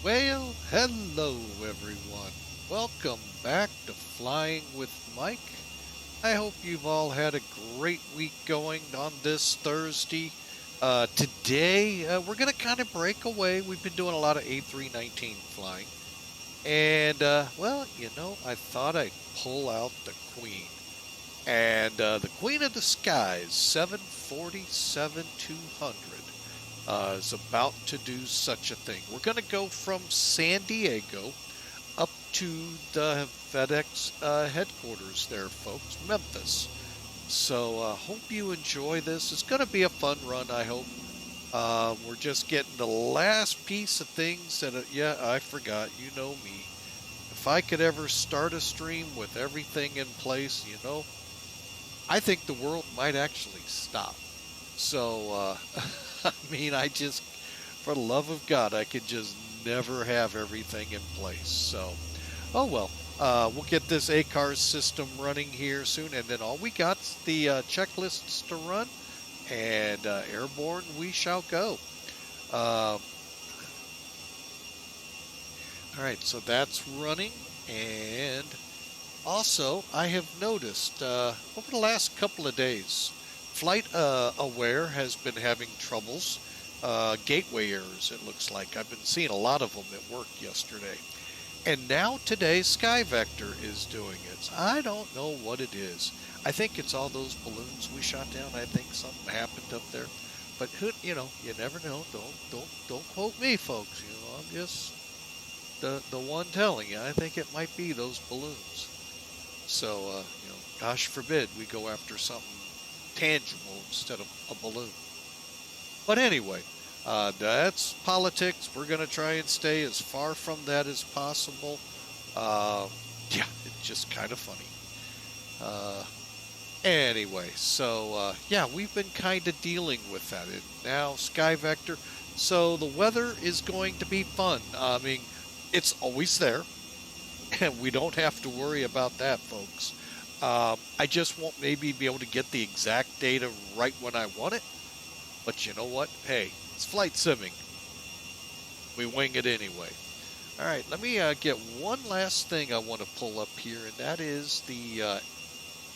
Well, hello everyone. Welcome back to Flying with Mike. I hope you've all had a great week going on this Thursday. Today, we're going to kind of break away. We've been doing a lot of A319 flying. And, I thought I'd pull out the Queen. And the Queen of the Skies, 747-200, is about to do such a thing. We're going to go from San Diego up to the FedEx headquarters there, folks, Memphis. So hope you enjoy this. It's going to be a fun run, I hope. We're just getting the last piece of things that, I forgot, you know me. If I could ever start a stream with everything in place, I think the world might actually stop. So, for the love of God, I could just never have everything in place. So, oh well, we'll get this ACARS system running here soon, and then all we got's the checklists to run, and airborne we shall go. All right, so that's running, and also I have noticed over the last couple of days, Flight Aware has been having troubles, gateway errors, it looks like. I've been seeing a lot of them at work yesterday. And now today, SkyVector is doing it. So I don't know what it is. I think it's all those balloons we shot down. I think something happened up there. But you never know. Don't quote me, folks. I'm just the one telling you. I think it might be those balloons. So, gosh forbid we go after something tangible instead of a balloon. But anyway, that's politics. We're going to try and stay as far from that as possible. It's just kind of funny. Anyway, so, we've been kind of dealing with that. And now SkyVector. So the weather is going to be fun. It's always there. And we don't have to worry about that, folks. I just won't maybe be able to get the exact data right when I want it. But you know what? Hey, it's flight simming. We wing it anyway. All right, let me get one last thing I want to pull up here, and that is the,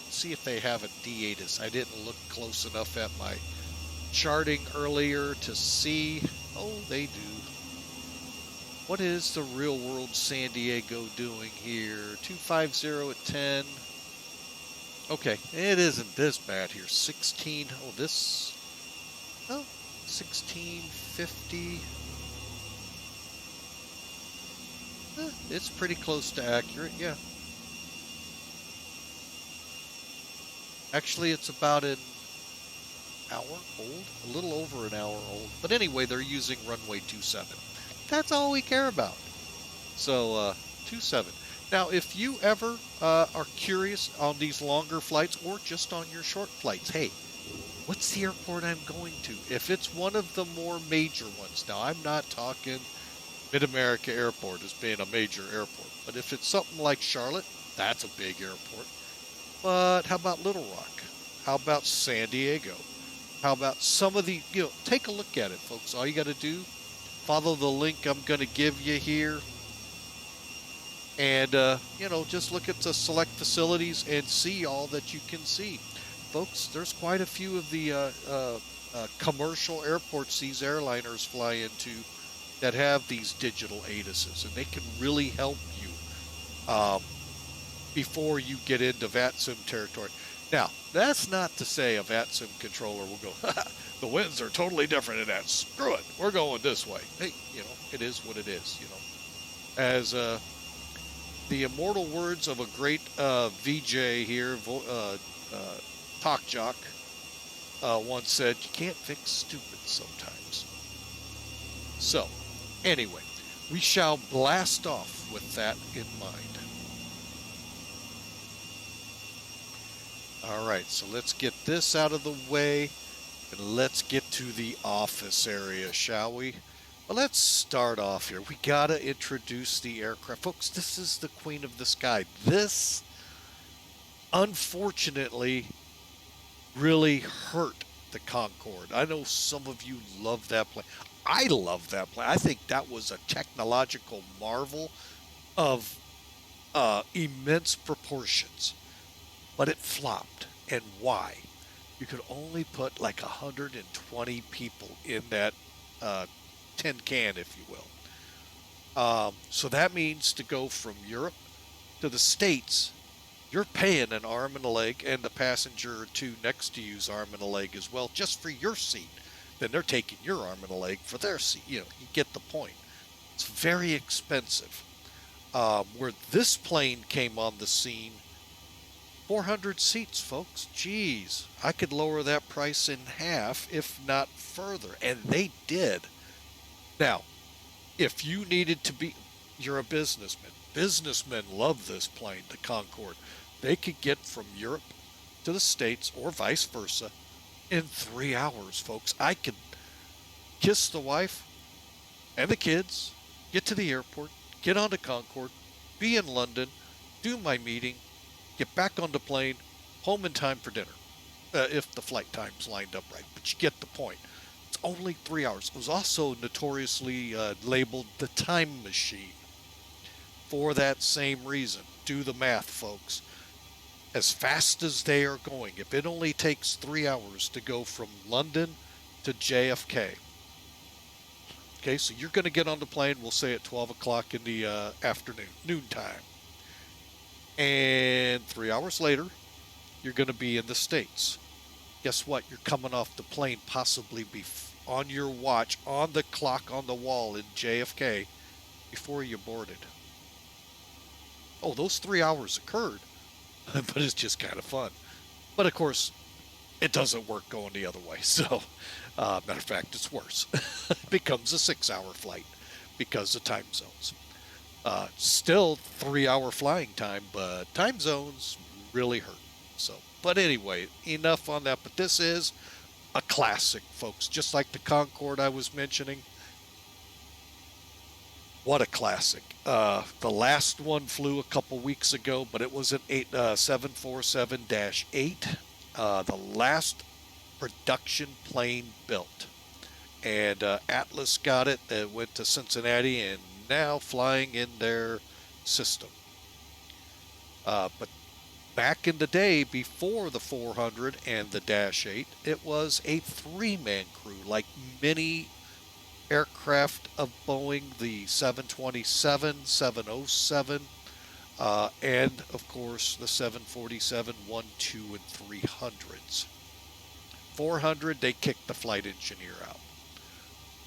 see if they have a D-ATIS. I didn't look close enough at my charting earlier to see. Oh, they do. What is the real world San Diego doing here? 250 at 10. Okay, it isn't this bad here. 16. Oh, this. Oh, 1650. It's pretty close to accurate, yeah. Actually, it's about an hour old. A little over an hour old. But anyway, they're using runway 27. That's all we care about. So, 27. Now, if you ever are curious on these longer flights or just on your short flights, hey, what's the airport I'm going to? If it's one of the more major ones, now I'm not talking Mid-America Airport as being a major airport, but if it's something like Charlotte, that's a big airport. But how about Little Rock? How about San Diego? How about some of the, take a look at it, folks. All you got to do, follow the link I'm going to give you here. And, just look at the select facilities and see all that you can see. Folks, there's quite a few of the commercial airports these airliners fly into that have these digital ATISs, and they can really help you before you get into VATSIM territory. Now, that's not to say a VATSIM controller will go, the winds are totally different in that. Screw it, we're going this way. Hey, it is what it is, As the immortal words of a great VJ here, Talk Jock, once said, you can't fix stupid sometimes. So, anyway, we shall blast off with that in mind. All right, so let's get this out of the way, and let's get to the office area, shall we? Well, let's start off here. We gotta introduce the aircraft. Folks, this is the Queen of the Sky. This, unfortunately, really hurt the Concorde. I know some of you love that plane. I love that plane. I think that was a technological marvel of immense proportions, but it flopped. And why? You could only put like 120 people in that uh, tin can, if you will. So that means to go from Europe to the States, you're paying an arm and a leg, and the passenger or two next to you's arm and a leg as well, just for your seat. Then they're taking your arm and a leg for their seat. You know, you get the point. It's very expensive. Where this plane came on the scene, 400 seats, folks. Geez, I could lower that price in half, if not further. And they did. Now, if you needed to be, you're a businessman. Businessmen love this plane, the Concorde. They could get from Europe to the States or vice versa in 3 hours, folks. I could kiss the wife and the kids, get to the airport, get onto Concorde, be in London, do my meeting, get back on the plane, home in time for dinner, if the flight time's lined up right. But you get the point. It's only 3 hours. It was also notoriously labeled the time machine for that same reason. Do the math, folks. As fast as they are going, if it only takes 3 hours to go from London to JFK, okay, so you're going to get on the plane, we'll say at 12 o'clock in the afternoon, noontime. And 3 hours later, you're going to be in the States. Guess what? You're coming off the plane, possibly be on your watch, on the clock on the wall in JFK before you boarded. Oh, those 3 hours occurred, but it's just kind of fun. But of course, it doesn't work going the other way. So, matter of fact, it's worse. It becomes a 6-hour flight because of time zones. Still 3-hour flying time, but time zones really hurt. So, but anyway, enough on that. But this is a classic, folks. Just like the Concorde I was mentioning. What a classic. The last one flew a couple weeks ago, but it was an 747-8. The last production plane built. And Atlas got it. It went to Cincinnati and now flying in their system. But back in the day, before the 400 and the Dash 8, it was a 3-man crew, like many aircraft of Boeing, the 727, 707, and of course the 747, 1, 2, and 300s. 400, they kicked the flight engineer out.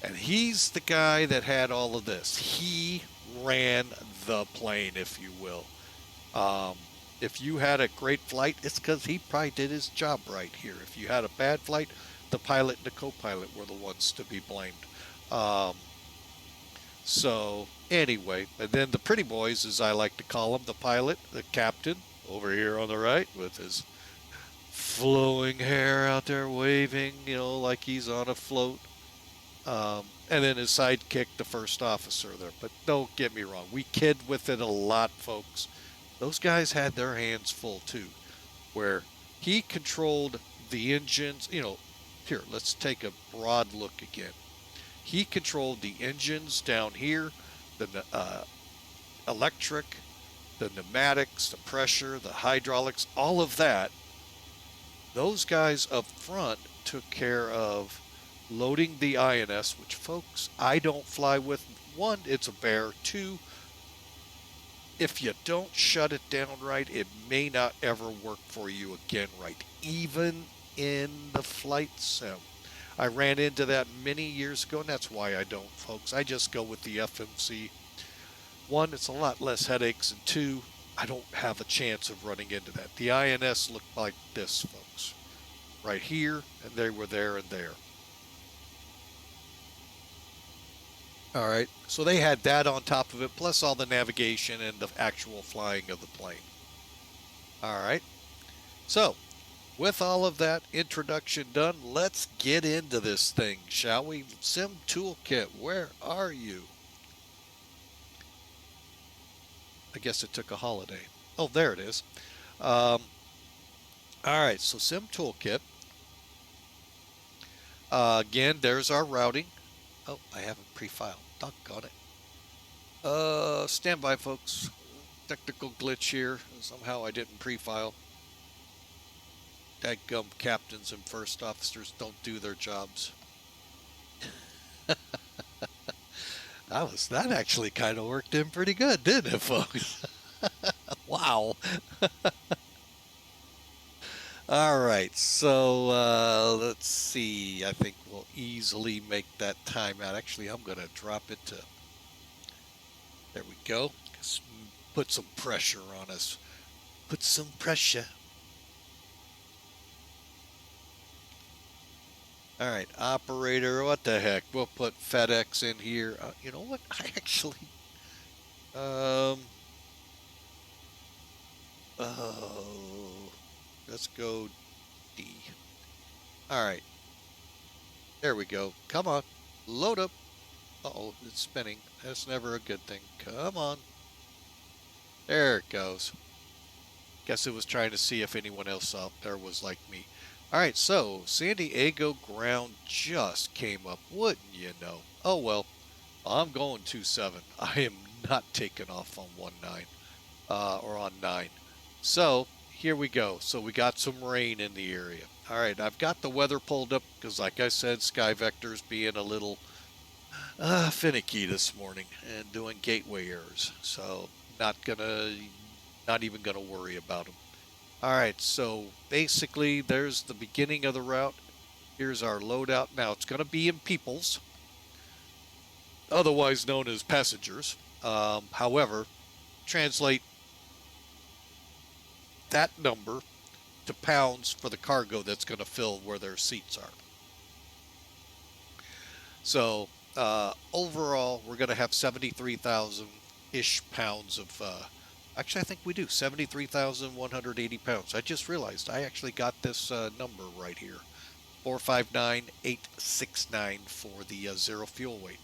And he's the guy that had all of this. He ran the plane, if you will. If you had a great flight, it's because he probably did his job right here. If you had a bad flight, the pilot and the co-pilot were the ones to be blamed. So anyway, and then the pretty boys, as I like to call them, the pilot, the captain, over here on the right with his flowing hair out there waving, you know, like he's on a float. And then his sidekick, the first officer there. But don't get me wrong, we kid with it a lot, folks. Those guys had their hands full too, where he controlled the engines. You know, here, let's take a broad look again. He controlled the engines down here, the electric, the pneumatics, the pressure, the hydraulics, all of that. Those guys up front took care of loading the INS, which, folks, I don't fly with. One, it's a bear. Two, if you don't shut it down right, it may not ever work for you again right, even in the flight sim. I ran into that many years ago, and that's why I don't, folks. I just go with the FMC. One, it's a lot less headaches, and two, I don't have a chance of running into that. The INS looked like this, folks. Right here, and they were there and there. All right, so they had that on top of it, plus all the navigation and the actual flying of the plane. All right, so with all of that introduction done, let's get into this thing, shall we? Sim Toolkit, where are you? I guess it took a holiday. Oh, there it is. All right, so Sim Toolkit. Again, there's our routing. Oh, I haven't pre-filed. Doggone it. Stand by, folks. Technical glitch here. Somehow I didn't pre-file. Dadgum captains and first officers don't do their jobs. That actually kind of worked in pretty good, didn't it, folks? Wow. All right, so let's see. I think we'll easily make that time out. Actually, I'm going to drop it to. There we go. Just put some pressure on us. Put some pressure. All right, operator, what the heck? We'll put FedEx in here. You know what? I actually, um, oh, let's go D. All right, there we go. Come on, load up. Uh-oh, it's spinning. That's never a good thing. Come on. There it goes. Guess it was trying to see if anyone else out there was like me. All right, so San Diego ground just came up, wouldn't you know? Oh well, I'm going 27. I am not taking off on 19 or on 9. So here we go. So we got some rain in the area. All right, I've got the weather pulled up because, like I said, Sky Vector's being a little finicky this morning and doing gateway errors. So not even gonna worry about them. All right, so basically there's the beginning of the route. Here's our loadout. Now it's going to be in peoples, otherwise known as passengers. However, translate that number to pounds for the cargo that's going to fill where their seats are. So overall, we're going to have 73,000-ish pounds of actually, I think we do. 73,180 pounds. I just realized I actually got this number right here. 459,869 for the zero fuel weight.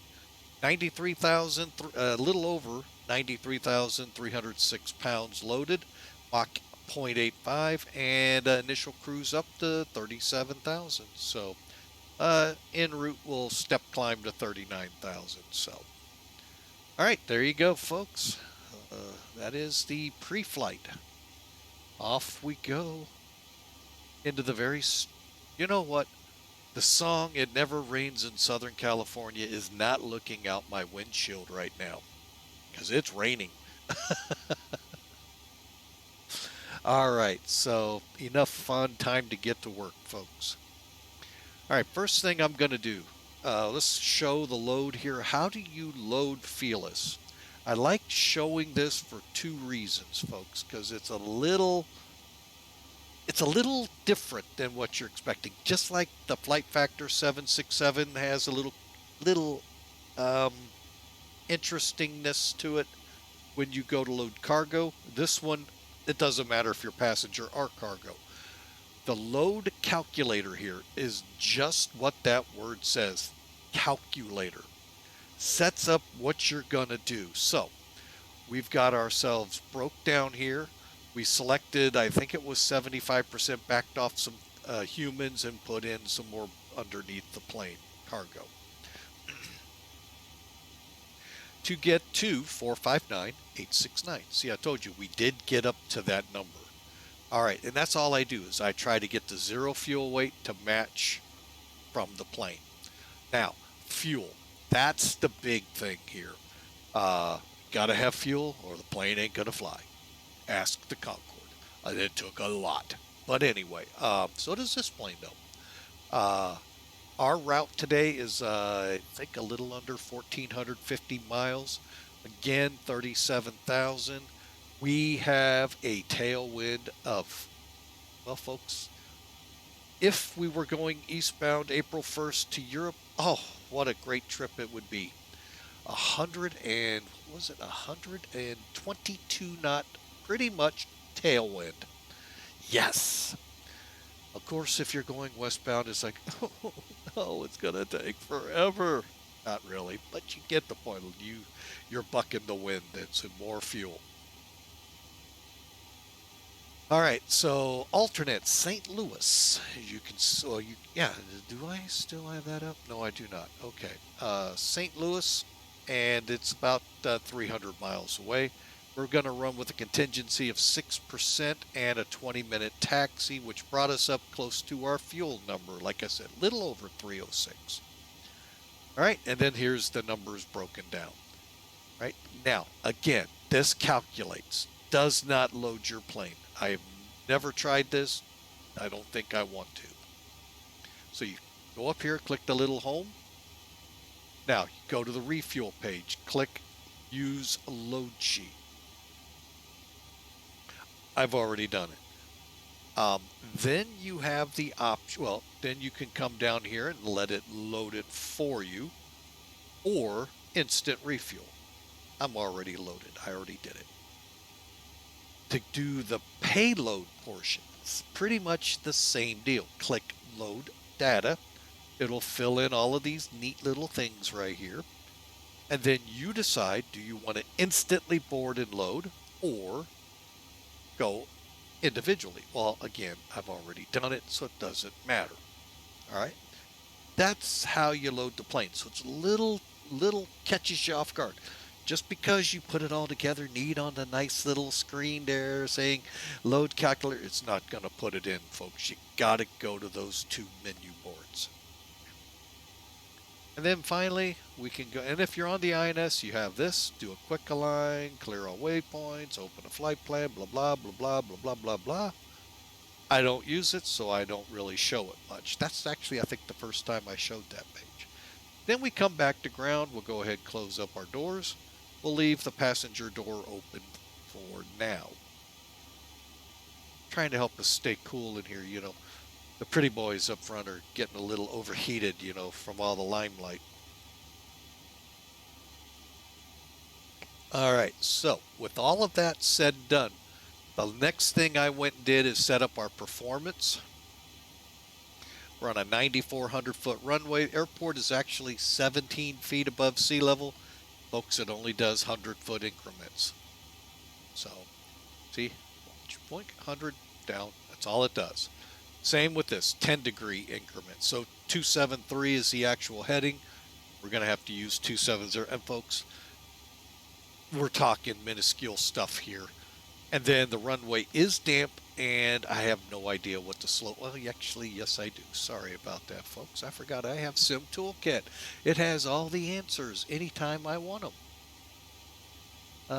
93,000, a little over 93,306 pounds loaded. Mach 0.85 and initial cruise up to 37,000. So en route we'll step climb to 39,000. So, all right, there you go, folks. That is the pre-flight. Off we go into the very. You know what? The song "It Never Rains in Southern California" is not looking out my windshield right now because it's raining. All right, so enough fun. Time to get to work, folks. All right, first thing I'm going to do. Let's show the load here. How do you load Felis? I like showing this for two reasons, folks, because it's a little different than what you're expecting. Just like the Flight Factor 767 has a little interestingness to it when you go to load cargo. This one, it doesn't matter if you're passenger or cargo. The load calculator here is just what that word says, calculator. Sets up what you're gonna do. So we've got ourselves broke down here. We selected, I think it was 75%, backed off some humans and put in some more underneath the plane cargo to get to 459,869. See, I told you we did get up to that number. All right, and that's all I do is I try to get the zero fuel weight to match from the plane. Now, fuel. That's the big thing here. Gotta have fuel or the plane ain't gonna fly. Ask the Concorde. It took a lot. But anyway, so does this plane though. Our route today is, I think, a little under 1,450 miles. Again, 37,000. We have a tailwind of, well, folks, if we were going eastbound April 1st to Europe, oh, what a great trip it would be. 122 knot, pretty much tailwind. Yes. Of course, if you're going westbound, it's like, oh, no, it's going to take forever. Not really, but you get the point. You're bucking the wind. It's more fuel. All right, so alternate St. Louis. You can, so you, yeah, do I still have that up? No, I do not. Okay. St. Louis, and it's about 300 miles away. We're going to run with a contingency of 6% and a 20-minute taxi, which brought us up close to our fuel number. Like I said, little over 306. All right, and then here's the numbers broken down. Right now, again, this calculates, does not load your plane. I have never tried this. I don't think I want to. So you go up here, click the little home. Now you go to the refuel page, click use load sheet. I've already done it. Then you have the option, well, then you can come down here and let it load it for you, or instant refuel. I'm already loaded. I already did it. To do the payload portion, it's pretty much the same deal. Click load data. It'll fill in all of these neat little things right here. And then you decide, do you want to instantly board and load or go individually? Well, again, I've already done it, so it doesn't matter. All right. That's how you load the plane. So it's a little catches you off guard. Just because you put it all together neat on the nice little screen there saying load calculator, it's not going to put it in, folks. You got to go to those two menu boards. And then finally, we can go, and if you're on the INS, you have this, do a quick align, clear all waypoints, open a flight plan, blah, blah, blah, blah, blah, blah, blah, blah. I don't use it, so I don't really show it much. That's actually, I think, the first time I showed that page. Then we come back to ground. We'll go ahead and close up our doors. We'll leave the passenger door open for now. Trying to help us stay cool in here, you know. The pretty boys up front are getting a little overheated, you know, from all the limelight. All right, so with all of that said and done, the next thing I went and did is set up our performance. We're on a 9,400-foot runway. The airport is actually 17 feet above sea level. Folks, it only does 100-foot increments. So, see, point 100 down. That's all it does. Same with this 10-degree increment. So 273 is the actual heading. We're going to have to use 270. And folks, we're talking minuscule stuff here. And then the runway is damp, and I have no idea what the slope. Well, actually, yes, I do. Sorry about that, folks. I forgot I have Sim Toolkit. It has all the answers anytime I want them.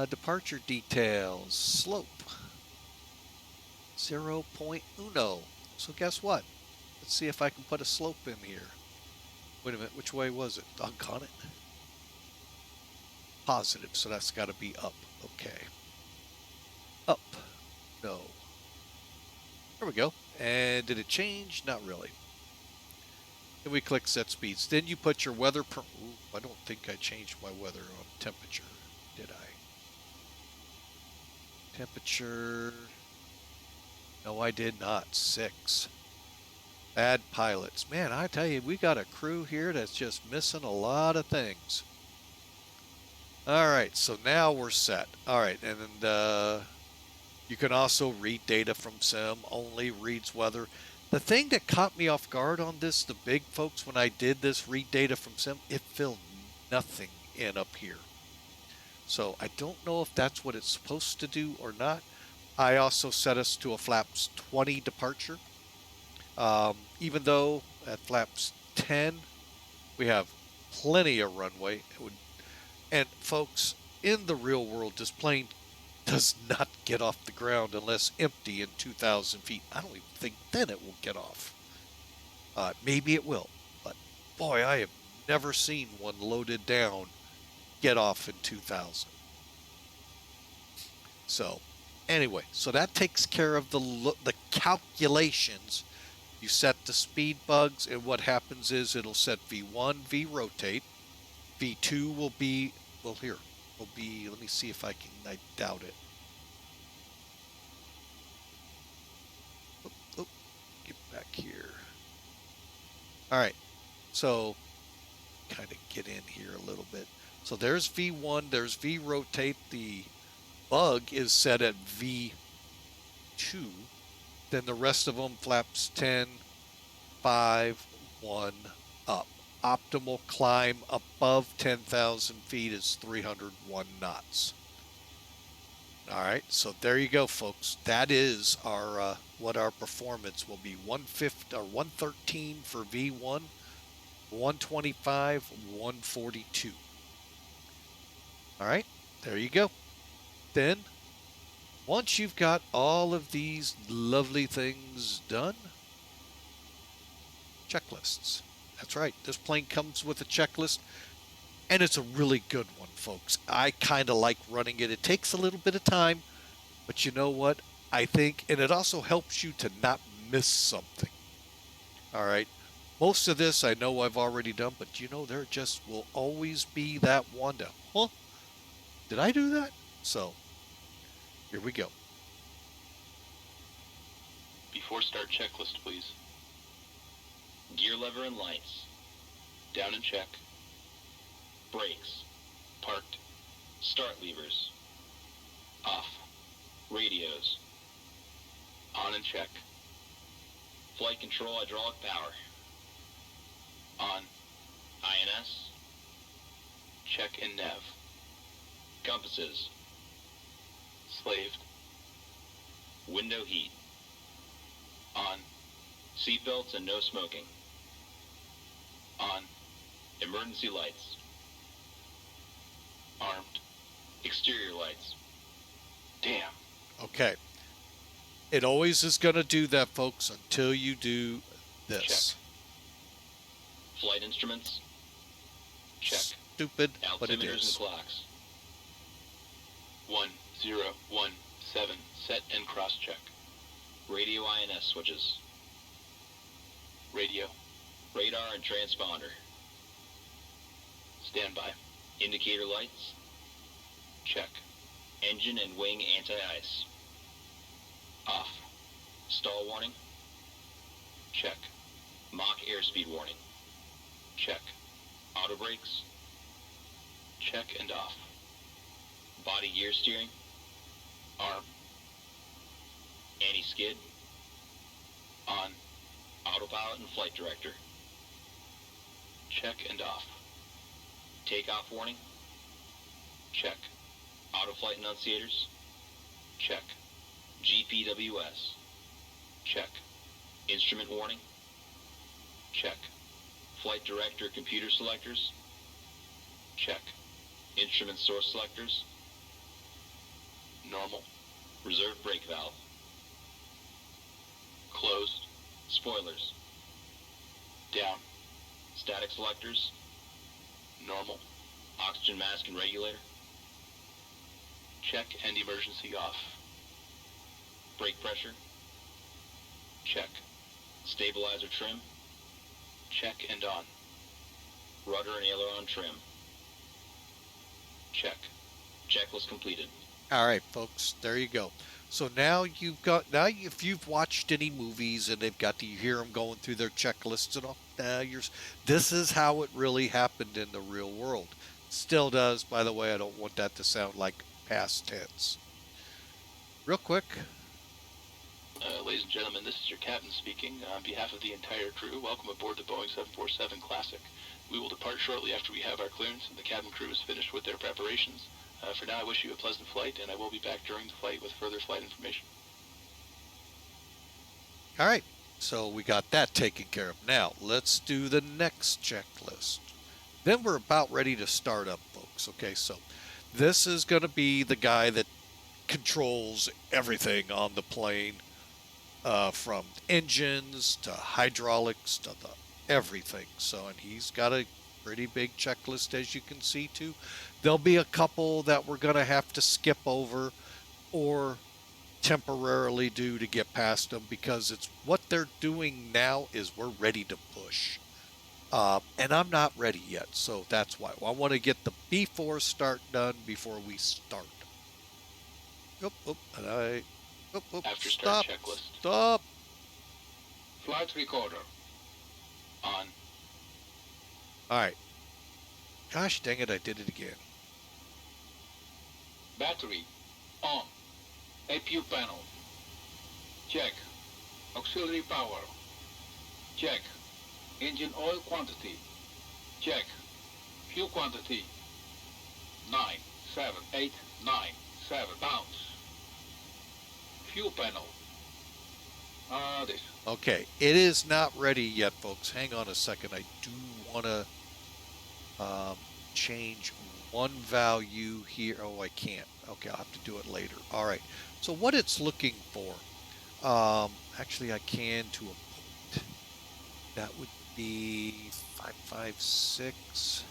Departure details, slope, 0.1. So guess what? Let's see if I can put a slope in here. Wait a minute, which way was it? Doggone it. Positive, so that's got to be up. Okay. Up. No. There we go. And did it change? Not really. Then we click set speeds. Then you put your weather. Ooh, I don't think I changed my weather on temperature, did I? Temperature. No, I did not. 6. Bad pilots. Man, I tell you, we got a crew here that's just missing a lot of things. All right, so now we're set. All right, and then you can also read data from Sim, only reads weather. The thing that caught me off guard on this, the big folks, when I did this read data from Sim, it filled nothing in up here. So I don't know if that's what it's supposed to do or not. I also set us to a flaps 20 departure. Even though at flaps 10, we have plenty of runway. And folks, in the real world, this plane does not get off the ground unless empty in 2,000 feet. I don't even think then it will get off. Maybe it will, but boy, I have never seen one loaded down get off in 2,000. So anyway, so that takes care of the calculations. You set the speed bugs, and what happens is it'll set V1, V rotate. V2 will be, well, here, will be, let me see if I doubt it. Oh, get back here. All right, so kind of get in here a little bit. So there's V1, there's V rotate. The bug is set at V2. 2, then the rest of them flaps 10, 5, 1, up. Optimal climb above 10,000 feet is 301 knots. All right, so there you go, folks. That is our what our performance will be: 150 or 113 for V1, 125, 142. All right, there you go. Then, once you've got all of these lovely things done, checklists. That's right. This plane comes with a checklist, and it's a really good one, folks. I kind of like running it. It takes a little bit of time, but you know what? I think, and it also helps you to not miss something. All right. Most of this I know I've already done, but you know, there just will always be that one to, huh? Did I do that? So, here we go. Before start, checklist, please. Gear lever and lights. Down and check. Brakes. Parked. Start levers. Off. Radios. On and check. Flight control hydraulic power. On. INS. Check and nav. Compasses. Slaved. Window heat. On. Seatbelts and no smoking. On. Emergency lights. Armed. Exterior lights. Damn. Okay. It always is going to do that, folks, until you do this. Check. Flight instruments. Check. Stupid, but it Altimeters is. and clocks. 1017 set and cross check. Radio INS switches. Radio. Radar and transponder. Standby. Indicator lights. Check. Engine and wing anti-ice. Off. Stall warning. Check. Mach airspeed warning. Check. Auto brakes. Check and off. Body gear steering. Arm. Anti-skid. On. Autopilot and flight director. Check and off. Takeoff warning. Check. Auto flight enunciators. Check. GPWS. Check. Instrument warning. Check. Flight director computer selectors. Check. Instrument source selectors. Normal. Reserve brake valve. Closed. Spoilers. Down. Static selectors. Normal. Oxygen mask and regulator. Check and emergency off. Brake pressure. Check. Stabilizer trim. Check and on. Rudder and aileron trim. Check. Checklist completed. All right, folks, there you go. So now if you've watched any movies and they've got to hear them going through their checklists and all, this is how it really happened in the real world. Still does, by the way. I don't want that to sound like past tense. Real quick. Ladies and gentlemen, this is your captain speaking. On behalf of the entire crew, welcome aboard the Boeing 747 Classic. We will depart shortly after we have our clearance and the cabin crew is finished with their preparations. For now, I wish you a pleasant flight, and I will be back during the flight with further flight information. All right, so we got that taken care of. Now, let's do the next checklist. Then we're about ready to start up, folks. Okay, so this is going to be the guy that controls everything on the plane, from engines to hydraulics to everything. So, and he's got a pretty big checklist, as you can see, too. There'll be a couple that we're going to have to skip over or temporarily do to get past them, because it's what they're doing now is we're ready to push. And I'm not ready yet, so that's why. I want to get the before start done before we start. After start checklist. Stop. Flight recorder. On. All right. Gosh dang it, I did it again. Battery. On. APU panel. Check. Auxiliary power. Check. Engine oil quantity. Check. Fuel quantity. 97897 pounds. Fuel panel. This. Okay, it is not ready yet, folks. Hang on a second. I do want to change one value here. Oh, I can't. Okay, I'll have to do it later. All right. So what it's looking for, actually I can to a point. That would be 556.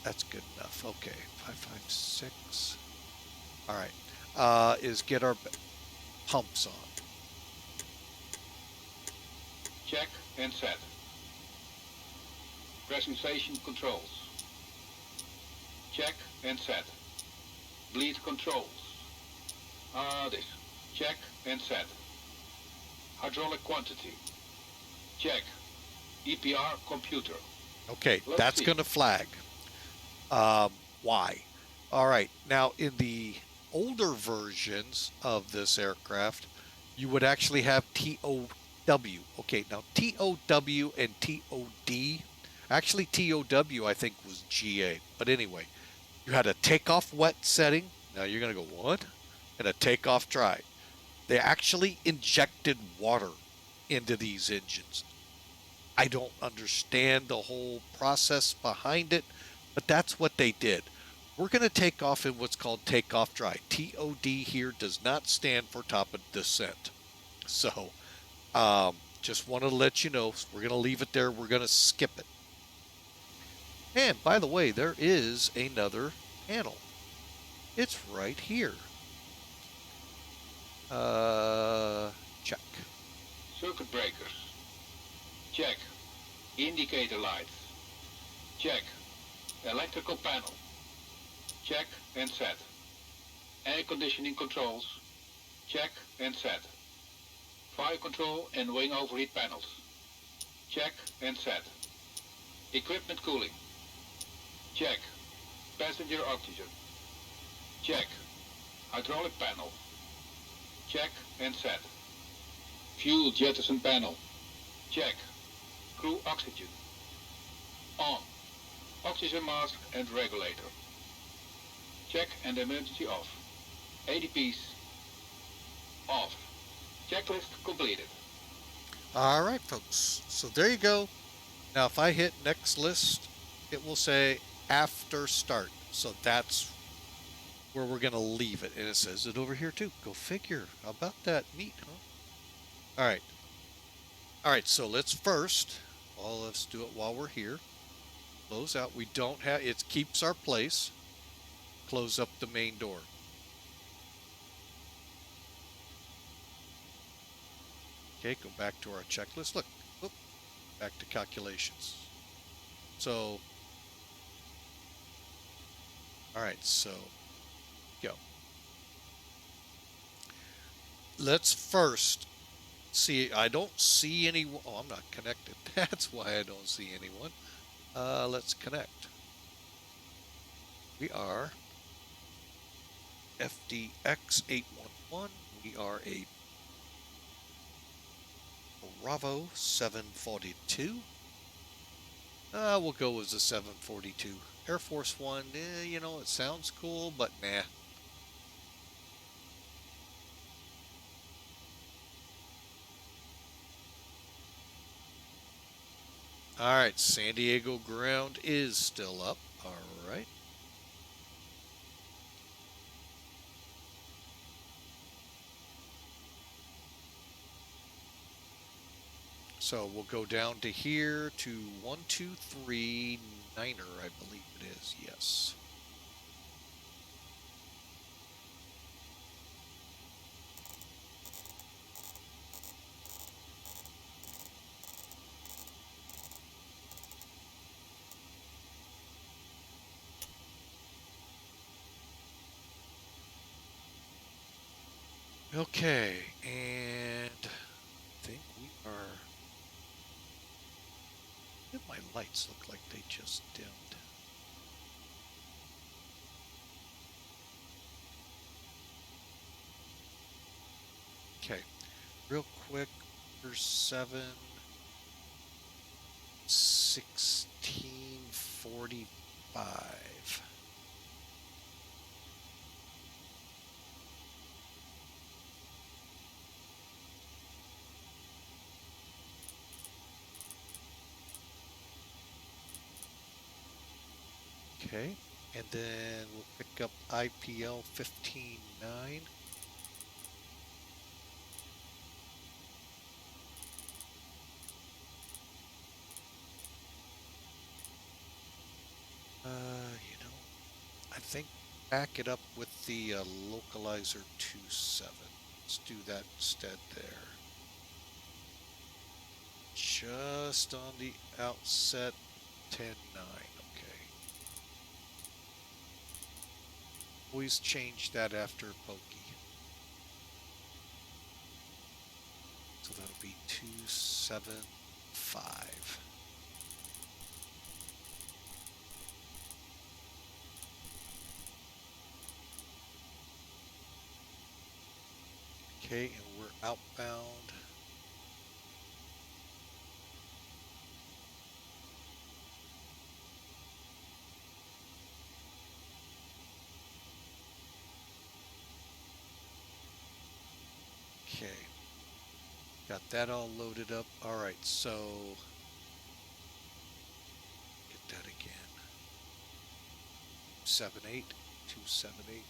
That's good enough. Okay, 556. All right. Is get our pumps on. Check and set. Pressurization controls. Check and set. Bleed controls. This. Check and set. Hydraulic quantity. Check. EPR computer. Okay, Let's that's see. going to flag. Why? All right. Now, in the older versions of this aircraft, you would actually have TOW. Okay, now TOW and TOD. Actually, TOW I think was GA. But anyway, you had a takeoff wet setting. Now you're going to go what? And a takeoff dry. They actually injected water into these engines. I don't understand the whole process behind it, but that's what they did. We're going to take off in what's called takeoff dry. TOD here does not stand for top of descent. So just wanted to let you know, we're going to leave it there. We're going to skip it. And by the way, there is another panel. It's right here. Check. Circuit breakers. Check. Indicator lights. Check. Electrical panel. Check and set. Air conditioning controls. Check and set. Fire control and wing overheat panels. Check and set. Equipment cooling. Check. Passenger oxygen. Check. Hydraulic panel. Check and set. Fuel jettison panel. Check. Crew oxygen. On. Oxygen mask and regulator. Check and emergency off. ADPs off. Checklist completed. All right, folks. So there you go. Now, if I hit next list, it will say after start. So that's where we're going to leave it. And it says it over here too. Go figure. How about that? Neat, huh? All right. All right, so let's first, well, let's do it while we're here. Close out. We don't have, it keeps our place. Close up the main door. Okay, go back to our checklist. Look, whoop, back to calculations. So, all right, so go. Let's first see, I don't see anyone. Oh, I'm not connected. That's why I don't see anyone. Let's connect. We are FDX811. We are a Bravo 742. We'll go as a 742. Air Force One, you know, it sounds cool, but nah. All right, San Diego ground is still up. All right. So we'll go down to here to 123 Niner, I believe it is. Yes. Okay, and I think we are. My lights look like they just dimmed. Okay, real quick, here's 7:16:45. Okay, and then we'll pick up IPL 15.9. I think back it up with the localizer 2.7. Let's do that instead there. Just on the outset, 10.9. Okay. Always change that after bogey. So that'll be 2.75. Okay, and we're outbound. Okay, got that all loaded up. All right, so get that again. 2.78, 2.78.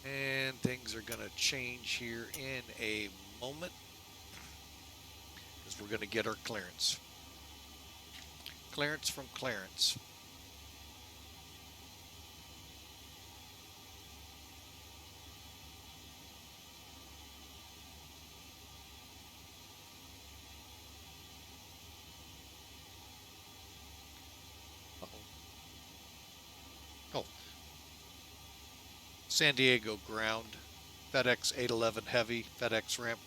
And things are going to change here in a moment because we're going to get our clearance. Clearance from Clarence. Oh. San Diego ground. FedEx 811 heavy. FedEx ramp.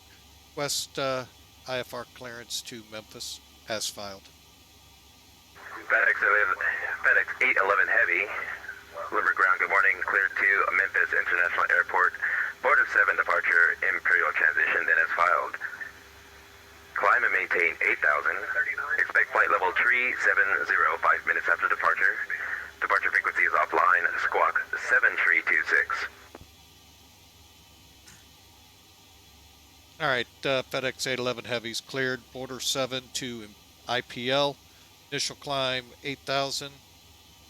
West IFR clearance to Memphis as filed. FedEx 811 heavy. Limber ground, good morning. Cleared to Memphis International Airport. Board of 7 departure, Imperial transition, then as filed. Climb and maintain 8,000. Expect flight level 370, 5 minutes after departure. Departure frequency is offline. Squawk 7326. All right, FedEx 811 heavies cleared. Border 7 to IPL. Initial climb 8,000.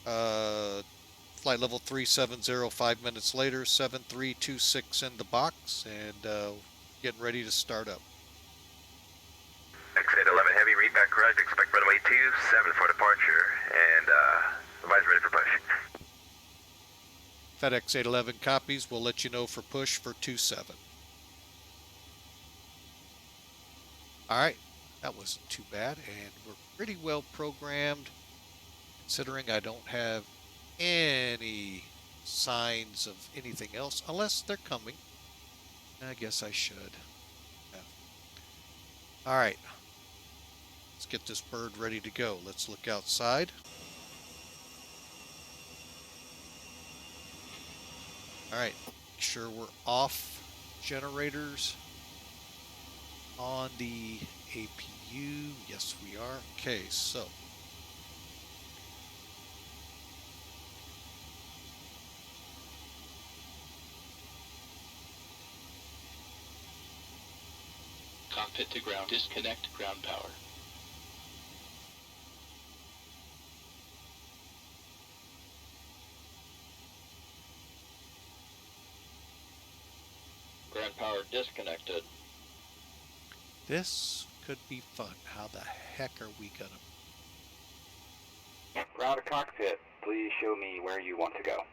Flight level 370, 5 minutes later. 7326 in the box, and getting ready to start up. X-811 heavy, read back correct. Expect runway 27 for departure, and advise ready for push. FedEx 811 copies. We'll let you know for push for 27. All right, that wasn't too bad, and we're pretty well programmed considering I don't have any signs of anything else, unless they're coming. I guess I should. Yeah. All right, let's get this bird ready to go. Let's look outside. All right, make sure we're off generators on the APU. Yes, we are. Okay, so Cockpit to ground. Disconnect ground power. Ground power disconnected. this could be fun. How the heck are we gonna? Ground to cockpit. Please show me where you want to go.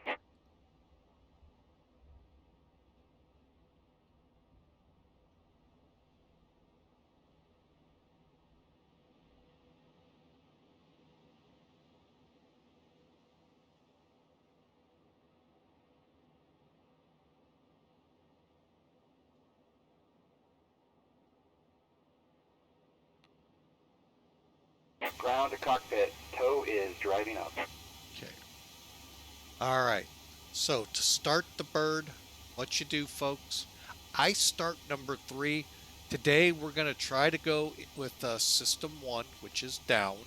Ground to cockpit. Tow is driving up. Okay. All right. So to start the bird, what you do, folks, I start number 3. Today we're going to try to go with system 1, which is down.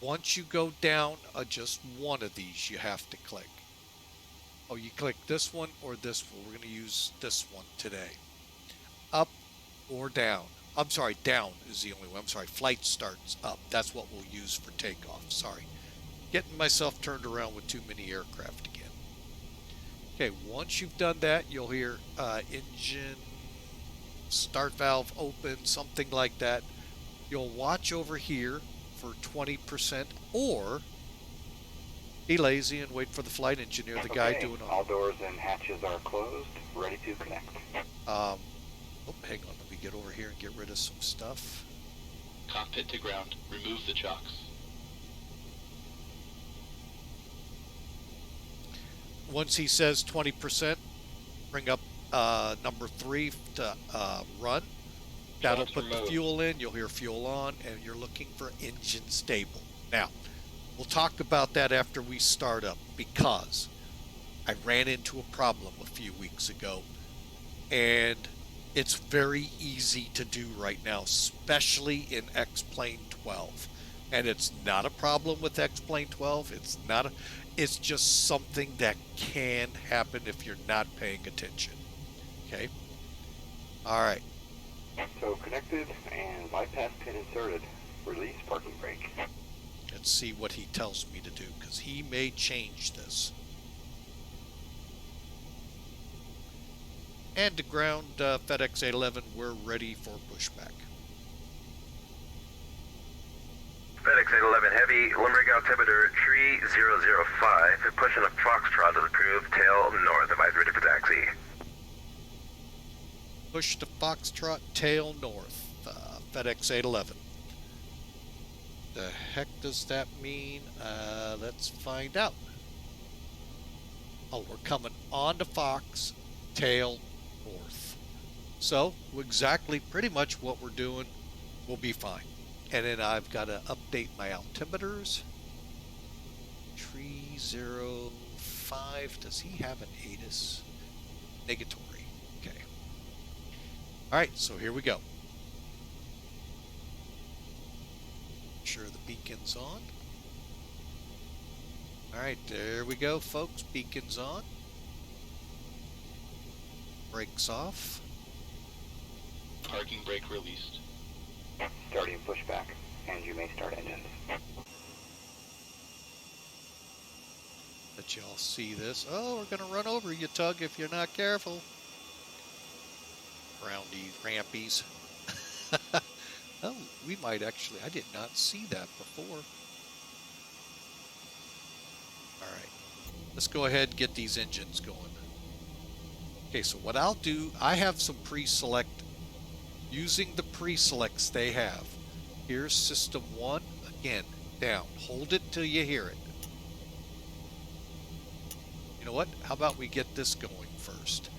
Once you go down, just one of these you have to click. Oh, you click this one or this one. We're going to use this one today. Up or down. I'm sorry, down is the only one. I'm sorry, flight starts up. That's what we'll use for takeoff. Sorry. Getting myself turned around with too many aircraft again. Okay, once you've done that, you'll hear engine start valve open, something like that. You'll watch over here for 20%, or be lazy and wait for the flight engineer, the guy doing all doors and hatches are closed, ready to connect. Oh, hang on, let me get over here and get rid of some stuff. Cockpit to ground. Remove the chocks. Once he says 20%, bring up number 3 to run. That'll put the fuel in. You'll hear fuel on, and you're looking for engine stable. Now, we'll talk about that after we start up, because I ran into a problem a few weeks ago, and it's very easy to do right now, especially in X-Plane12. And it's not a problem with X-Plane12. It's just something that can happen if you're not paying attention. Okay? All right. So connected and bypass pin inserted. Release parking brake. Let's see what he tells me to do, because he may change this. And to ground FedEx 811, we're ready for pushback. FedEx 811 Heavy, Limerick altimeter 3005, pushing a Foxtrot is approved, tail north, advise ready for taxi. Push to Foxtrot, tail north, FedEx 811. The heck does that mean? Let's find out. Oh, we're coming on to Fox, tail north. So, exactly pretty much what we're doing will be fine. And then I've got to update my altimeters. 305. Does he have an ATIS? Negatory. Okay. Alright, so here we go. Make sure the beacon's on. Alright, there we go, folks. Beacon's on. Brakes off. Parking brake released. Starting pushback, and you may start engines. Let y'all see this. Oh, we're going to run over you, Tug, if you're not careful. Roundy rampies. Oh, we might actually. I did not see that before. Alright. Let's go ahead and get these engines going. Okay, so what I'll do, I have some pre-select. Using the pre-selects they have. Here's system 1. Again, down. Hold it till you hear it. You know what? How about we get this going first?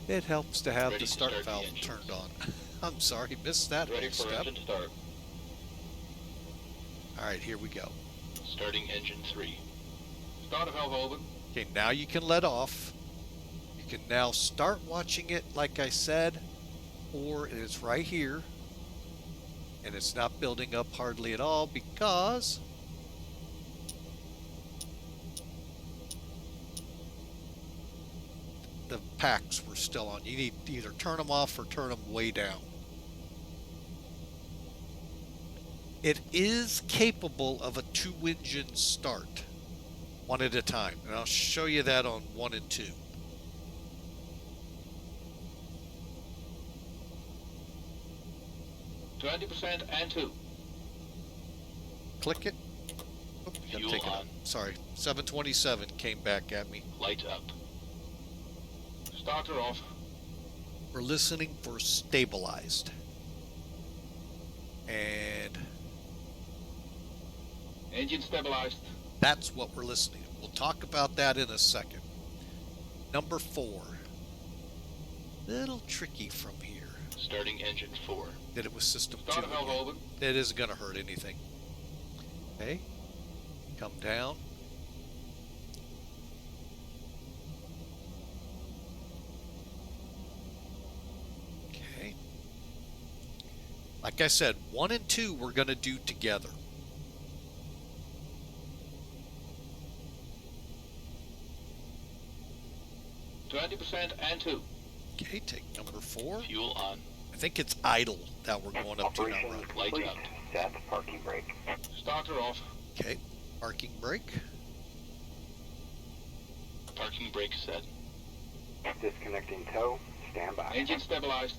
It helps to have the start valve turned on. I'm sorry, missed that whole step. Engine start. Alright, here we go. Starting engine 3. Starter valve open. Okay, now you can let off. You can now start watching it like I said, or it's right here. And it's not building up hardly at all because the packs were still on. You need to either turn them off or turn them way down. It is capable of a 2-engine start, one at a time. And I'll show you that on 1 and 2. %, and 2. Click it. Oh, gotta Fuel take it on. out. Sorry, 727 came back at me. Light up. Starter off. We're listening for stabilized. And Engine stabilized. that's what we're listening to. We'll talk about that in a second. Number 4. Little tricky from here. Starting engine 4. Did it with system 2. Starter valve open. It isn't going to hurt anything. Okay. Come down. Like I said, 1 and 2 we're going to do together. 20% and 2. Okay, take number 4. Fuel on. I think it's idle that we're going up to now, Operation right? Lights complete. out. Set parking brake. Starter off. Okay, parking brake. Parking brake set. Disconnecting tow. Stand by. Engine stabilized.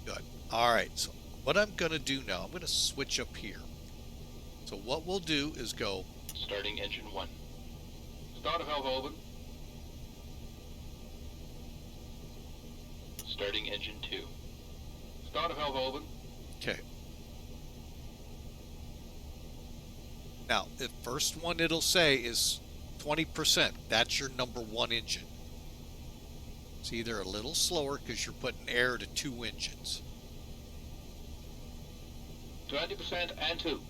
Good. All right, so what I'm going to do now, I'm going to switch up here. So what we'll do is go, Starting engine 1. Starter valve open. Starting engine 2. Starter valve open. okay. Now, the first one it'll say is 20%. That's your number 1 engine. It's either a little slower because you're putting air to 2 engines. 20% and 2.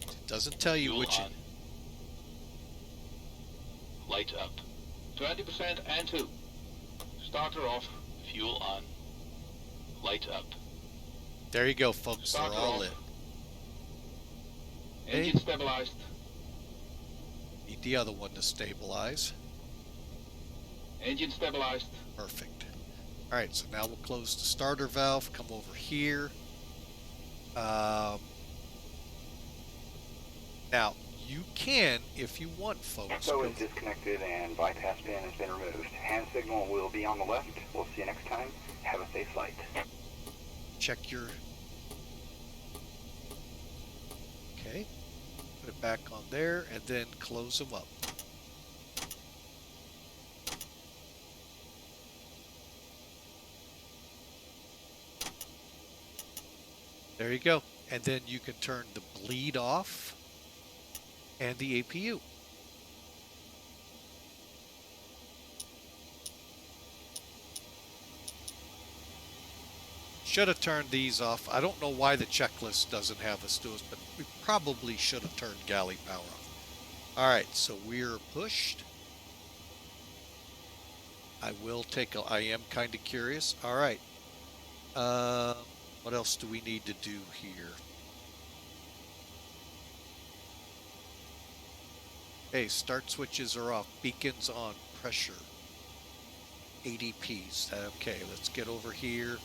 It doesn't tell you Fuel which. on. Lights up. 20% and 2. Starter off. Fuel on. Lights up. There you go, folks. They're Starter all off. lit. Engine stabilized. Need the other one to stabilize. Engine stabilized. Perfect. All right, so now we'll close the starter valve. Come over here. Now, you can, if you want, folks. Tow go- is disconnected and bypass pin has been removed. Hand signal will be on the left. We'll see you next time. Have a safe flight. check your. Okay. Put it back on there and then close them up. There you go. And then you can turn the bleed off and the APU. Should have turned these off. I don't know why the checklist doesn't have us do it, but we probably should have turned galley power off. All right, so we're pushed. I am kind of curious. All right. What else do we need to do here? Hey, start switches are off. Beacons on. Pressure. ADPs. Okay, let's get over here.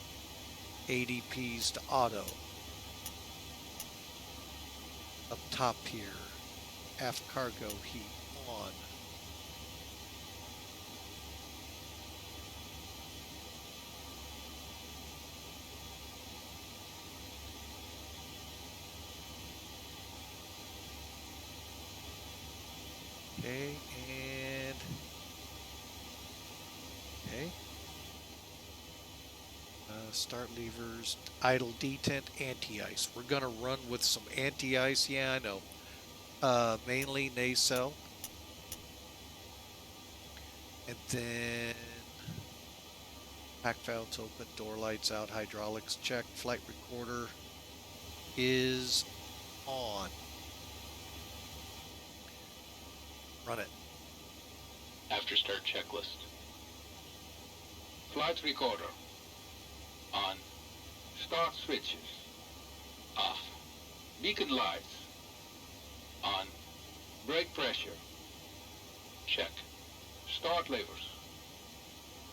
ADPs to auto. Up top here. Aft cargo heat on. Okay, and okay. Start levers, idle detent, anti-ice. We're gonna run with some anti-ice. Yeah, I know. Mainly nacelle, and then pack valves open, door lights out, hydraulics check, flight recorder is on. Run it. After start checklist. Flight recorder. On. Start switches. Off. Beacon lights. On. Brake pressure. Check. Start levers.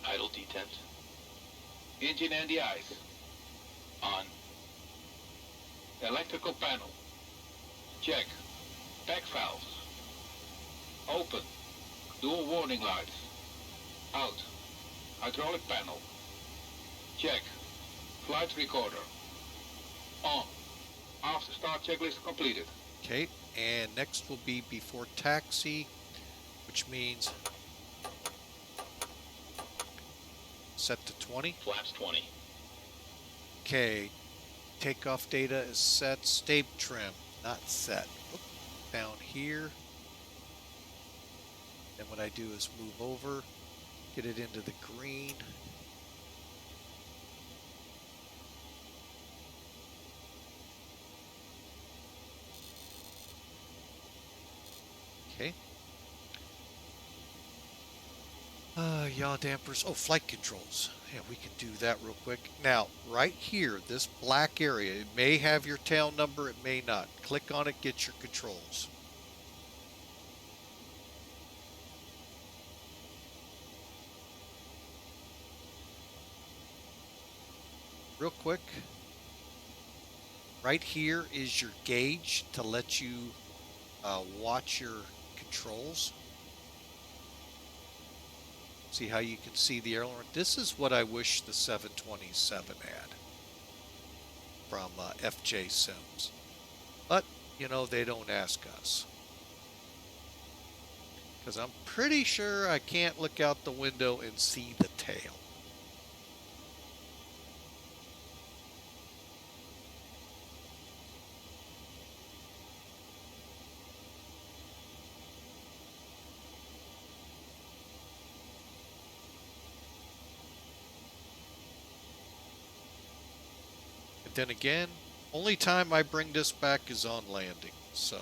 Idle detent. Engine and the ice. On. Electrical panel. Check. Pack valves. Open. Dual warning lights. Out. Hydraulic panel. Check. Flight recorder. On. After start checklist completed. Okay, and next will be before taxi, which means set to 20. Flaps 20. Okay, takeoff data is set. Stab trim, not set. Oop, down here. Then what I do is move over, get it into the green. Okay. Yaw dampers. Oh, flight controls. Yeah, we can do that real quick. Now, right here, this black area, it may have your tail number, it may not. Click on it, get your controls. Real quick, right here is your gauge to let you watch your controls. See how you can see the aileron? This is what I wish the 727 had from FJ Sims. But, you know, they don't ask us. Because I'm pretty sure I can't look out the window and see the tail. Then again, only time I bring this back is on landing, so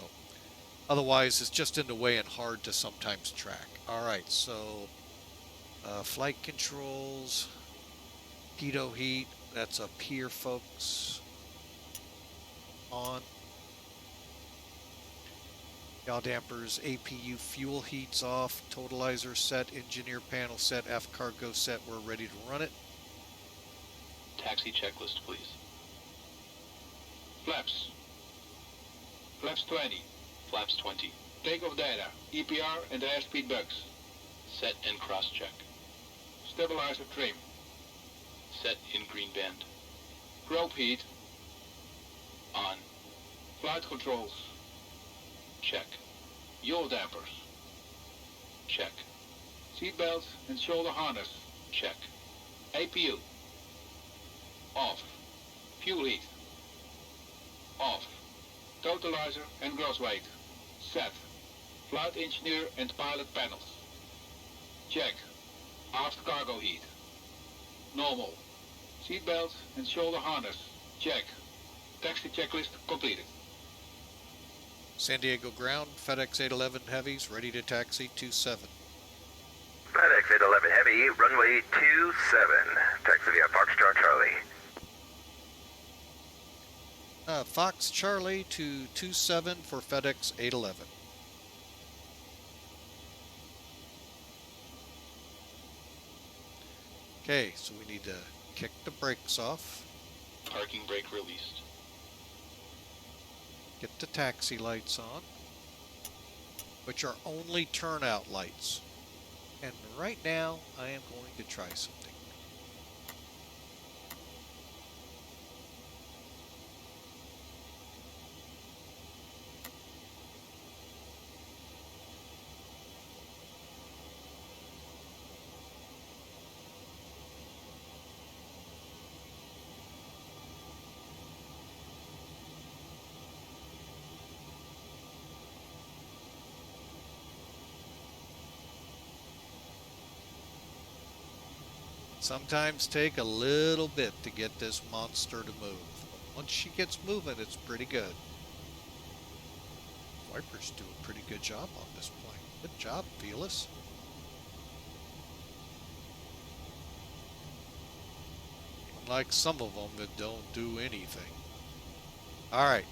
otherwise it's just in the way and hard to sometimes track. Alright, so flight controls, pitot heat, that's up here, folks, on. Yaw dampers, APU fuel heats off, totalizer set, engineer panel set, aft cargo set, we're ready to run it. Taxi checklist, please. Flaps. Flaps 20. Flaps 20. Takeoff data. EPR and airspeed bugs. Set and cross-check. Stabilizer trim. Set in green band. Probe heat. On. Flight controls. Check. Yaw dampers. Check. Seatbelts and shoulder harness. Check. APU. Off. Fuel heat. Off. Totalizer and gross weight. Set. Flight engineer and pilot panels. Check. Aft cargo heat. Normal. Seatbelt and shoulder harness. Check. Taxi checklist completed. San Diego ground, FedEx 811 heavies, ready to taxi 27. FedEx 811 Heavy, runway 27. Taxi via Foxtrot Charlie. Fox Charlie to 27 for FedEx 811. Okay, so we need to kick the brakes off. Parking brake released. Get the taxi lights on, which are only turnout lights. And right now, I am going to try something. Sometimes take a little bit to get this monster to move. But once she gets moving, it's pretty good. Wipers do a pretty good job on this plane. Good job, Felis. Unlike some of them that don't do anything. Alright,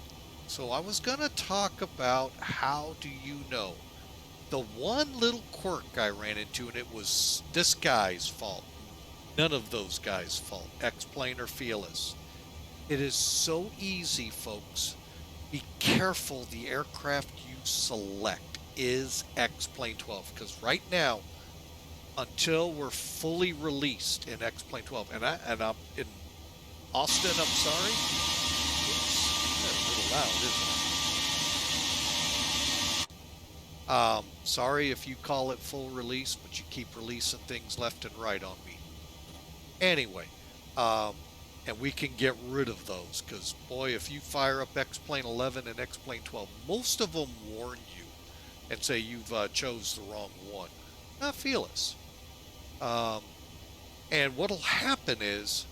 so I was going to talk about how do you know. The one little quirk I ran into, and it was this guy's fault. None of those guys' fault, X-Plane or Felis. It is so easy, folks. Be careful the aircraft you select is X-Plane12, because right now, until we're fully released in X-Plane12, and I'm in Austin, I'm sorry. Oops, that's a little loud, isn't it? Sorry if you call it full release, but you keep releasing things left and right on me. Anyway, and we can get rid of those, because boy, if you fire up X-Plane11 and X-Plane12, most of them warn you and say you've chose the wrong one. Not Felis. And what'll happen is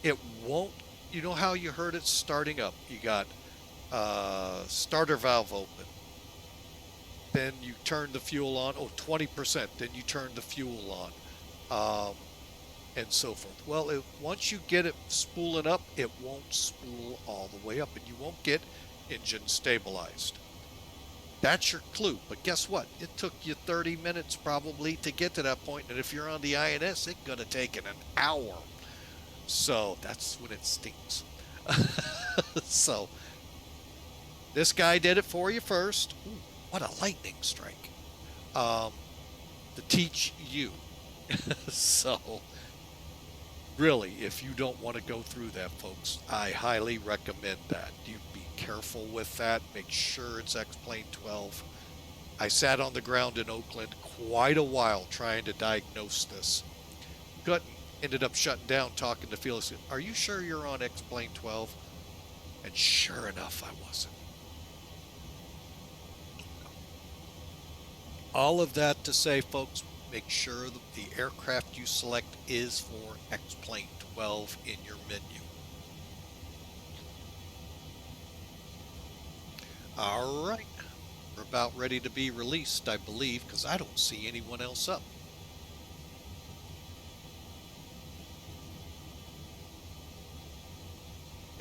it won't, you know how you heard it starting up? You got starter valve open. then you turn the fuel on. Oh, 20%, then you turn the fuel on, and so forth. Well, once you get it spooling up, it won't spool all the way up, and you won't get engine stabilized. That's your clue. But guess what? It took you 30 minutes probably to get to that point, and if you're on the INS, it's going to take an hour. So that's when it stinks. So this guy did it for you first. Ooh, what a lightning strike. To teach you. So really, if you don't want to go through that, folks, I highly recommend that. You be careful with that. Make sure it's X-Plane12. I sat on the ground in Oakland quite a while trying to diagnose this. Ended up shutting down, talking to Felis. Are you sure you're on X-Plane12? And sure enough, I wasn't. All of that to say, folks, make sure that the aircraft you select is for X-Plane12 in your menu. All right. We're about ready to be released, I believe, because I don't see anyone else up.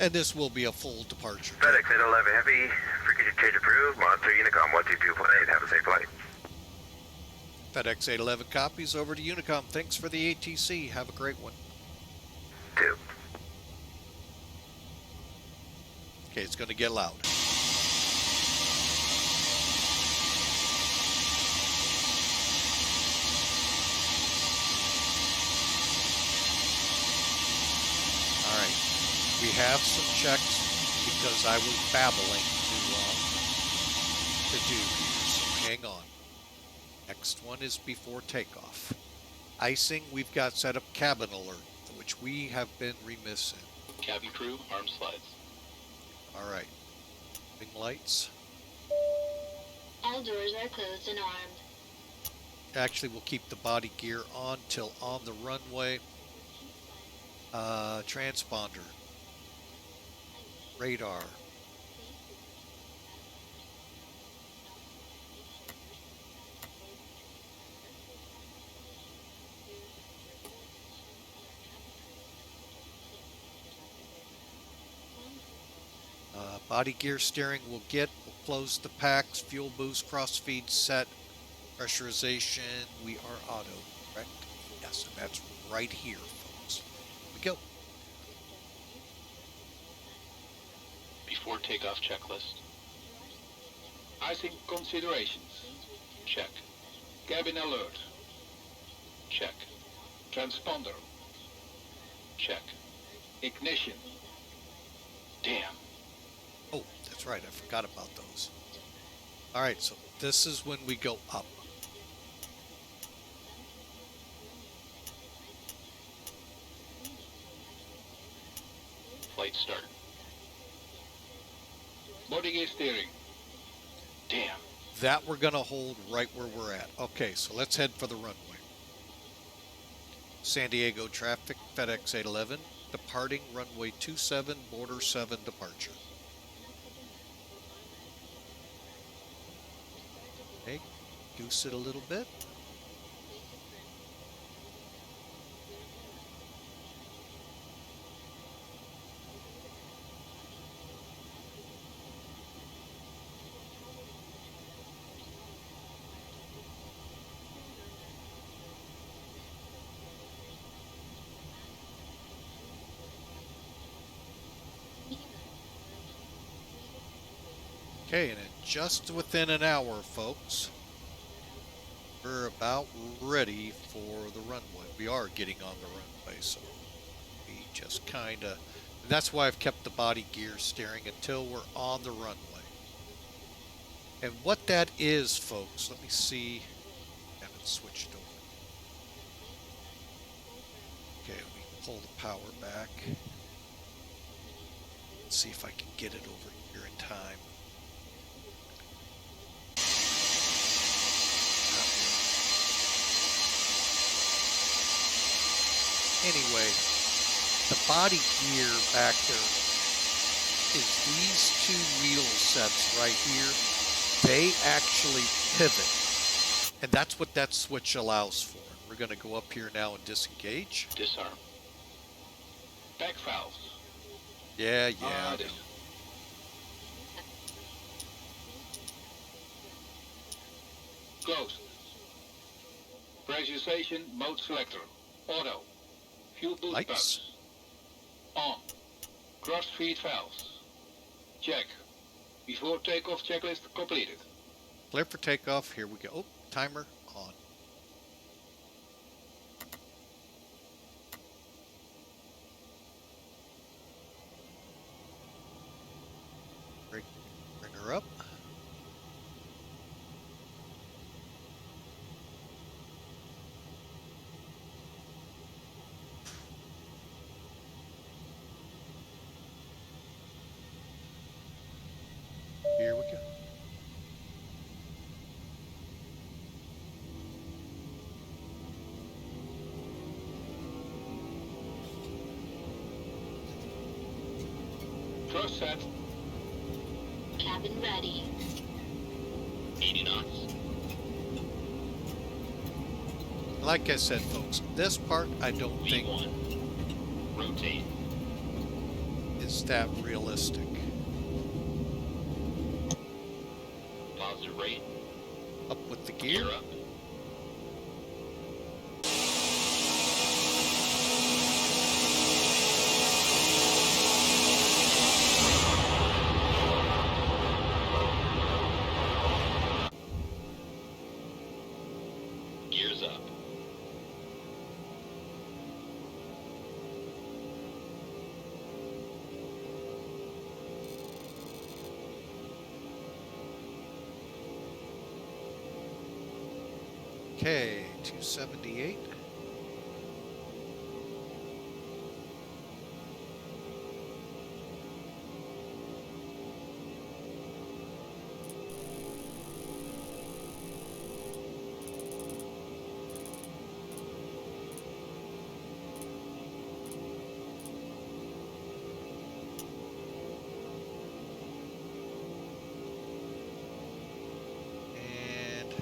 And this will be a full departure. FedEx 811 Heavy, frequency change approved, Monster Unicom 122.8, have a safe flight. FedEx 811 copies over to Unicom. Thanks for the ATC. Have a great one. 2. Okay, it's going to get loud. All right. We have some checks because I was babbling to do here, so hang on. Next one is before takeoff. Icing, we've got set up cabin alert, which we have been remiss in. Cabin crew, arm slides. All right. Wing lights. All doors are closed and armed. Actually, we'll keep the body gear on till on the runway. Transponder. Radar. Body gear steering we'll get. We'll close the packs. Fuel boost, crossfeed set. Pressurization. We are auto, correct? Yes, and that's right here, folks. Here we go. Before takeoff checklist. Icing considerations. Check. Cabin alert. Check. Transponder. Check. Ignition. Damn. Oh, that's right. I forgot about those. All right, so this is when we go up. Flight start. Body gear steering. Damn. That we're going to hold right where we're at. Okay, so let's head for the runway. San Diego traffic, FedEx 811, departing runway 27, border 7 departure. Okay, goose it a little bit. Okay, and just within an hour, folks, we're about ready for the runway. We are getting on the runway, so we just kind of... That's why I've kept the body gear steering until we're on the runway. And what that is, folks, let me see. I haven't switched over. Okay, we pull the power back. Let's see if I can get it over here in time. Anyway, the body gear back there is these two wheel sets right here. they actually pivot. And that's what that switch allows for. We're going to go up here now and disengage. Disarm. Back valves. Yeah. This. Closed. Pressurization mode selector. Auto. Fuel boost Lights. pumps. On. Cross feed valves. Check. Before takeoff checklist completed. Clear for takeoff. Here we go. Oh, timer on. Bring her up. Here we go. Thrust set. Cabin ready. 80 knots. Like I said, folks, this part I don't think V1. Rotate. is that realistic. Positive rate. Up with the gear. Gear up. Gears up. Okay, 278. And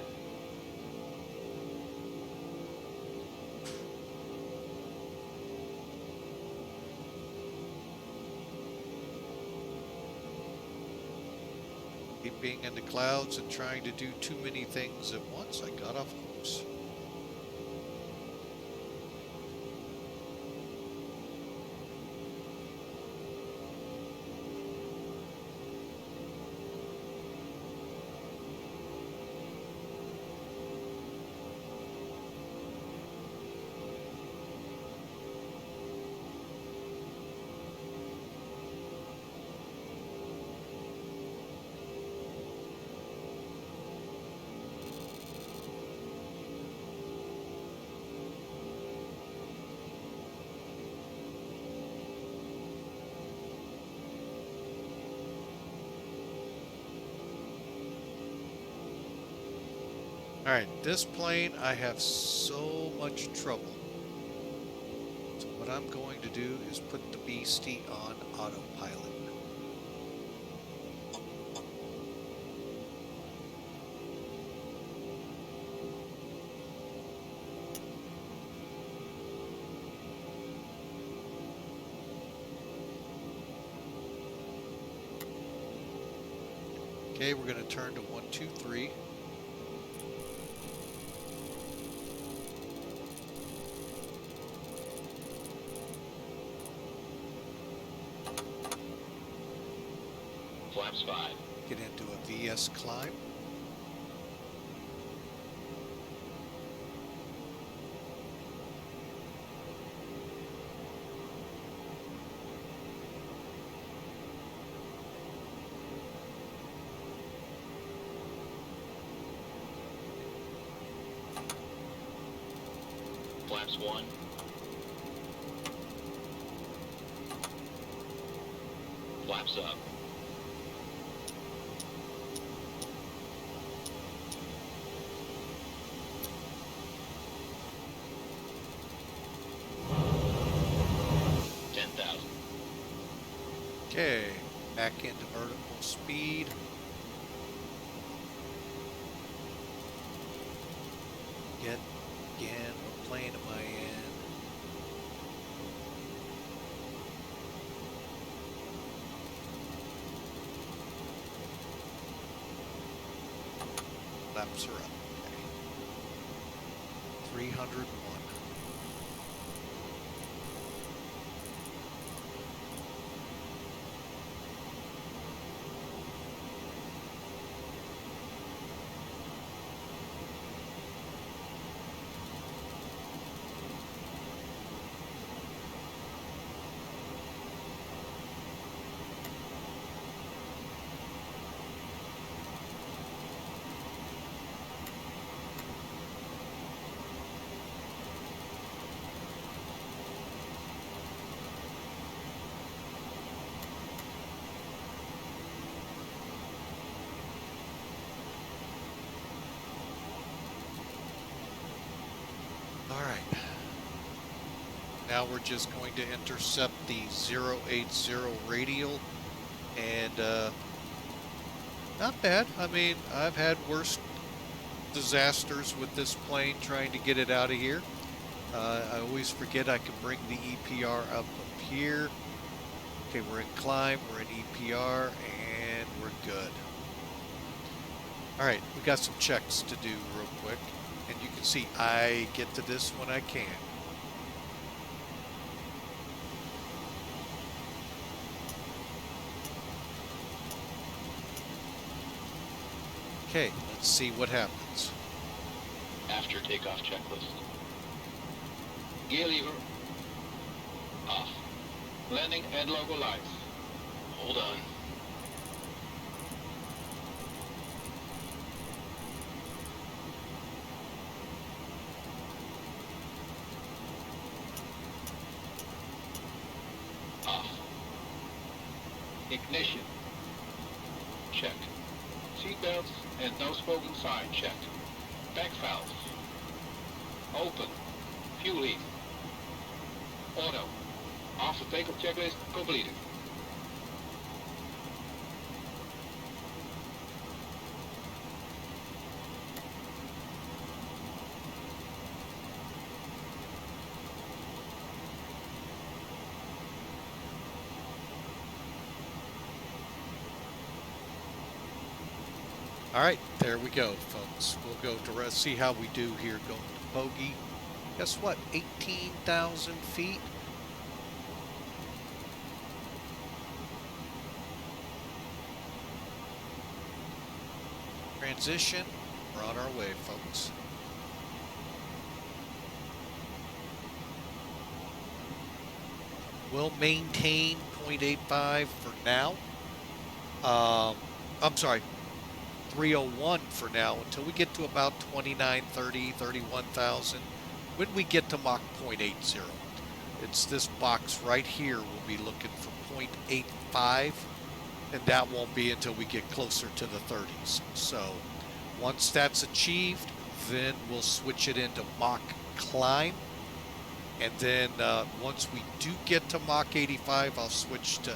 keep being in the clouds and trying to do too many things at once. I got off course. Alright, this plane I have so much trouble. So what I'm going to do is put the beastie on autopilot. Okay, we're going to turn to 1, 2, 3. Flaps 5. Get into a VS climb. Flaps 1. Flaps up. Okay, back into vertical speed. Again, what plane am I in? Laps are up. Okay. 301. All right. Now we're just going to intercept the 080 radial, and not bad. I mean, I've had worse disasters with this plane trying to get it out of here. I always forget I can bring the EPR up here. Okay, we're in climb, we're in EPR, and we're good. All right, we got some checks to do real quick. And you can see I get to this when I can. Okay, let's see what happens. After takeoff checklist. Gear lever. Off. Landing and logo lights. Hold on. Off. Ignition. Check. Seatbelts and no smoking sign checked. Back valves. Open. Fuel leak. Auto. After takeoff checklist completed. All right, there we go, folks. We'll go to see how we do here going to bogey. Guess what? 18,000 feet. Transition. We're on our way, folks. We'll maintain 0.85 for now. I'm sorry, 301 for now until we get to about 29, 30, 31,000. When we get to Mach 0.80, it's this box right here. We'll be looking for 0.85, and that won't be until we get closer to the 30s. So once that's achieved, then we'll switch it into Mach climb. And then once we do get to Mach 85, I'll switch to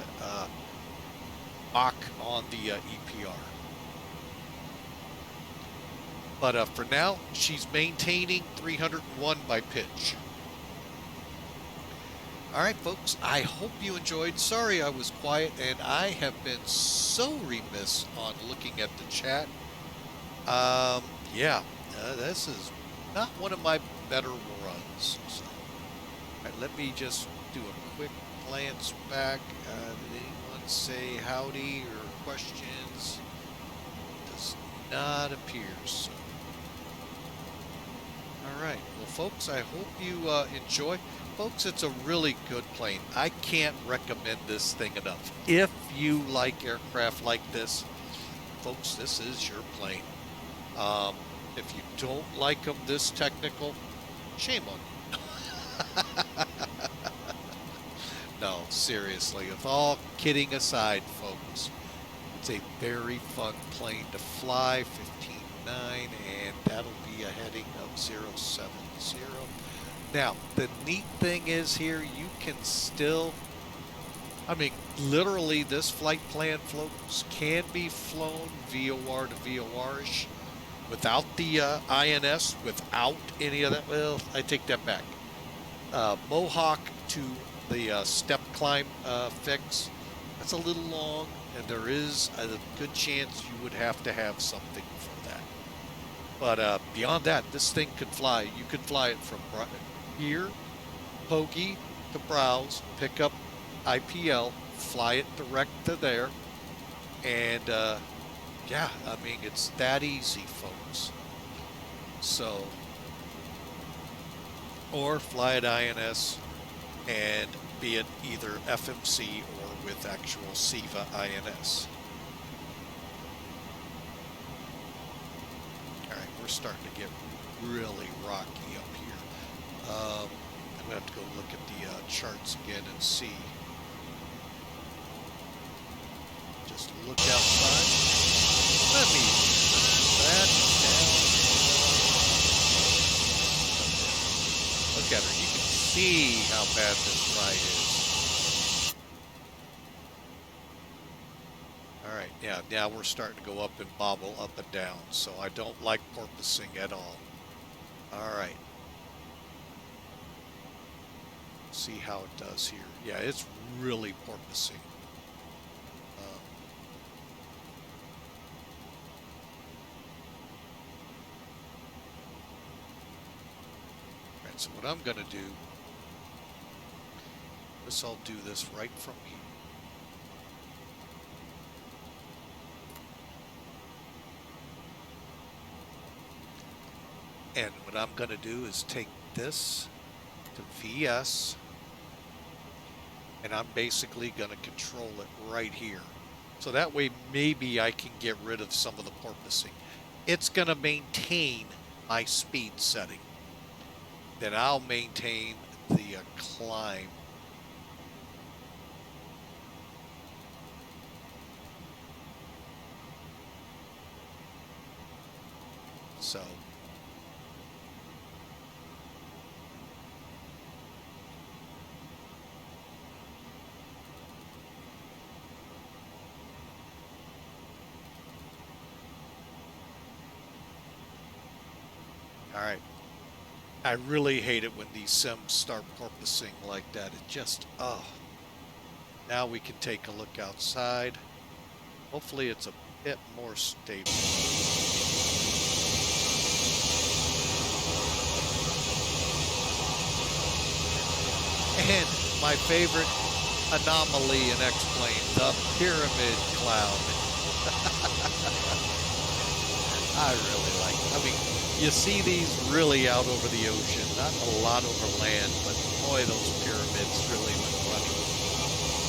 Mach on the EPR. But for now, she's maintaining 301 by pitch. All right, folks, I hope you enjoyed. Sorry I was quiet, and I have been so remiss on looking at the chat. This is not one of my better runs. So. All right, let me just do a quick glance back. Did anyone say howdy or questions? Does not appear so. All right, well, folks, I hope you enjoy. Folks, it's a really good plane. I can't recommend this thing enough. If you like aircraft like this, folks, this is your plane. If you don't like them this technical, shame on you. No, seriously, with all kidding aside, folks, it's a very fun plane to fly, 15.9, and that'll be a heading of 070. Now, the neat thing is here, you can still, literally this flight plan, folks, can be flown VOR to VOR-ish. without the INS, without any of that. Well, I take that back. Mohawk to the step climb fix, that's a little long, and there is a good chance you would have to have something for that. But beyond that, this thing could fly. You could fly it from here, Hoagie to Browse, pick up IPL, fly it direct to there, and yeah, I mean, it's that easy, folks. So, or fly at INS and be it either FMC or with actual SIVA INS. All right, we're starting to get really rocky up here. I'm going to have to go look at the charts again and see. Just look outside. Let me turn that down. Look at her. You can see how bad this ride is. All right, yeah, now we're starting to go up and bobble up and down, so I don't like porpoising at all. All right. See how it does here. Yeah, it's really porpoising. So what I'm going to do is I'll do this right from here. And what I'm going to do is take this to VS, and I'm basically going to control it right here. So that way maybe I can get rid of some of the porpoising. It's going to maintain my speed setting. Then I'll maintain the climb. So all right. I really hate it when these sims start porpoising like that. It just, oh. Now we can take a look outside. Hopefully it's a bit more stable. And my favorite anomaly in X-Plane, the pyramid cloud. I really like it. I mean, you see these really out over the ocean, not a lot over land, but boy, those pyramids really look funny.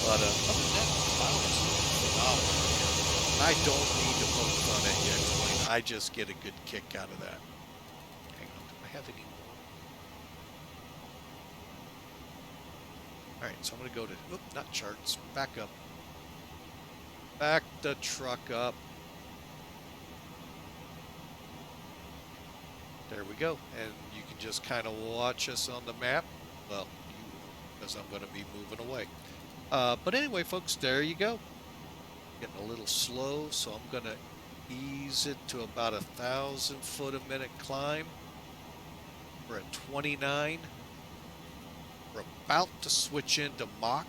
But other than that, wow, it's phenomenal. I don't need to poke fun at you, X-Plane. I just get a good kick out of that. Hang on, do I have any more? All right, so I'm going to go to, not charts, back up. Back the truck up. There we go, and you can just kind of watch us on the map. Well, because I'm going to be moving away. But anyway, folks, there you go. Getting a little slow, so I'm going to ease it to about 1,000 foot a minute climb. We're at 29. We're about to switch into Mach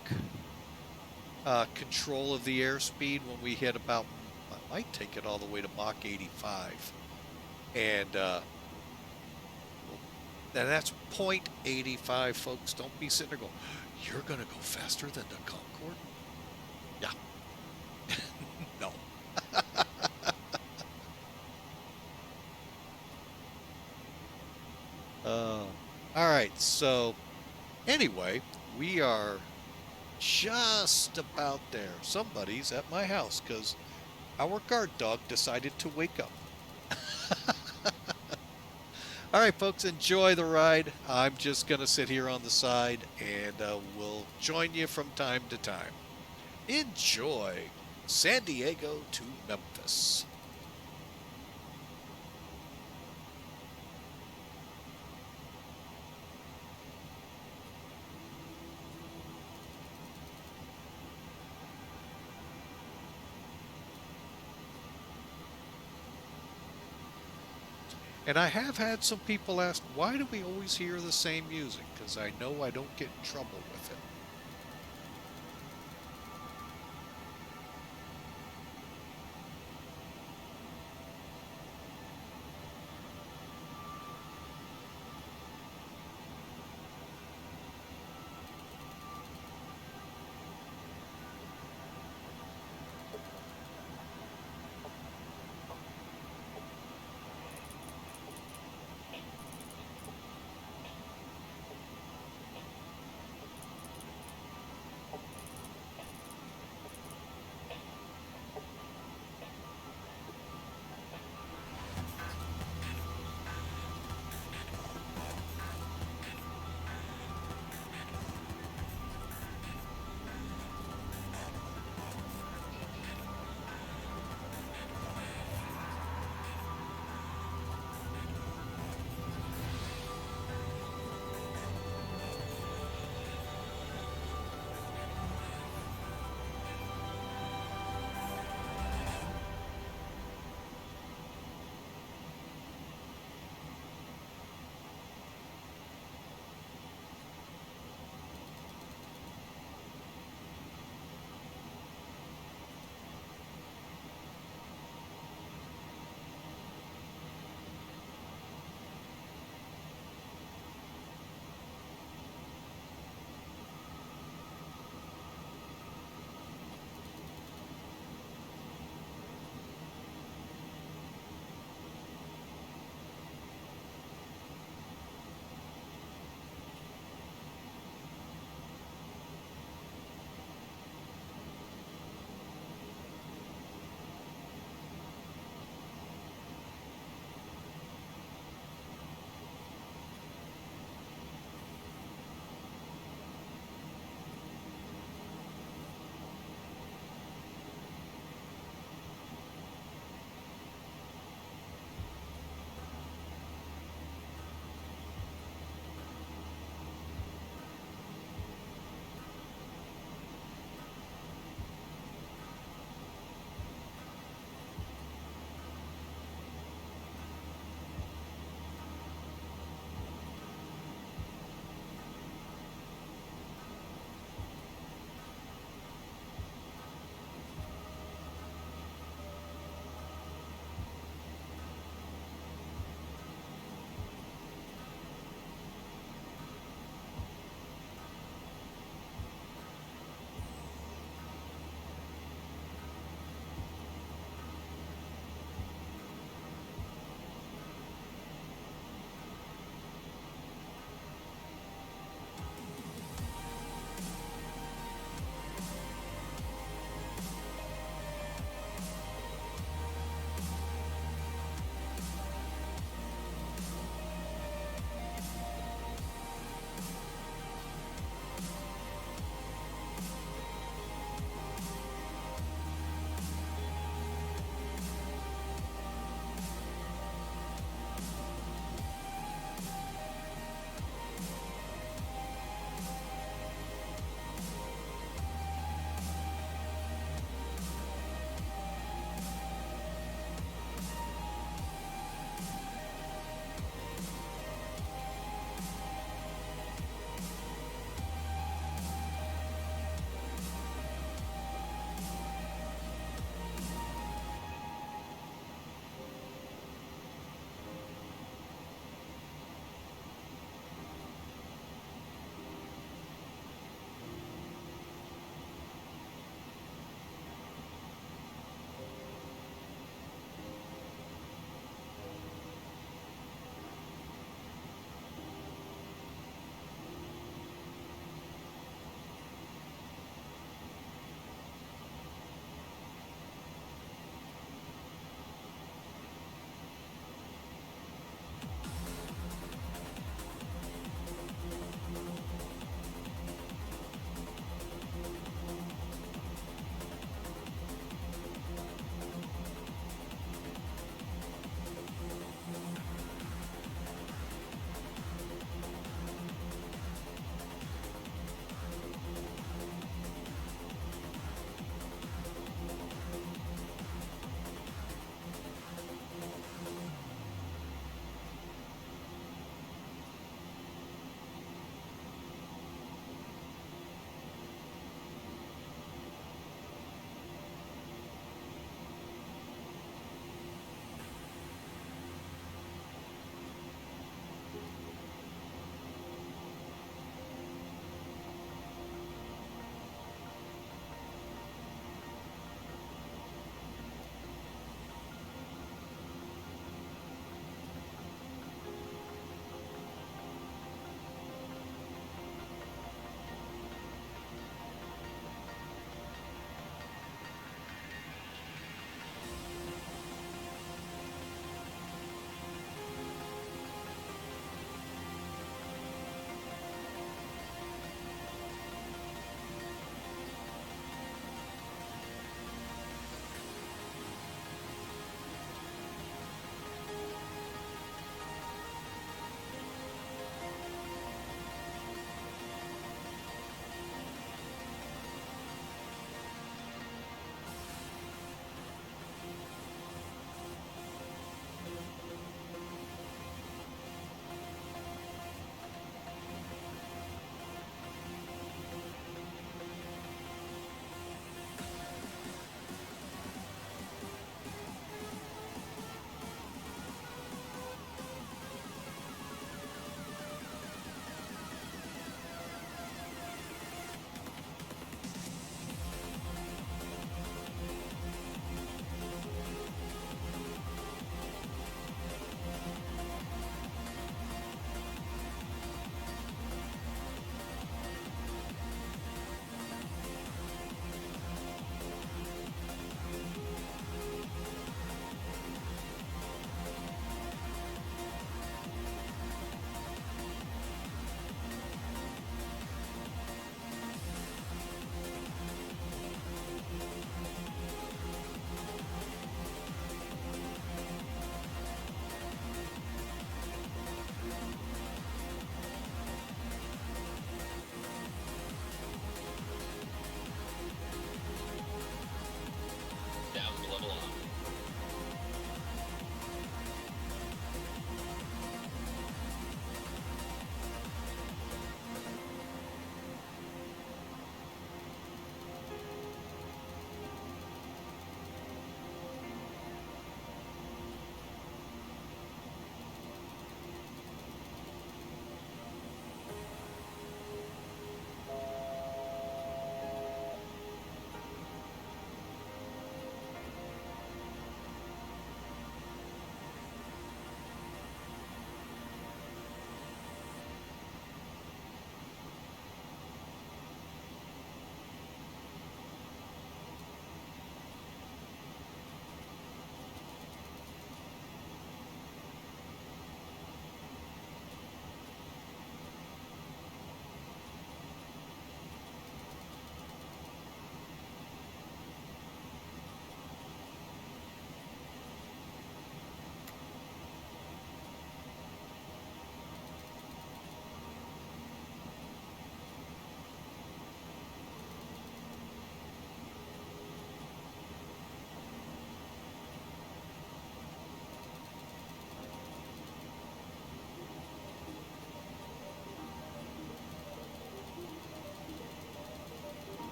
control of the airspeed when we hit about, I might take it all the way to Mach 85. And that's 0.85, folks. Don't be sitting there going, you're going to go faster than the Concorde? Yeah. No. All right. So anyway, we are just about there. Somebody's at my house because our guard dog decided to wake up. All right, folks, enjoy the ride. I'm just going to sit here on the side, and we'll join you from time to time. Enjoy San Diego to Memphis. And I have had some people ask, why do we always hear the same music? Because I know I don't get in trouble with it.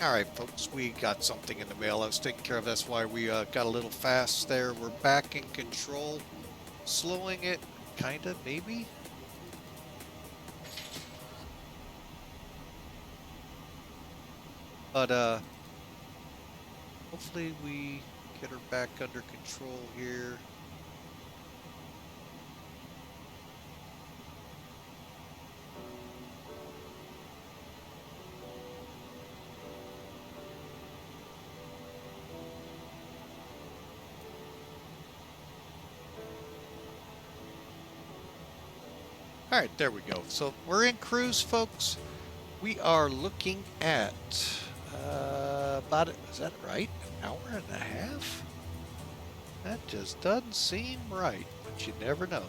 All right, folks, we got something in the mail I was taking care of. That's why we got a little fast there. We're back in control. Slowing it, kind of, maybe. But, hopefully we get her back under control here. All right, there we go. So we're in cruise, folks. We are looking at is that right? An hour and a half? That just doesn't seem right, but you never know.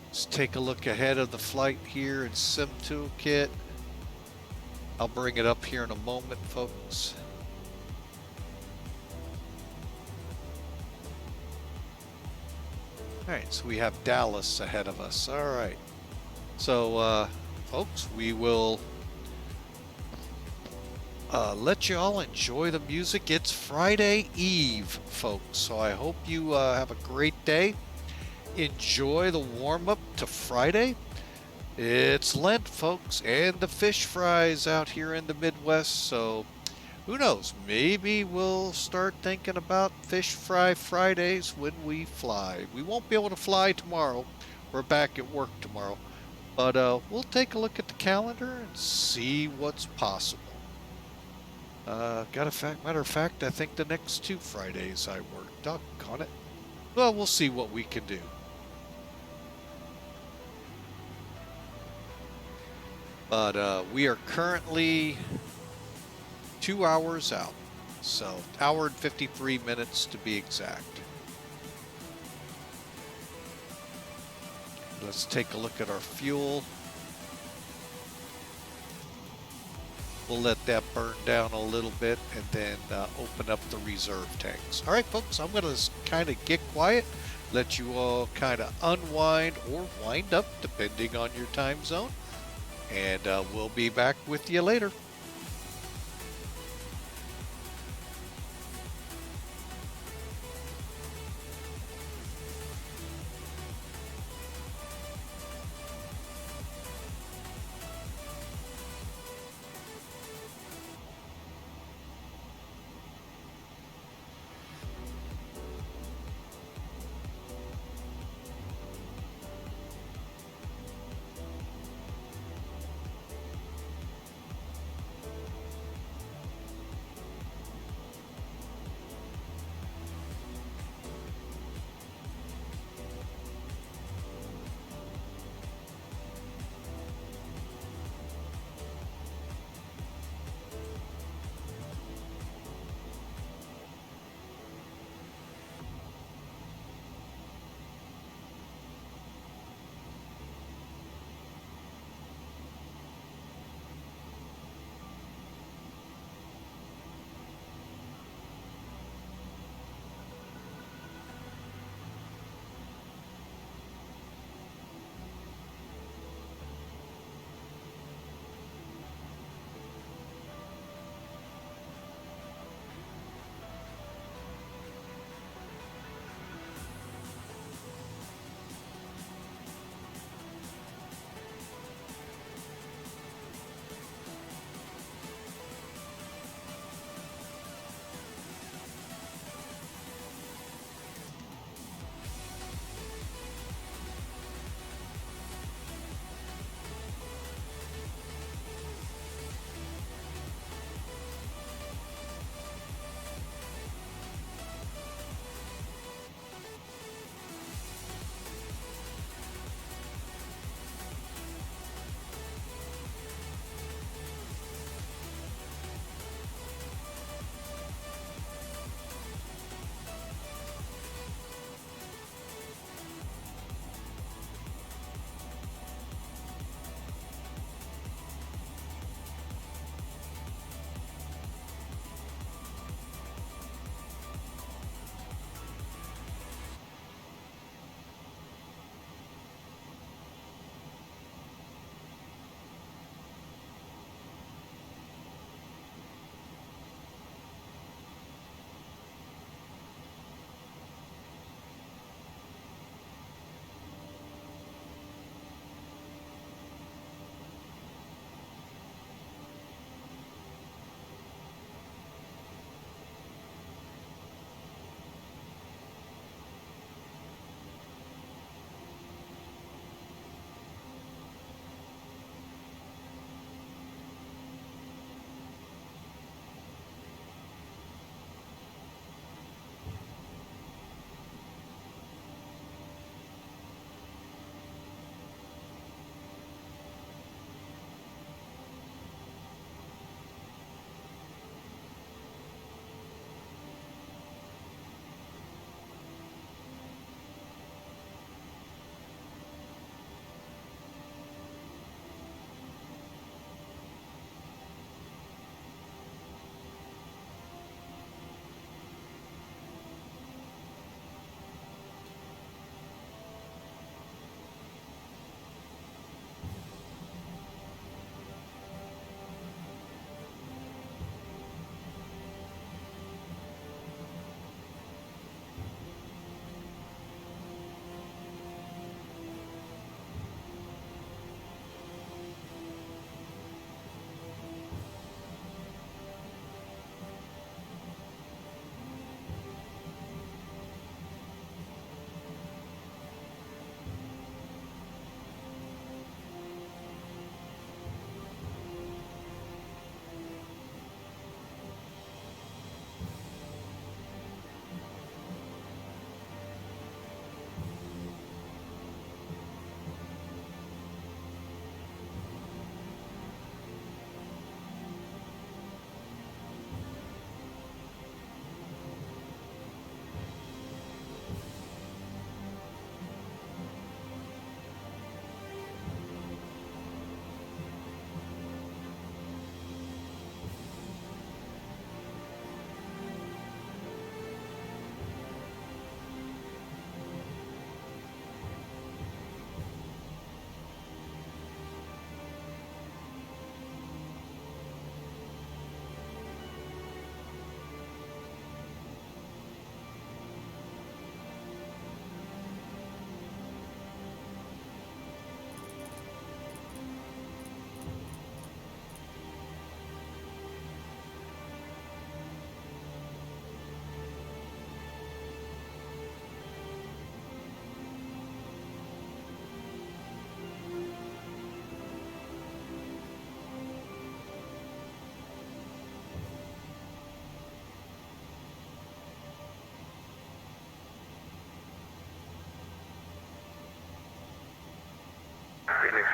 Let's take a look ahead of the flight here in Sim Toolkit. I'll bring it up here in a moment, folks. All right, so we have Dallas ahead of us. All right. So, folks, we will let you all enjoy the music. It's Friday Eve, folks, so I hope you have a great day. Enjoy the warm-up to Friday. It's Lent, folks, and the fish fries out here in the Midwest, so who knows? Maybe we'll start thinking about Fish Fry Fridays when we fly. We won't be able to fly tomorrow. We're back at work tomorrow. But we'll take a look at the calendar and see what's possible. Matter of fact, I think the next 2 Fridays I work. Doggone it. Well, we'll see what we can do. But we are currently 2 hours out. So, hour and 53 minutes to be exact. Let's take a look at our fuel. We'll let that burn down a little bit and then open up the reserve tanks. All right, folks, I'm going to kind of get quiet, let you all kind of unwind or wind up, depending on your time zone. And we'll be back with you later.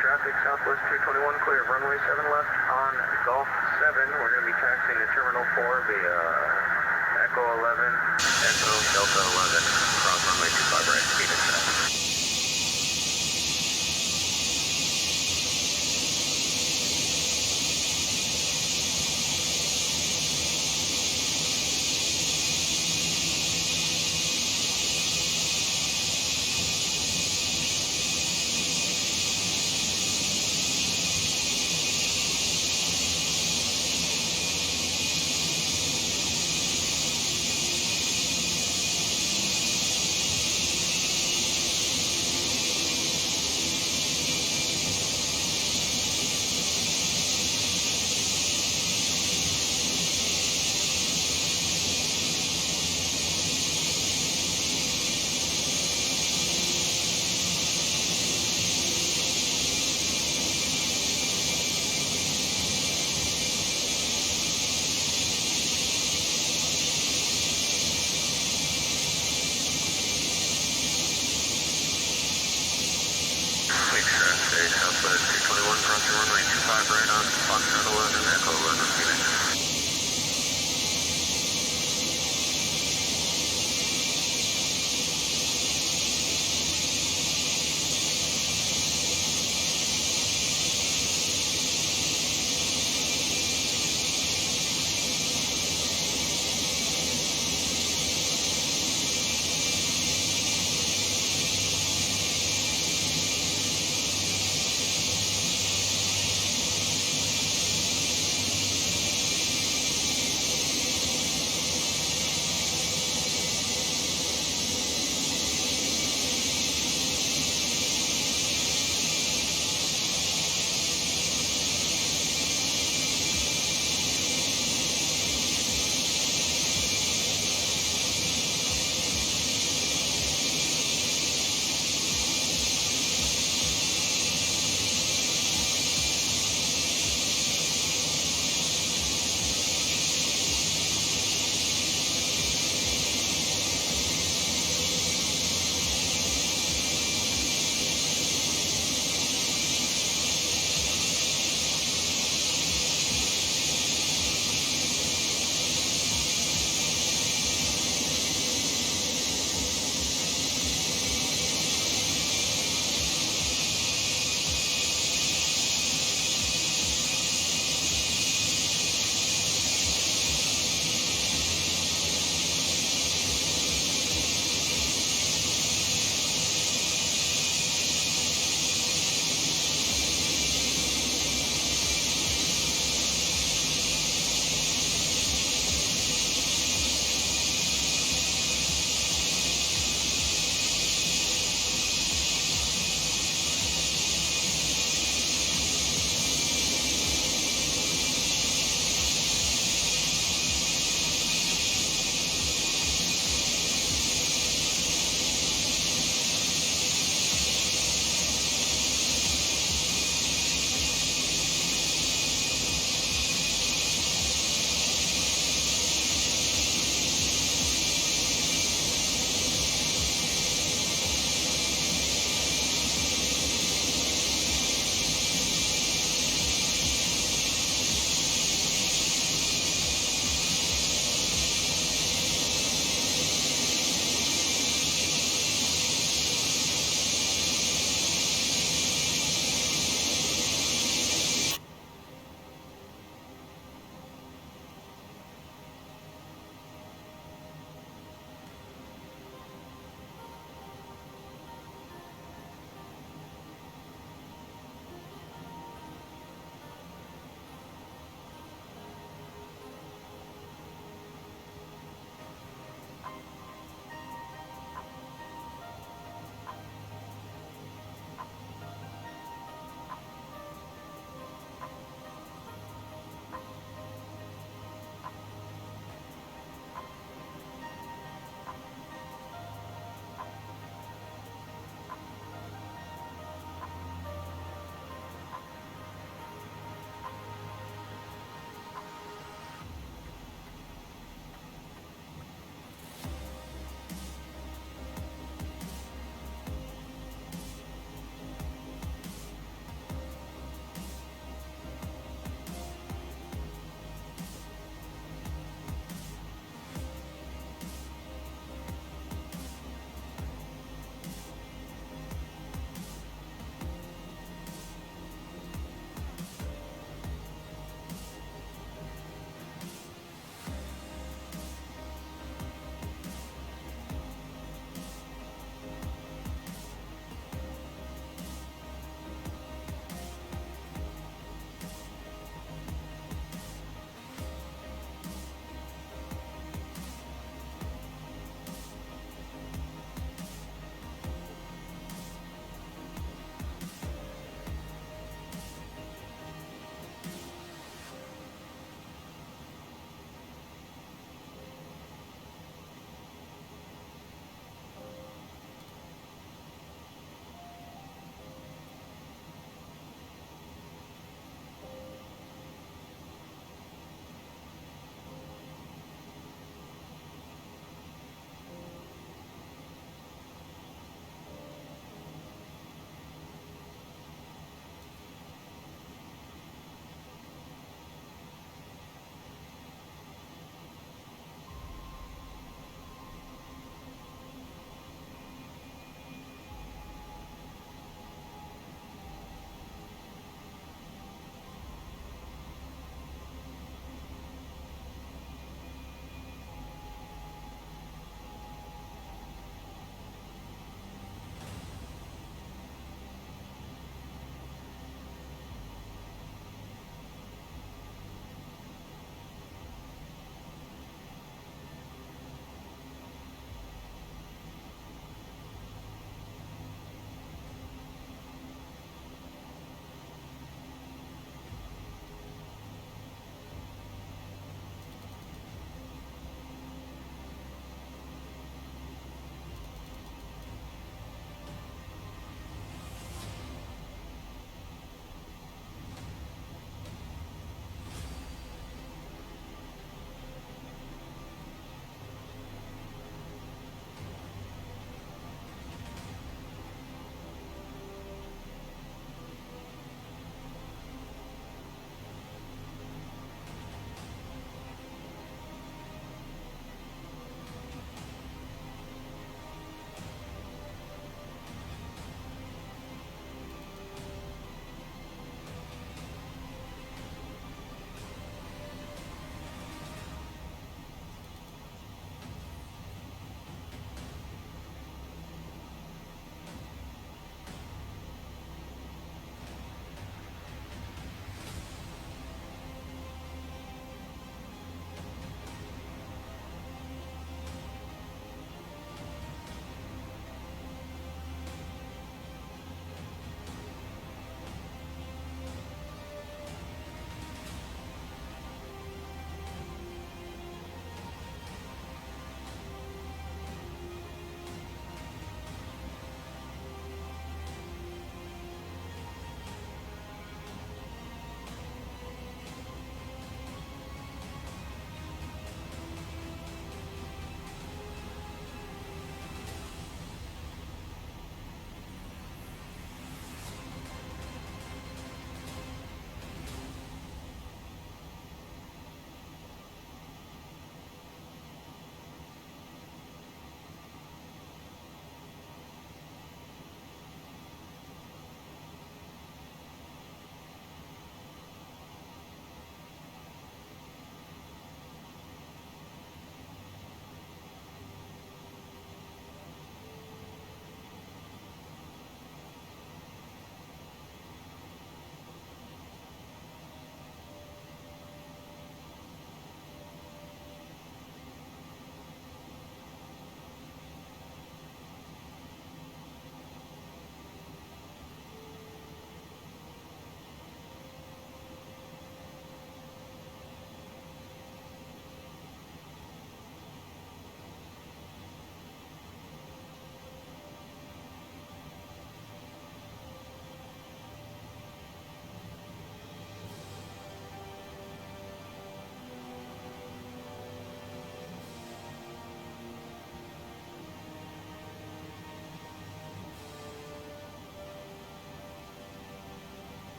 traffic, Southwest 221, clear of runway 7 left on Golf 7. We're going to be taxiing to Terminal 4 via Echo 11, Echo Delta 11, cross runway 25 right, speed and set. Southwest 221, crossing runway 25 right on Foxtrot 11, Echo 11, Phoenix.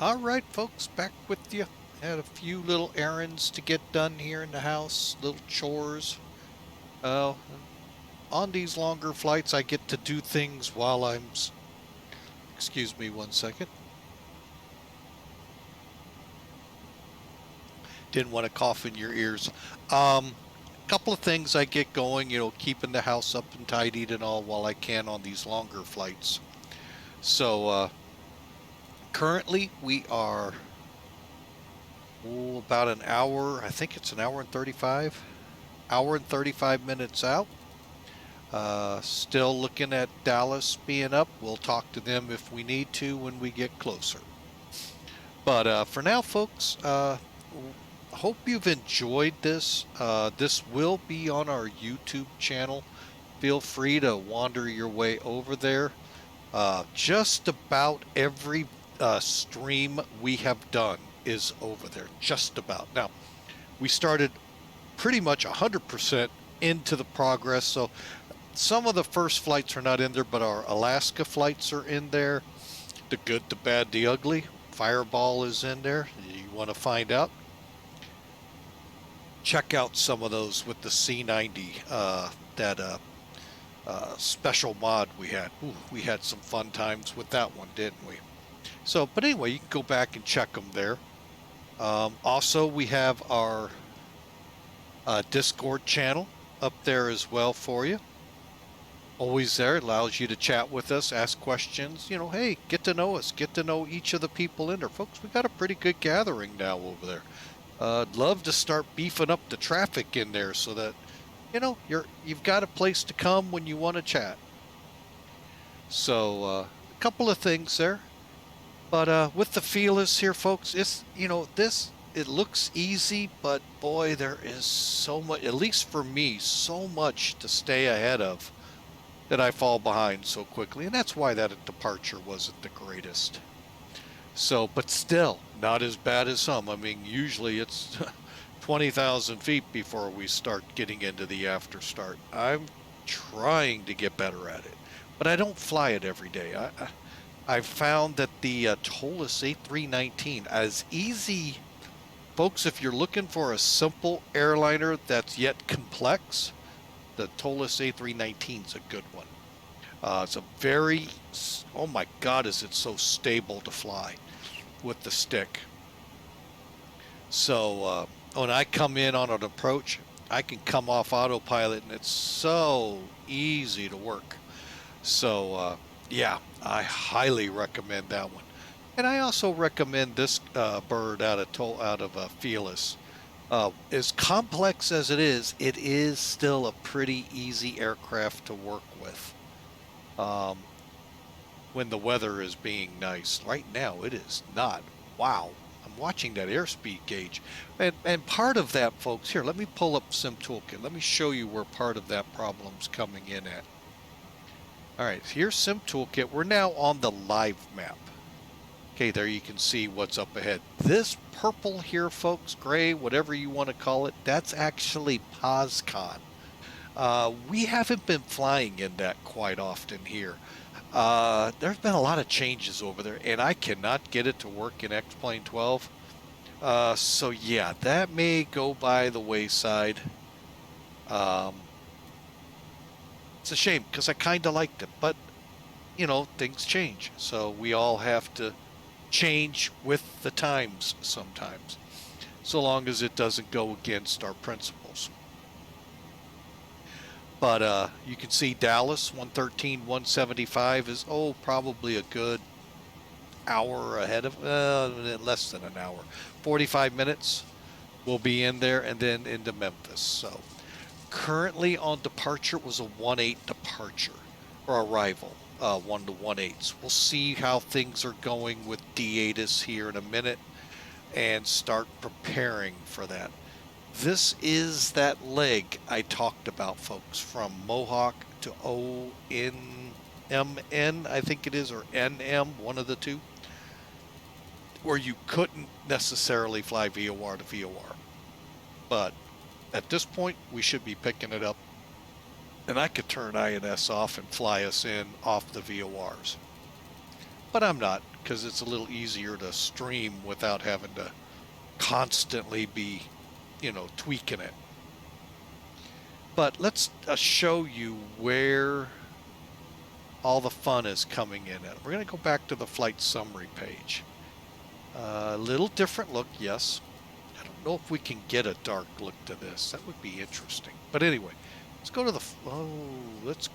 All right, folks, back with you. Had a few little errands to get done here in the house, little chores. On these longer flights, I get to do things while I'm... Excuse me one second. Didn't want to cough in your ears. Couple of things I get going, keeping the house up and tidied and all while I can on these longer flights. So, currently we are about an hour, I think it's an hour and 35 minutes out. Still looking at Dallas being up. We'll talk to them if we need to when we get closer. But for now, folks, hope you've enjoyed this. This will be on our YouTube channel. Feel free to wander your way over there. Just about every stream we have done is over there. Just about. Now, we started pretty much 100% into the progress, so some of the first flights are not in there, but our Alaska flights are in there. The good, the bad, the ugly. Fireball is in there. You want to find out? Check out some of those with the C90, that special mod we had. Ooh, we had some fun times with that one, didn't we? So, but anyway, you can go back and check them there. Also, we have our Discord channel up there as well for you. Always there. It allows you to chat with us, ask questions. Hey, get to know us. Get to know each of the people in there. Folks, we got a pretty good gathering now over there. I'd love to start beefing up the traffic in there so that, you've got a place to come when you want to chat. So, a couple of things there. But with the Felis here, folks, it's, it looks easy, but boy, there is so much, at least for me, so much to stay ahead of that I fall behind so quickly. And that's why that departure wasn't the greatest. So, but still, not as bad as some. I mean, usually it's 20,000 feet before we start getting into the after start. I'm trying to get better at it, but I don't fly it every day. I've found that the Tolis A319, as easy, folks, if you're looking for a simple airliner that's yet complex, the Tolis A319 is a good one. It's a very, oh my God, is it so stable to fly with the stick. So when I come in on an approach, I can come off autopilot and it's so easy to work. So yeah, I highly recommend that one. And I also recommend this bird out of Felis. As complex as it is still a pretty easy aircraft to work with when the weather is being nice. Right now it is not. Wow. I'm watching that airspeed gauge. And part of that, folks, here, let me pull up Sim Toolkit. Let me show you where part of that problem's coming in at. All right, here's Sim Toolkit. We're now on the live map. Okay, there you can see what's up ahead. This purple here, folks, gray, whatever you want to call it, that's actually POSCON. We haven't been flying in that quite often here. There's been a lot of changes over there, and I cannot get it to work in X-Plane12. So yeah, that may go by the wayside. It's a shame, because I kind of liked it, but, things change. So we all have to change with the times sometimes, so long as it doesn't go against our principles. But you can see Dallas 113, 175 is probably a good hour ahead of less than an hour, 45 minutes we'll be in there, and then into Memphis. So currently on departure was a 1-8 departure or arrival. 1 to 1/8. We'll see how things are going with D8 here in a minute and start preparing for that. This is that leg I talked about, folks, from Mohawk to ONMN, I think it is, or NM, one of the two, where you couldn't necessarily fly VOR to VOR. But at this point, we should be picking it up. And I could turn INS off and fly us in off the VORs. But I'm not, because it's a little easier to stream without having to constantly be, tweaking it. But let's show you where all the fun is coming in at. We're going to go back to the flight summary page. A little different look, yes. I don't know if we can get a dark look to this. That would be interesting. But anyway, let's go to the, let's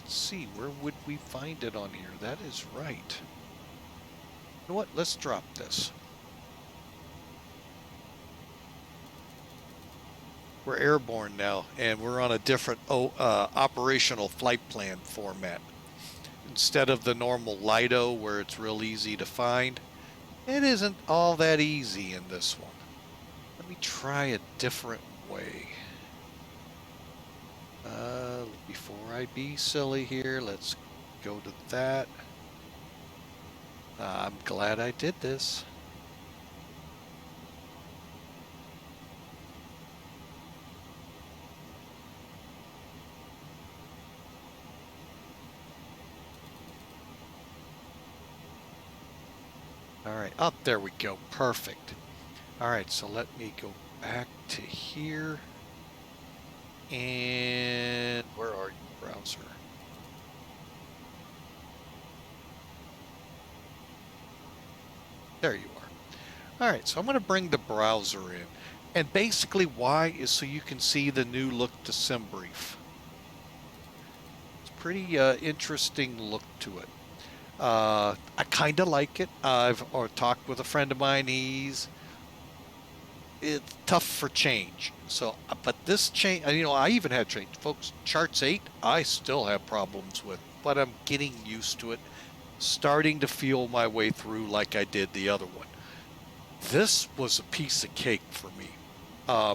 see, where would we find it on here? That is right. You know what, let's drop this. We're airborne now, and we're on a different operational flight plan format. Instead of the normal Lido, where it's real easy to find, it isn't all that easy in this one. Let me try a different way. Before I be silly here, let's go to that. I'm glad I did this. All right, up there we go. Perfect. All right, so let me go back to here. And where are you, browser? There you are. All right, so I'm going to bring the browser in. And basically why is so you can see the new look to SimBrief. It's a pretty interesting look to it. I kind of like it. I've talked with a friend of mine. It's tough for change. So, but this change, I even had change. Folks, Charts 8, I still have problems with, but I'm getting used to it. Starting to feel my way through like I did the other one. This was a piece of cake for me.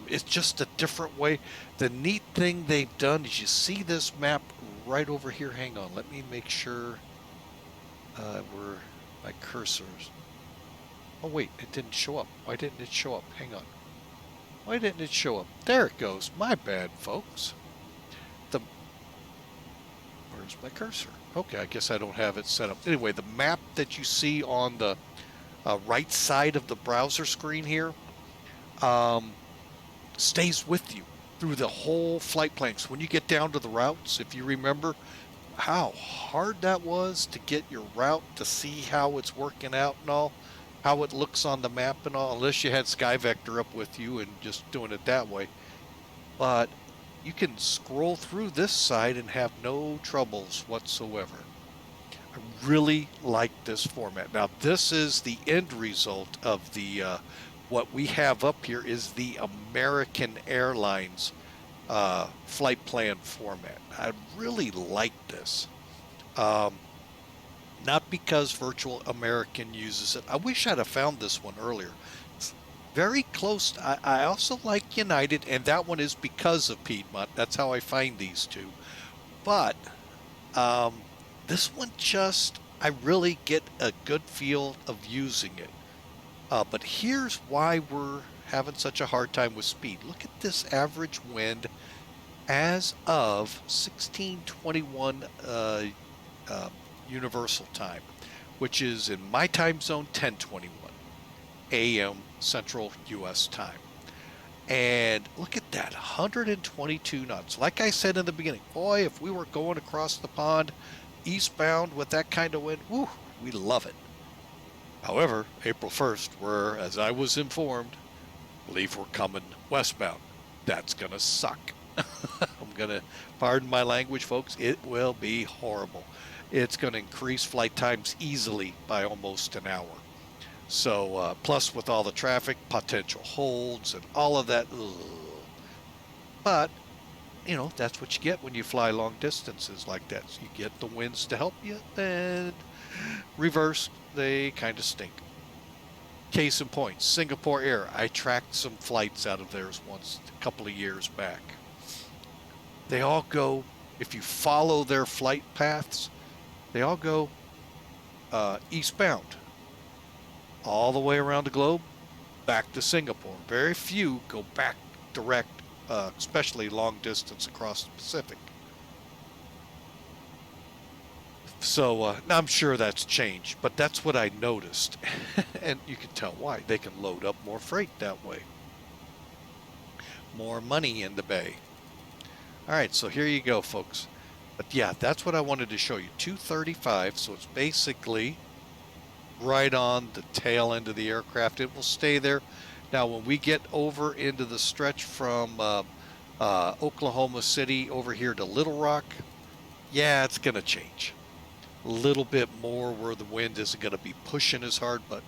It's just a different way. The neat thing they've done is you see this map right over here. Hang on, let me make sure where my cursors. Oh wait, it didn't show up. Why didn't it show up? Hang on. Why didn't it show up? There it goes. My bad, folks. Where's my cursor? Okay, I guess I don't have it set up. Anyway, the map that you see on the right side of the browser screen here stays with you through the whole flight plan. So when you get down to the routes, if you remember how hard that was to get your route to see how it's working out and all, how it looks on the map and all, unless you had SkyVector up with you and just doing it that way. But you can scroll through this side and have no troubles whatsoever. I really like this format. Now this is the end result of the what we have up here is the American Airlines flight plan format. I really like this. Not because Virtual American uses it. I wish I'd have found this one earlier. It's very close. I also like United, and that one is because of Piedmont. That's how I find these two. But this one just, I really get a good feel of using it. But here's why we're having such a hard time with speed. Look at this average wind as of 1621 Universal Time, which is in my time zone 1021 a.m. Central U.S. Time. And look at that, 122 knots. Like I said in the beginning, boy, if we were going across the pond eastbound with that kind of wind, whew, we love it. However, April 1st, we're, as I was informed, believe we're coming westbound. That's going to suck. I'm going to, pardon my language, folks, it will be horrible. It's going to increase flight times easily by almost an hour. So, plus with all the traffic, potential holds, and all of that. Ugh. But, that's what you get when you fly long distances like that. So you get the winds to help you, then reverse, they kind of stink. Case in point, Singapore Air. I tracked some flights out of theirs once, a couple of years back. They all go, if you follow their flight paths, they all go eastbound, all the way around the globe, back to Singapore. Very few go back direct, especially long distance across the Pacific. So now I'm sure that's changed, but that's what I noticed. And you can tell why. They can load up more freight that way. More money in the bay. All right, so here you go, folks. But yeah, that's what I wanted to show you. 235, so it's basically right on the tail end of the aircraft. It will stay there. Now, when we get over into the stretch from Oklahoma City over here to Little Rock, yeah, it's going to change. A little bit more where the wind isn't going to be pushing as hard, but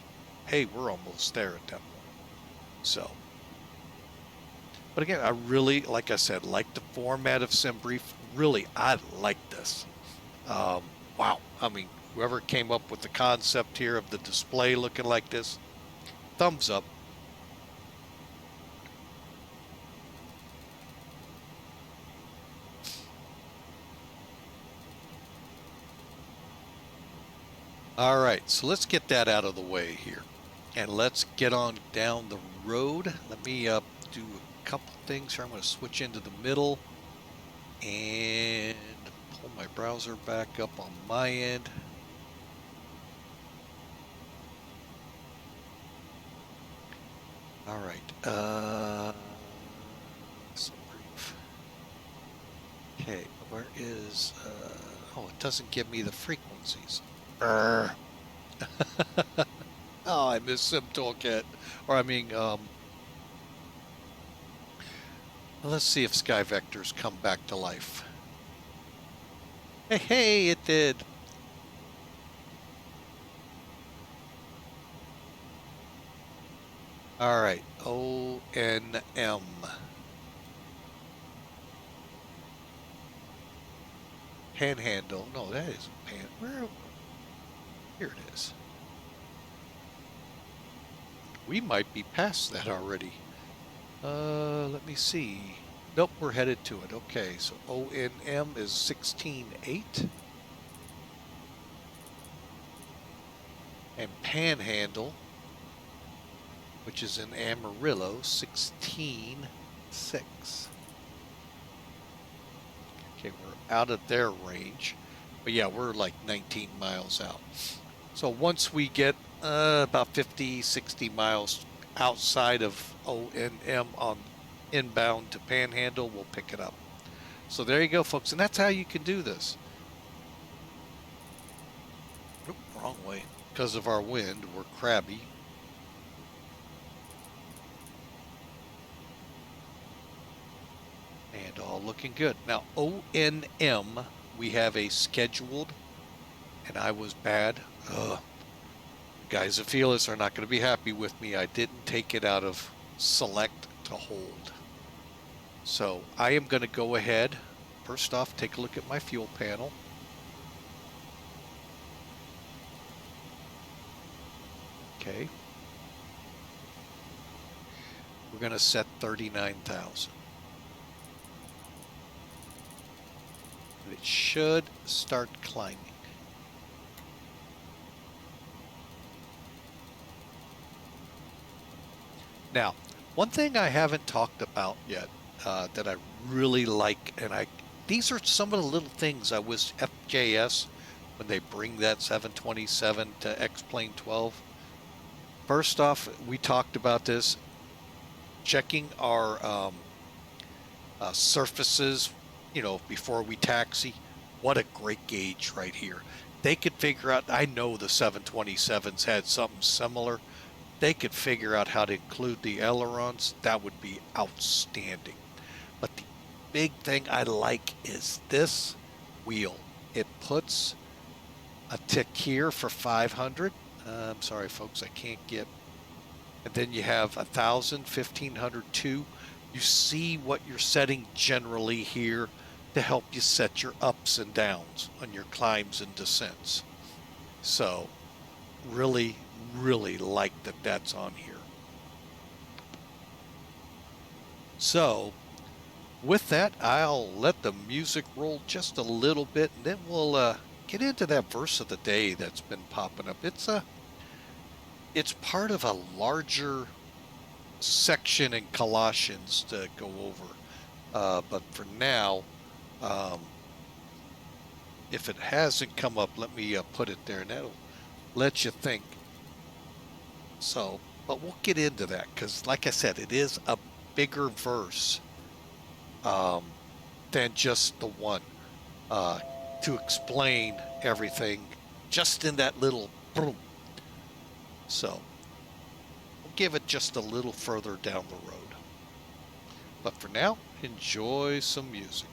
hey, we're almost there at that point. So, but again, I really, like I said, like the format of SimBrief. Really, I like this. Wow. I mean, whoever came up with the concept here of the display looking like this, thumbs up. All right, so let's get that out of the way here. And let's get on down the road. Let me do a couple things here. I'm going to switch into the middle and pull my browser back up on my end. All right. SimBrief. Okay, where is... oh, it doesn't give me the frequencies. Oh, I miss Sim Toolkit. Or I mean, let's see if Sky Vectors come back to life. Hey, it did. All right, ONM. Panhandle. No, that isn't Pan. Where? Here it is. We might be past that already. Let me see. Nope, we're headed to it. Okay, so ONM is 16.8. And Panhandle, which is in Amarillo, 16.6. Okay, we're out of their range. But yeah, we're like 19 miles out. So once we get about 50, 60 miles outside of ONM on inbound to Panhandle, we'll pick it up. So there you go, folks. And that's how you can do this. Oop, wrong way. Because of our wind, we're crabby. And all looking good. Now, ONM, we have a scheduled, and I was bad. Guys at Felis are not going to be happy with me. I didn't take it out of select to hold. So I am going to go ahead. First off, take a look at my fuel panel. Okay. We're going to set 39,000. It should start climbing. Now, one thing I haven't talked about yet that I really like, and these are some of the little things I wish FJS, when they bring that 727 to X-Plane12. First off, we talked about this, checking our surfaces, you know, before we taxi. What a great gauge right here. They could figure out, I know the 727s had something similar. They could figure out how to include the ailerons. That would be outstanding. But the big thing I like is this wheel. It puts a tick here for 500. I'm sorry, folks, I can't get. And then you have 1,000, 1,500, 2. You see what you're setting generally here to help you set your ups and downs on your climbs and descents. So really like that that's on here. So with that, I'll let the music roll just a little bit, and then we'll get into that verse of the day that's been popping up. It's part of a larger section in Colossians to go over, but for now, If it hasn't come up, let me put it there, and that'll let you think. So, but we'll get into that because, like I said, it is a bigger verse than just the one to explain everything just in that little boom. So, we'll give it just a little further down the road. But for now, enjoy some music.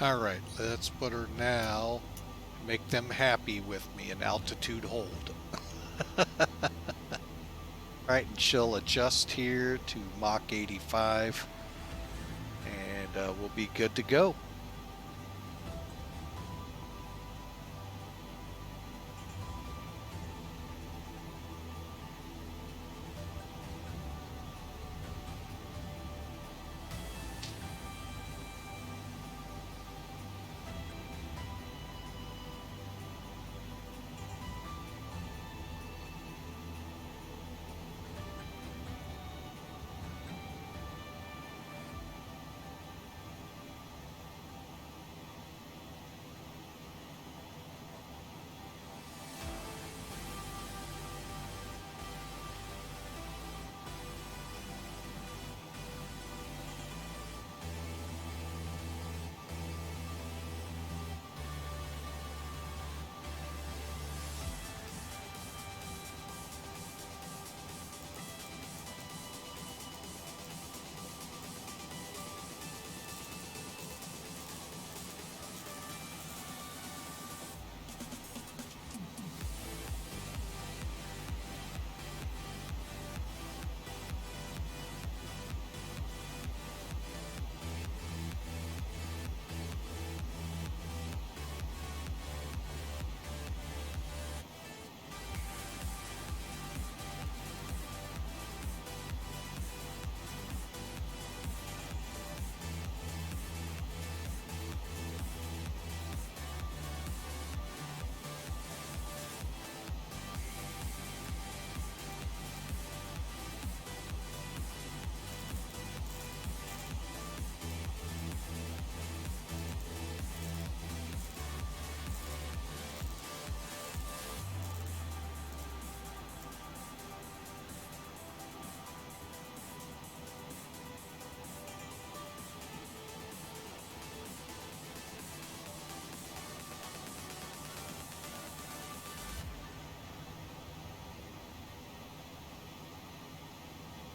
All right, let's put her now, make them happy with me, an altitude hold. All right, and she'll adjust here to Mach 85, and we'll be good to go.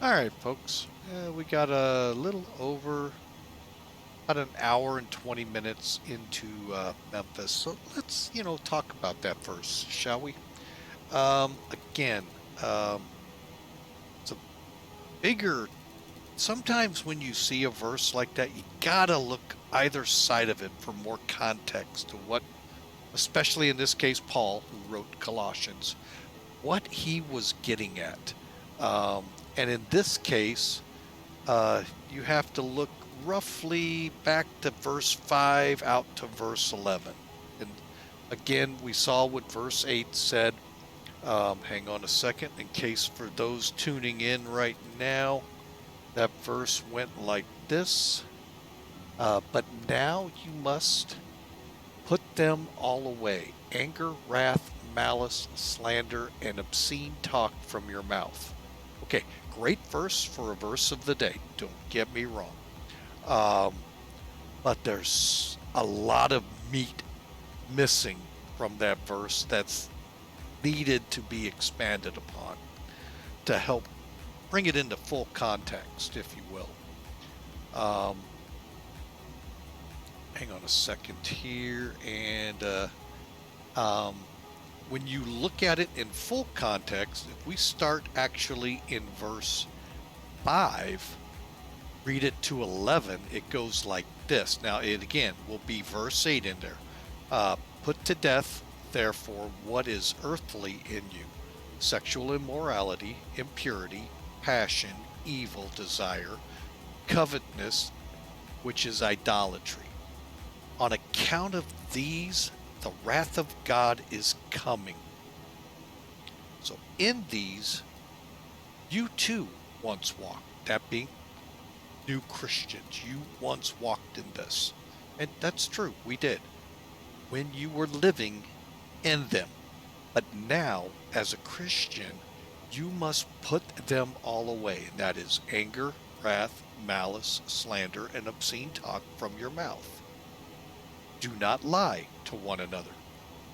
All right, folks, we got a little over about an hour and 20 minutes into Memphis. So let's, talk about that first, shall we? Again, it's a bigger, sometimes when you see a verse like that, you gotta look either side of it for more context to what, especially in this case, Paul, who wrote Colossians, what he was getting at. And in this case, you have to look roughly back to verse 5 out to verse 11. And again, we saw what verse 8 said, Hang on a second, in case for those tuning in right now, that verse went like this. But now you must put them all away: anger, wrath, malice, slander, and obscene talk from your mouth. Okay, great verse for a verse of the day. Don't get me wrong. But there's a lot of meat missing from that verse that's needed to be expanded upon to help bring it into full context, if you will. Hang on a second here, and when you look at it in full context, if we start actually in verse 5, read it to 11, it goes like this. Now, it again will be verse 8 in there. Put to death, therefore, what is earthly in you: sexual immorality, impurity, passion, evil desire, covetousness, which is idolatry. On account of these, the wrath of God is coming. So in these, you too once walked. That being new Christians. You once walked in this. And that's true, we did. When you were living in them. But now, as a Christian, you must put them all away. And that is anger, wrath, malice, slander, and obscene talk from your mouth. Do not lie to one another,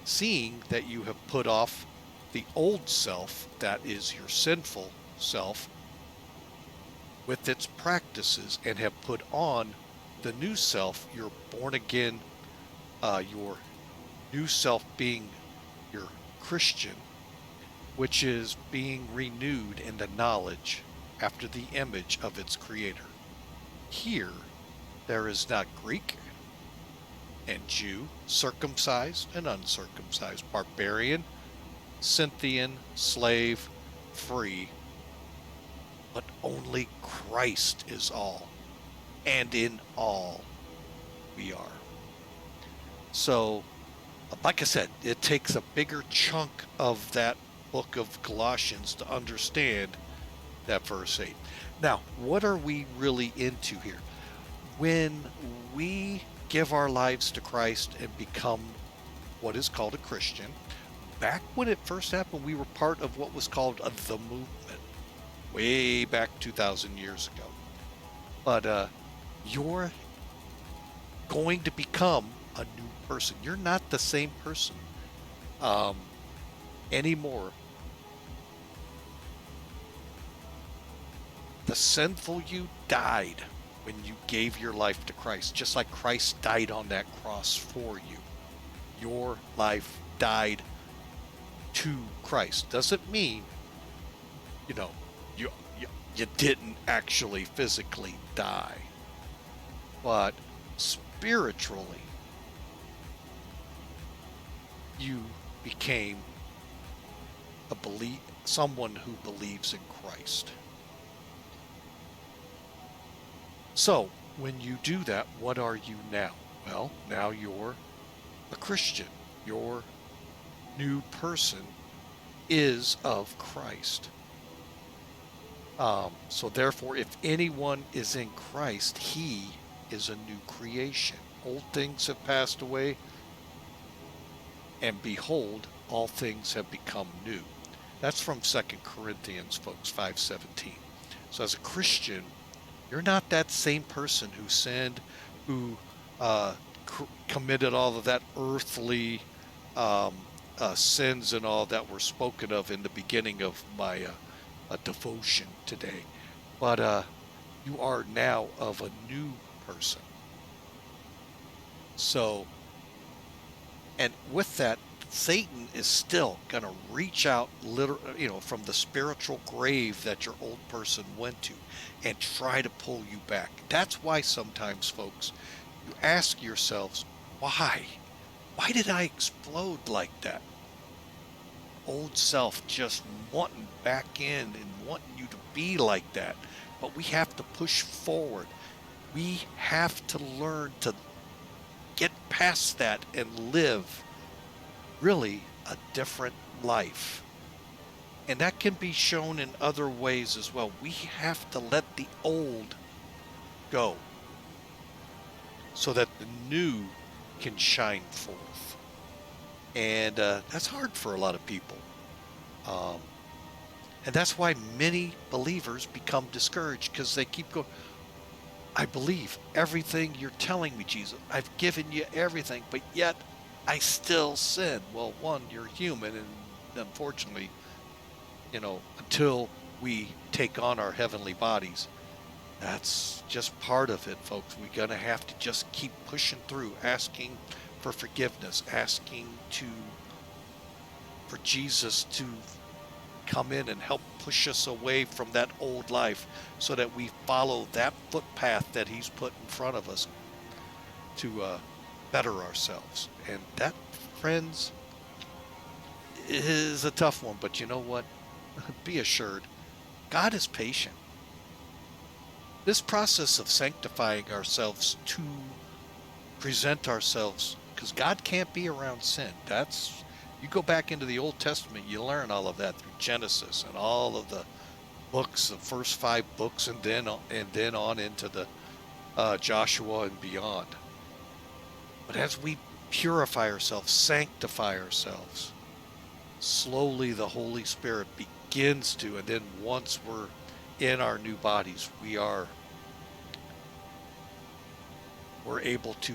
seeing that you have put off the old self, that is your sinful self, with its practices, and have put on the new self, your born again, your new self being your Christian, which is being renewed in the knowledge after the image of its creator. Here there is not Greek and Jew, circumcised and uncircumcised, barbarian, Scythian, slave, free, but only Christ is all, and in all we are. So, like I said, it takes a bigger chunk of that book of Colossians to understand that verse 8. Now, what are we really into here? When we give our lives to Christ and become what is called a Christian, back when it first happened, we were part of what was called the movement, way back 2,000 years ago. But you're going to become a new person. You're not the same person anymore. The sinful you died when you gave your life to Christ, just like Christ died on that cross for you. Your life died to Christ. Doesn't mean, you didn't actually physically die, but spiritually you became someone who believes in Christ. So when you do that, what are you now? Well, now you're a Christian. Your new person is of Christ. So therefore, if anyone is in Christ, he is a new creation. Old things have passed away, and behold, all things have become new. That's from 2 Corinthians, folks, 5:17. So as a Christian, you're not that same person who sinned, who committed all of that earthly sins and all that were spoken of in the beginning of my devotion today. But you are now of a new person. So, and with that, Satan is still going to reach out, from the spiritual grave that your old person went to, and try to pull you back. That's why sometimes, folks, you ask yourselves, why? Why did I explode like that? Old self just wanting back in and wanting you to be like that. But we have to push forward. We have to learn to get past that and live really a different life. And that can be shown in other ways as well. We have to let the old go so that the new can shine forth. And that's hard for a lot of people. And that's why many believers become discouraged, because they keep going, I believe everything you're telling me, Jesus. I've given you everything, but yet I still sin. Well, one, you're human, and unfortunately, until we take on our heavenly bodies, that's just part of it, folks. We're going to have to just keep pushing through, asking for forgiveness, asking for Jesus to come in and help push us away from that old life so that we follow that footpath that he's put in front of us to better ourselves. And that, friends, is a tough one, but you know what? Be assured, God is patient. This process of sanctifying ourselves to present ourselves, because God can't be around sin. You go back into the Old Testament, you learn all of that through Genesis and all of the books, the first 5 books, and then on into the Joshua and beyond. But as we purify ourselves, sanctify ourselves, slowly the Holy Spirit begins to, and then once we're in our new bodies, we're able to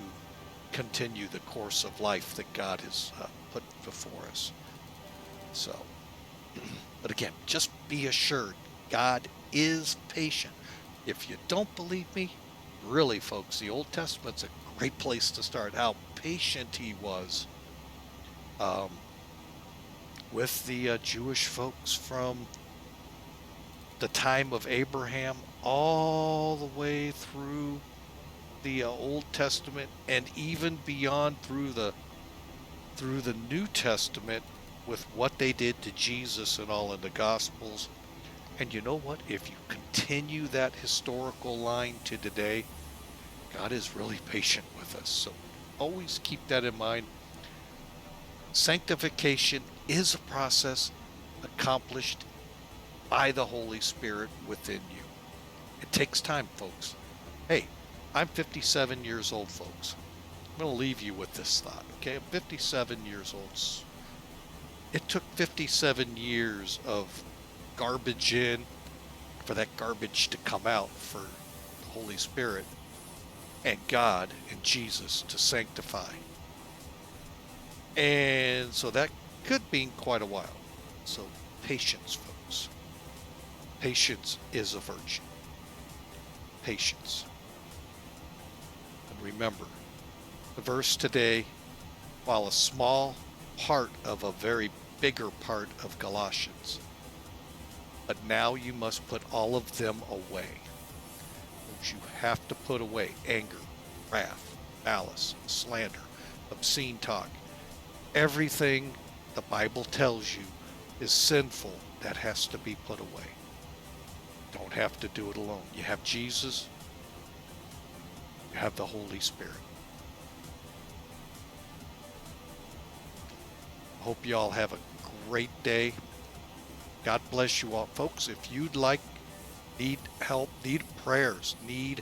continue the course of life that God has put before us. So, but again, just be assured, God is patient. If you don't believe me, really, folks, the Old Testament's a great place to start. How patient he was with the Jewish folks from the time of Abraham all the way through the Old Testament, and even beyond through the New Testament, with what they did to Jesus and all in the Gospels. And you know what? If you continue that historical line to today, God is really patient with us. So always keep that in mind. Sanctification is a process accomplished by the Holy Spirit within you. It takes time, folks. Hey, I'm 57 years old, folks. I'm going to leave you with this thought, okay? I'm 57 years old. It took 57 years of garbage in for that garbage to come out, for the Holy Spirit and God and Jesus to sanctify. And so that could be quite a while. So patience, folks. Patience is a virtue. Patience. And remember, the verse today, while a small part of a very bigger part of Colossians, but now you must put all of them away. You have to put away anger, wrath, malice, slander, obscene talk. Everything the Bible tells you is sinful, that has to be put away. Don't have to do it alone. You have Jesus. You have the Holy Spirit. Hope you all have a great day. God bless you all. Folks, if you'd like, need help, need prayers, need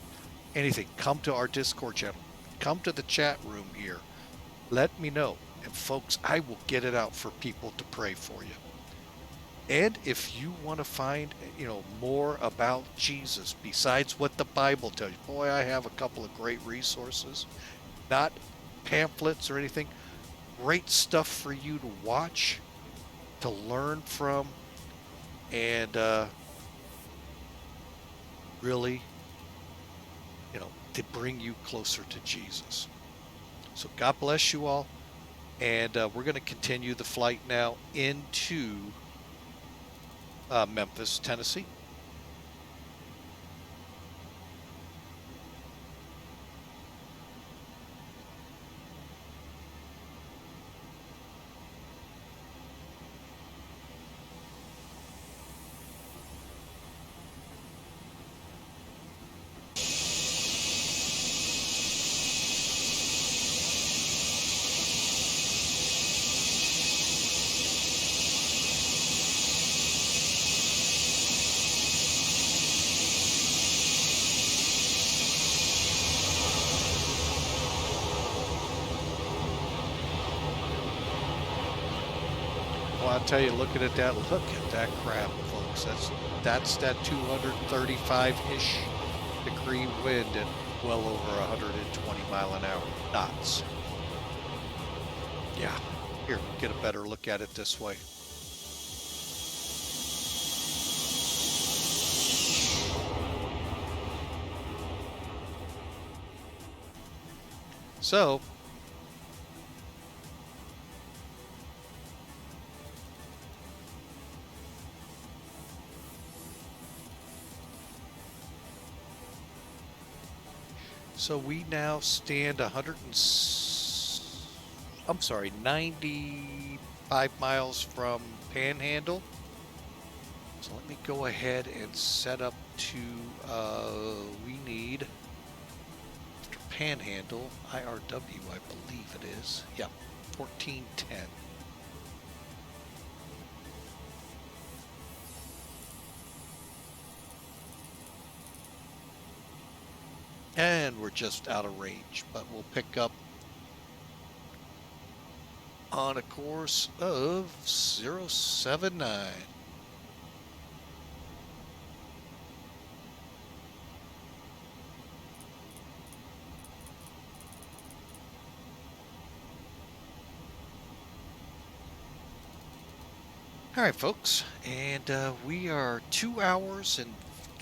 anything, come to our Discord channel. Come to the chat room here. Let me know. And folks, I will get it out for people to pray for you. And if you want to find, more about Jesus besides what the Bible tells you, boy, I have a couple of great resources, not pamphlets or anything. Great stuff for you to watch, to learn from, and really, to bring you closer to Jesus. So God bless you all, and we're going to continue the flight now into Memphis, Tennessee. Well, I'll tell you, looking at that, look at that crap, folks. That's that 235-ish degree wind at well over 120 mile an hour knots. Yeah, here, get a better look at it this way. So, we now stand 95 miles from Panhandle. So let me go ahead and set up to, we need, after Panhandle, IRW, I believe it is. Yep, 1410. And we're just out of range, but we'll pick up on a course of 079. All right, folks, and we are 2 hours and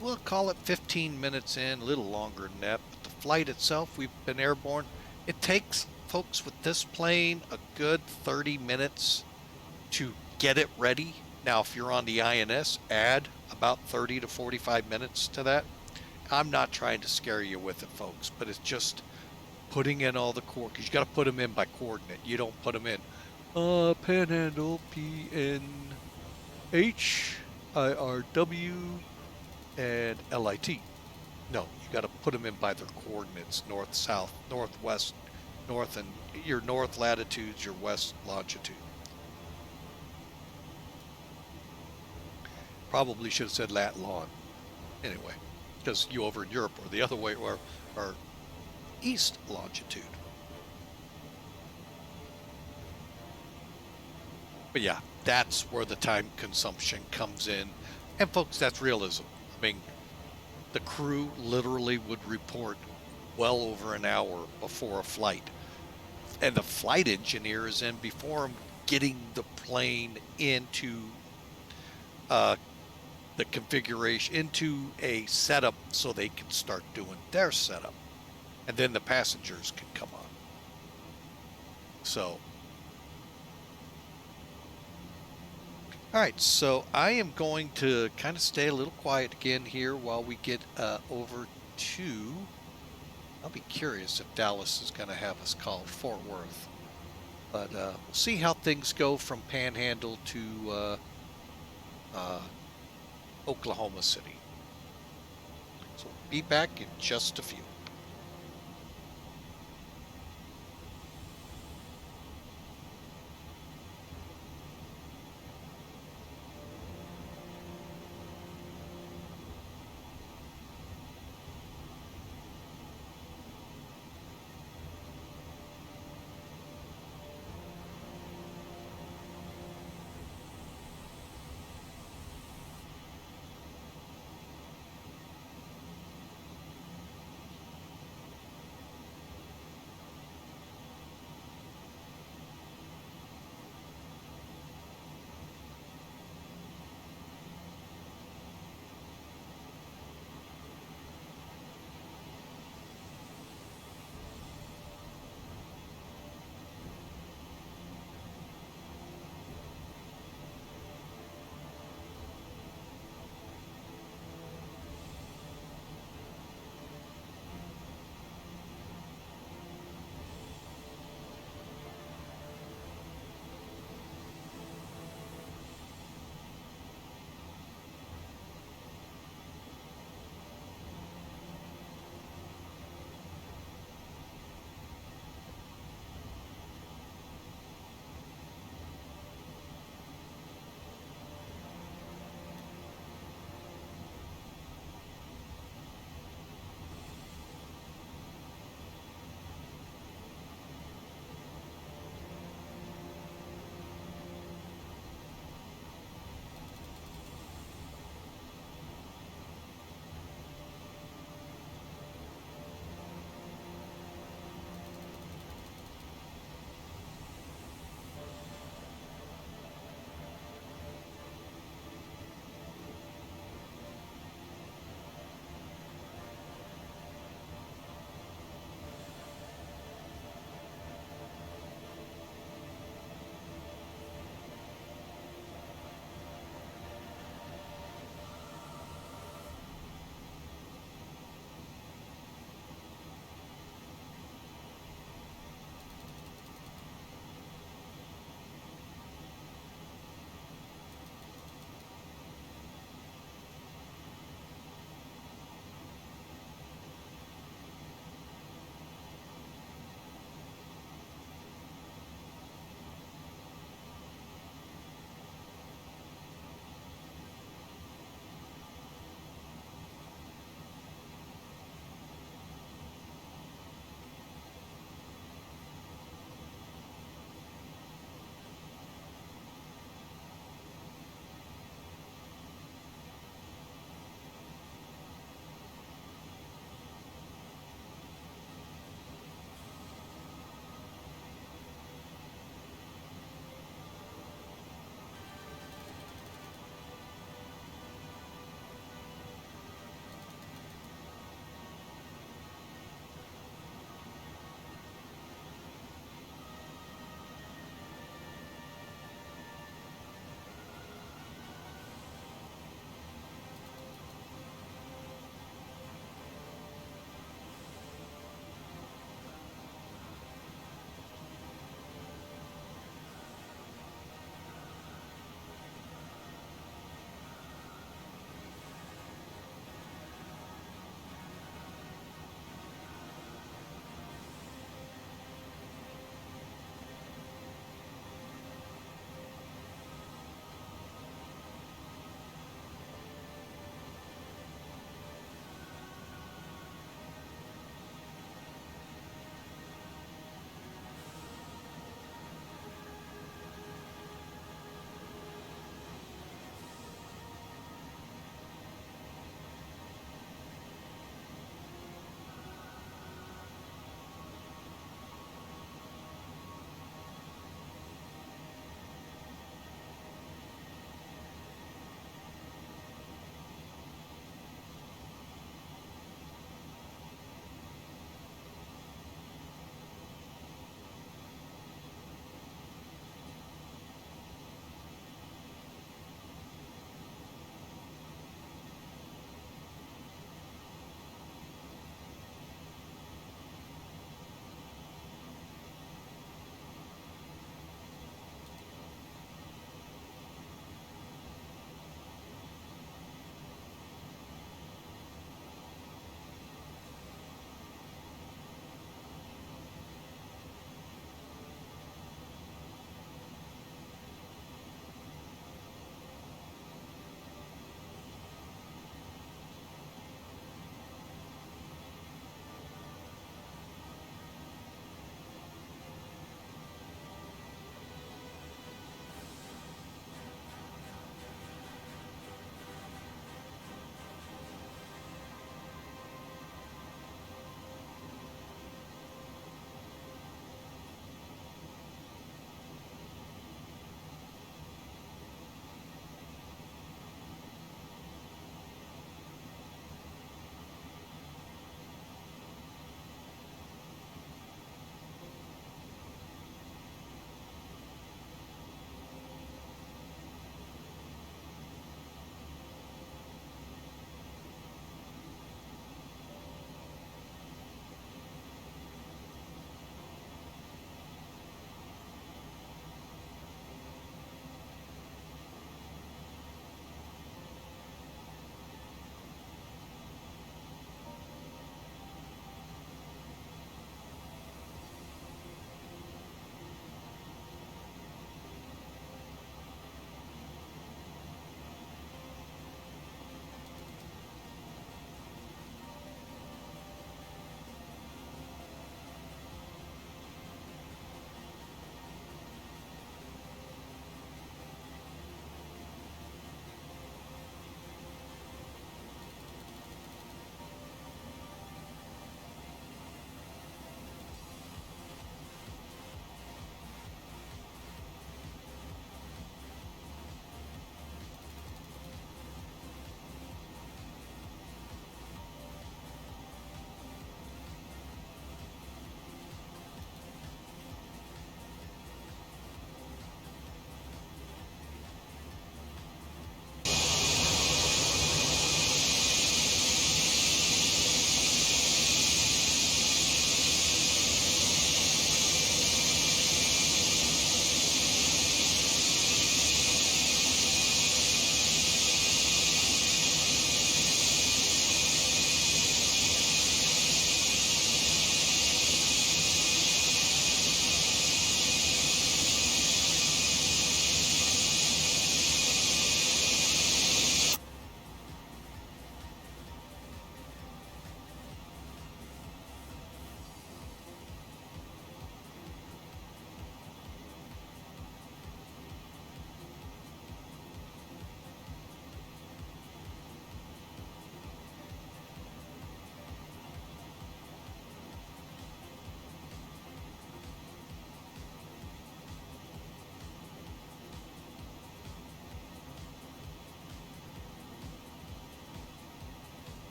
we'll call it 15 minutes in, a little longer than that. But the flight itself, we've been airborne. It takes, folks, with this plane, a good 30 minutes to get it ready. Now, if you're on the INS, add about 30 to 45 minutes to that. I'm not trying to scare you with it, folks, but it's just putting in all the because you got to put them in by coordinate. You don't put them in Panhandle, PNH, IRW, and LIT. No, you got to put them in by their coordinates: north, south, northwest, north, and your north latitudes, your west longitude. Probably should have said lat long. Anyway, because you over in Europe or the other way are east longitude. But yeah, that's where the time consumption comes in. And folks, that's realism. I mean, the crew literally would report well over an hour before a flight. And the flight engineer is in before him getting the plane into the configuration, into a setup so they can start doing their setup. And then the passengers can come on. So, all right, so I am going to kind of stay a little quiet again here while we get over to, I'll be curious if Dallas is going to have us call Fort Worth. But we'll see how things go from Panhandle to Oklahoma City. So we'll be back in just a few.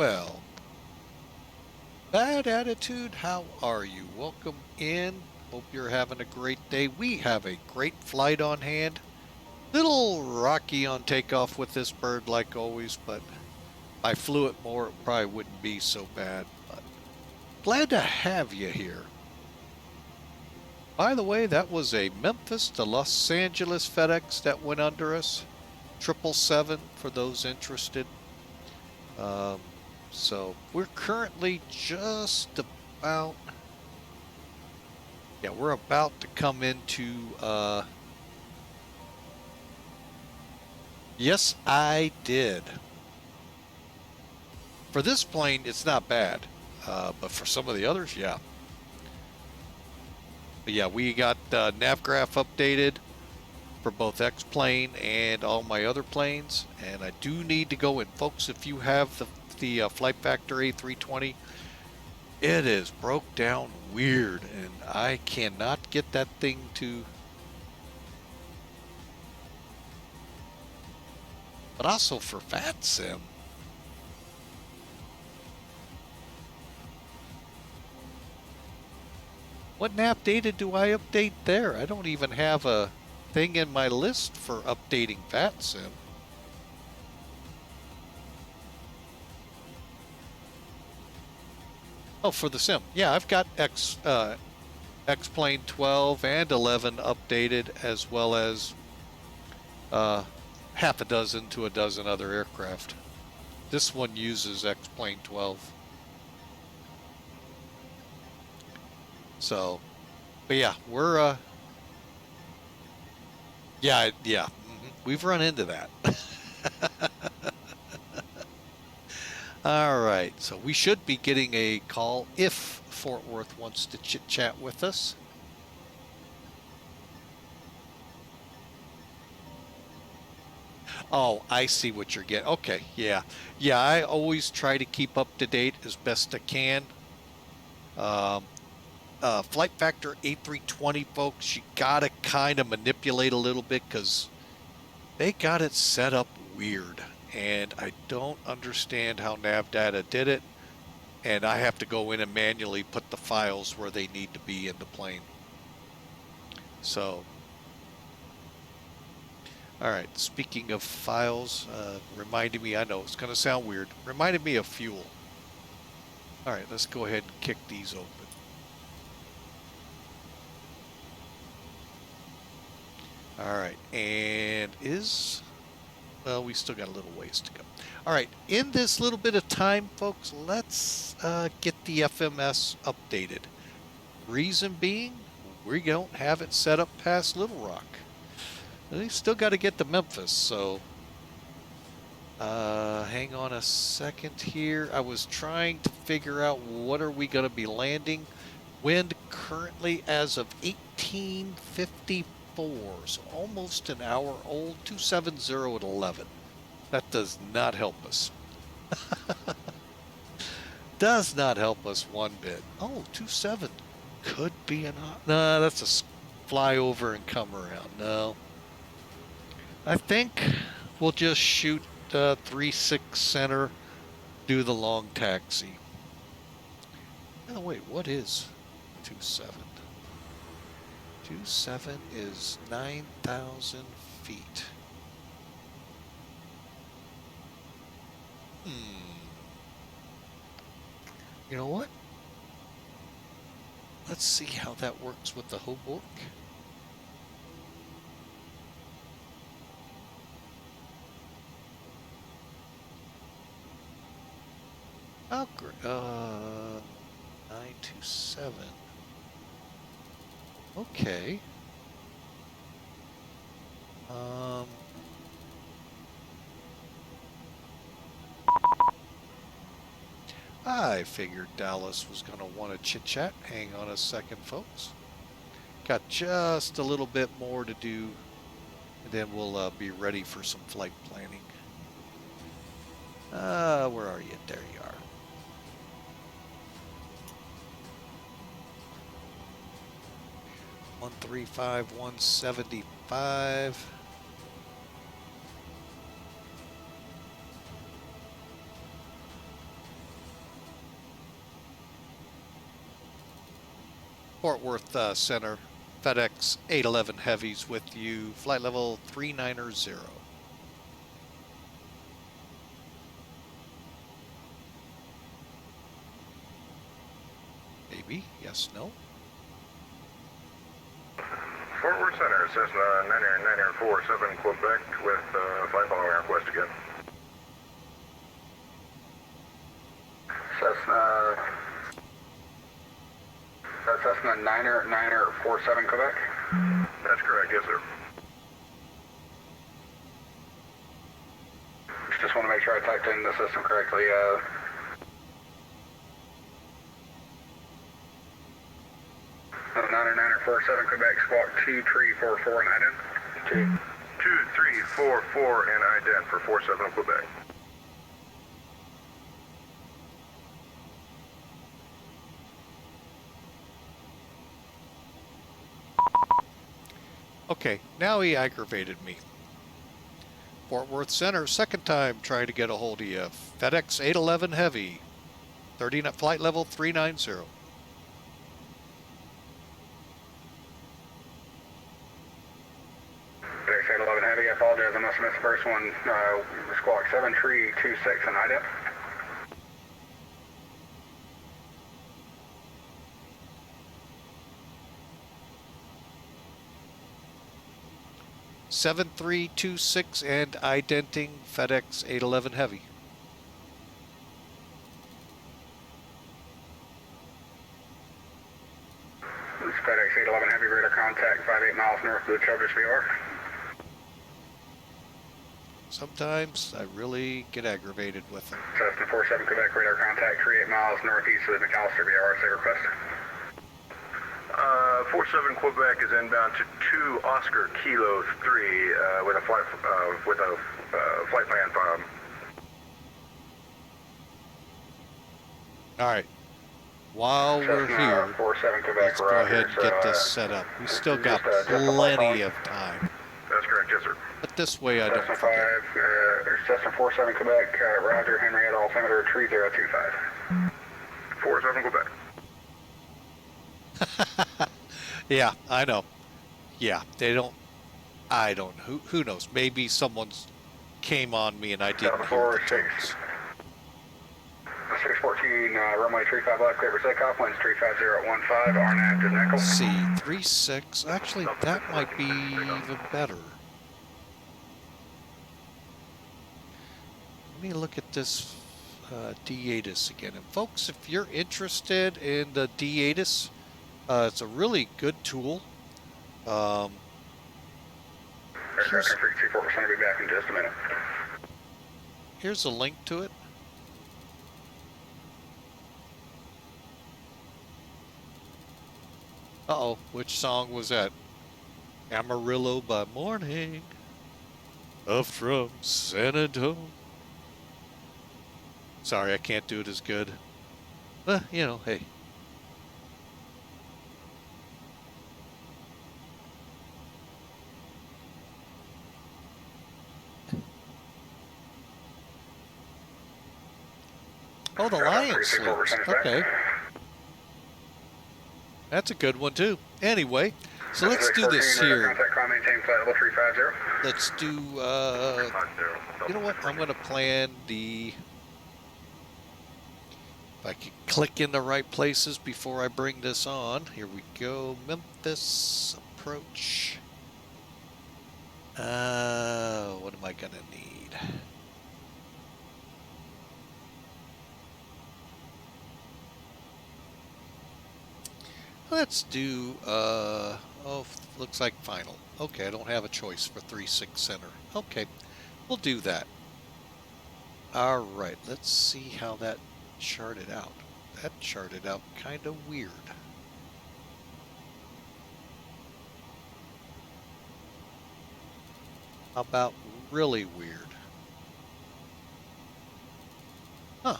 Well, bad attitude, how are you? Welcome in. Hope you're having a great day. We have a great flight on hand. Little rocky on takeoff with this bird like always, but if I flew it more, it probably wouldn't be so bad. But glad to have you here. By the way, that was a Memphis to Los Angeles FedEx that went under us. 777 for those interested. So we're currently just about, yeah, we're about to come into, yes, I did. For this plane, it's not bad, but for some of the others, yeah. But yeah, we got nav graph updated for both X-Plane and all my other planes, and I do need to go in. Folks, if you have the Flight Factor A320, it is broke down weird, and I cannot get that thing to... But also for FatSim. What nav data do I update there? I don't even have a thing in my list for updating FatSim. Oh, for the sim. Yeah, I've got X-Plane12 and 11 updated, as well as half a dozen to a dozen other aircraft. This one uses X-Plane12. So, but yeah, we're yeah, we've run into that. All right, so we should be getting a call if Fort Worth wants to chit-chat with us. Oh, I see what you're getting. Okay, yeah. Yeah, I always try to keep up to date as best I can. Flight Factor A320, folks, you gotta kind of manipulate a little bit because they got it set up weird, and I don't understand how nav data did it, and I have to go in and manually put the files where they need to be in the plane. So, all right, speaking of files, reminded me, I know it's going to sound weird, reminded me of fuel. All right, let's go ahead and kick these open. All right, and well, we still got a little ways to go. All right, in this little bit of time, folks, let's get the FMS updated. Reason being, we don't have it set up past Little Rock. We still got to get to Memphis, so hang on a second here. I was trying to figure out what are we going to be landing. Wind currently as of 1854. So almost an hour old, 270 at 11. That does not help us. Does not help us one bit. Oh, 27 could be an... No, that's a fly over and come around. No. I think we'll just shoot 3-6 center, do the long taxi. Oh, wait, what is 27? 27 is 9,000 feet. You know what? Let's see how that works with the Hoboken. Oh, great. 927. Okay. I figured Dallas was going to want to chit-chat. Hang on a second, folks. Got just a little bit more to do, and then we'll be ready for some flight planning. Where are you? There you are. One 135, 175. Fort Worth Center, FedEx 811 Heavies with you, flight level 390. Maybe, yes, no. Fort Worth Center, Cessna 947 Quebec with flight following request again. Cessna 947 Quebec? That's correct, yes, sir. Just want to make sure I typed in the system correctly. 947 Quebec, squawk 2344 and ident. 2344 and ident for 47 Quebec. Okay, now he aggravated me. Fort Worth Center, second time trying to get a hold of you. FedEx 811 Heavy, 30 flight level 390. FedEx 811 Heavy, I apologize, I must have missed the first one. Squawk 7326 and ident. Seven 326 and identing FedEx 811 Heavy. This is FedEx 811 Heavy, radar contact 58 miles north of the Chargers VR. Sometimes I really get aggravated with them. Cessna 47 Quebec, radar contact 38 miles northeast of the McAllister VR, say request. 47 Quebec is inbound to 2 Oscar Kilo 3 with a flight plan from. All right. While we're here, 47 Quebec, let's go ahead and get this set up. We still got plenty of time. That's correct, yes, sir. But this way I don't Cessna forget. 5, Cessna 47 Quebec, Roger, Henrietta, altimeter 3025. 47 Quebec. Yeah, I know. Yeah, they don't. I don't. Who knows? Maybe someone's came on me and I didn't hear the tones. 614, runway 35 left, clear for takeoff, winds 35015, RNAV to Nickel. C36. Actually, that might be even better. Let me look at this D-ATIS again. And folks, if you're interested in the D-ATIS, it's a really good tool. Aircraft frequency 4%, I'll be back in just a minute. Here's a link to it. Uh-oh, which song was that? Amarillo by morning, up from San Antonio. Sorry, I can't do it as good. But, you know, hey. Oh, the Lion Sleeps. Okay. That's a good one, too. Anyway, so let's do this here. Let's do, you know what? I'm going to plan the... If I can click in the right places before I bring this on. Here we go. Memphis approach. What am I going to need? Let's do, looks like final. Okay, I don't have a choice for 3-6 center. Okay, we'll do that. All right, let's see how that charted out. That charted out kind of weird. How about really weird? Huh.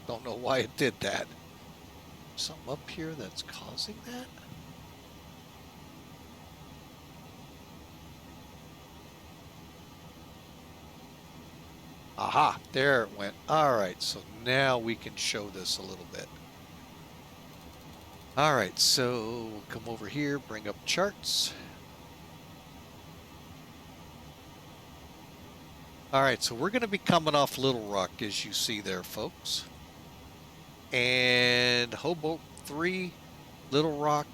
Don't know why it did that. Something up here that's causing that? Aha, there it went. All right, so now we can show this a little bit. All right, so we'll come over here, bring up charts. All right, so we're going to be coming off Little Rock, as you see there, folks. And Hobart 3, Little Rock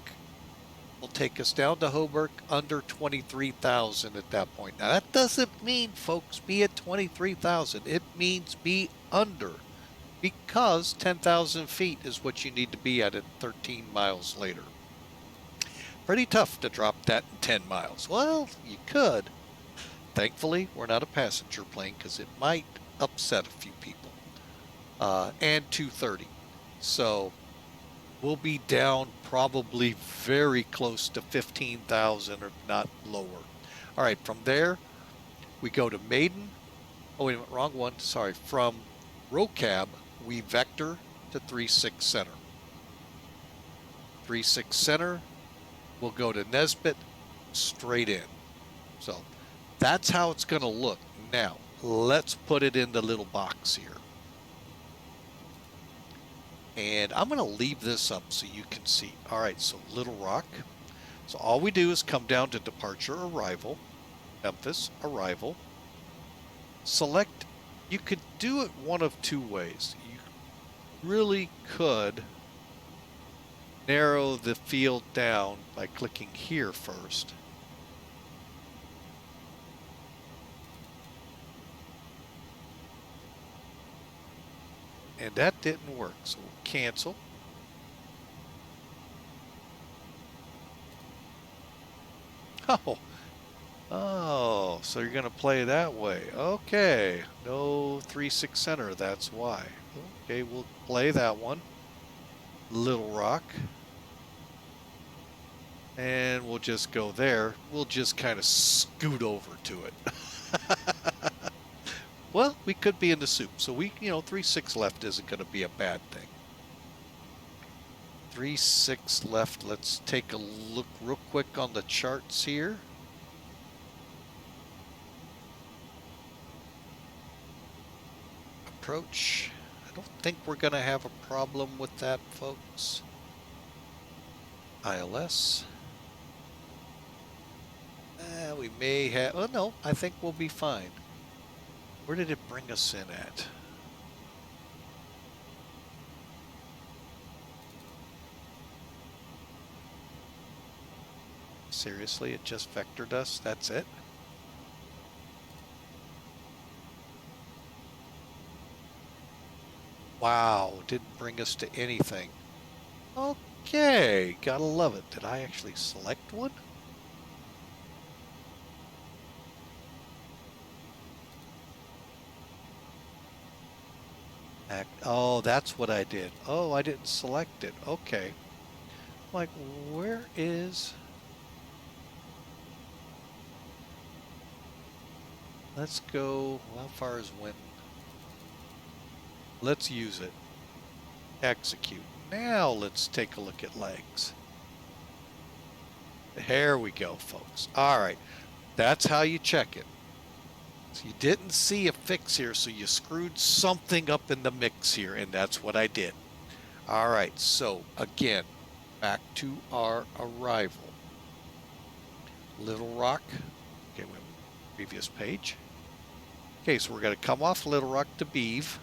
will take us down to Hobart under 23,000 at that point. Now, that doesn't mean, folks, be at 23,000. It means be under, because 10,000 feet is what you need to be at 13 miles later. Pretty tough to drop that in 10 miles. Well, you could. Thankfully, we're not a passenger plane because it might upset a few people. And 230. So we'll be down probably very close to 15,000 or not lower. All right, from there, we go to Maiden. Oh, wait a minute, wrong one. Sorry. From Rocab, we vector to 36 Center. 36 Center, we'll go to Nesbitt, straight in. So that's how it's going to look. Now, let's put it in the little box here. And I'm going to leave this up so you can see. All right, so Little Rock. So all we do is come down to departure arrival, Memphis arrival. Select, you could do it one of two ways. You really could narrow the field down by clicking here first. And that didn't work, so we'll cancel. Oh, so you're going to play that way. Okay, no 36 Center, that's why. Okay, we'll play that one. Little Rock. And we'll just go there. We'll just kind of scoot over to it. Well, we could be in the soup, so we, 3-6 left isn't going to be a bad thing. 3-6 left. Let's take a look real quick on the charts here. Approach. I don't think we're going to have a problem with that, folks. ILS. We may have... Oh, no, I think we'll be fine. Where did it bring us in at? Seriously, it just vectored us? That's it? Wow, didn't bring us to anything. Okay, gotta love it. Did I actually select one? Oh, that's what I did. Oh, I didn't select it. Okay. Like, where is... Let's go... How far is wind? Let's use it. Execute. Now let's take a look at legs. There we go, folks. All right. That's how you check it. So you didn't see a fix here, so you screwed something up in the mix here, and that's what I did. All right, so again, back to our arrival. Little Rock. Okay, wait, previous page. Okay, so we're going to come off Little Rock to Beeve.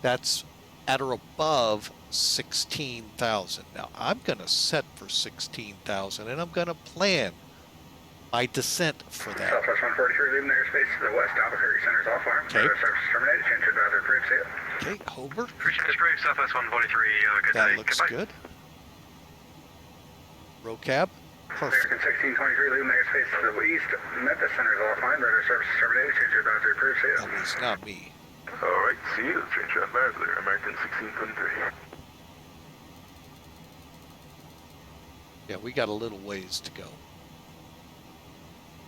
That's at or above 16,000. Now, I'm going to set for 16,000, and I'm going to plan my descent for that. Southwest 143, leaving the airspace to the west. Albuquerque Center's off arm. Okay. Service terminated. Change to advisor approved. See ya. Okay, Hobart. Destroy Southwest 143. Good That day. looks Goodbye. good. Rocab. Perfect. American 1623, leaving the airspace to the east. Memphis Center's offline. Radar service terminated. Change to advisor approved. See ya. That was not me. All right. See you. Change to advisor. American 1623. Yeah, we got a little ways to go.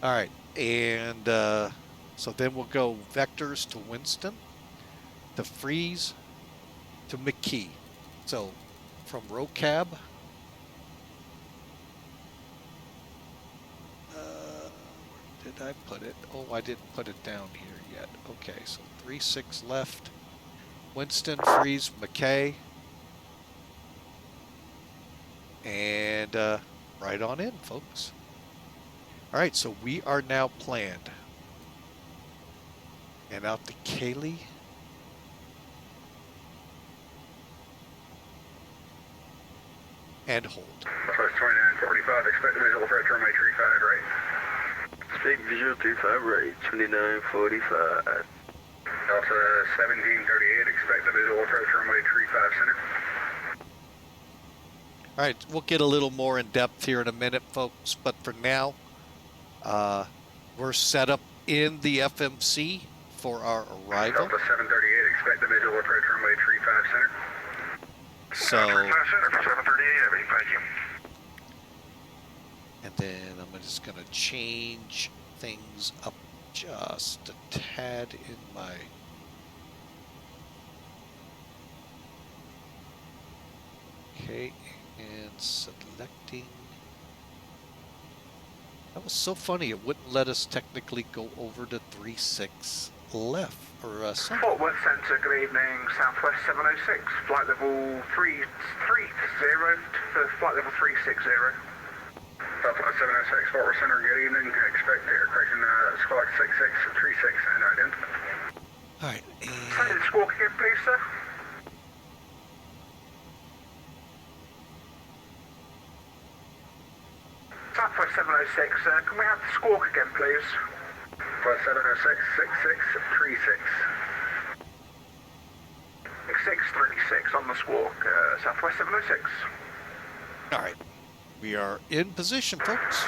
All right, and so then we'll go vectors to Winston, to Freeze, to McKee. So from Rocab, where did I put it? Oh, I didn't put it down here yet. Okay, so 3-6 left. Winston, Freeze, McKay. And right on in, folks. All right, so we are now planned. And out to Kaylee. And hold. Southwest 2945, expect visual approach runway 35 right. Expect visual 35 right, 2945. Delta 1738, expect the visual approach runway 35 center. All right, we'll get a little more in depth here in a minute, folks. But for now, we're set up in the FMC for our arrival. Delta 738, expect the visual approach runway 35 center. So, 35 center for 738 heavy, thank you. and then I'm just going to change things up just a tad in my... Okay, and selecting... That was so funny, it wouldn't let us technically go over to 36 left, or something. Fort Worth Centre, good evening, Southwest 706, flight level 330 for flight level 360. Southwest 706, Fort Worth Centre, good evening, expect correction, squawk 6636 and identify. Alright, Say and... the squawk again, please, sir. Southwest 706, can we have the squawk again, please? Southwest 706, 6636. 636 on the squawk, Southwest 706. Alright, we are in position, folks.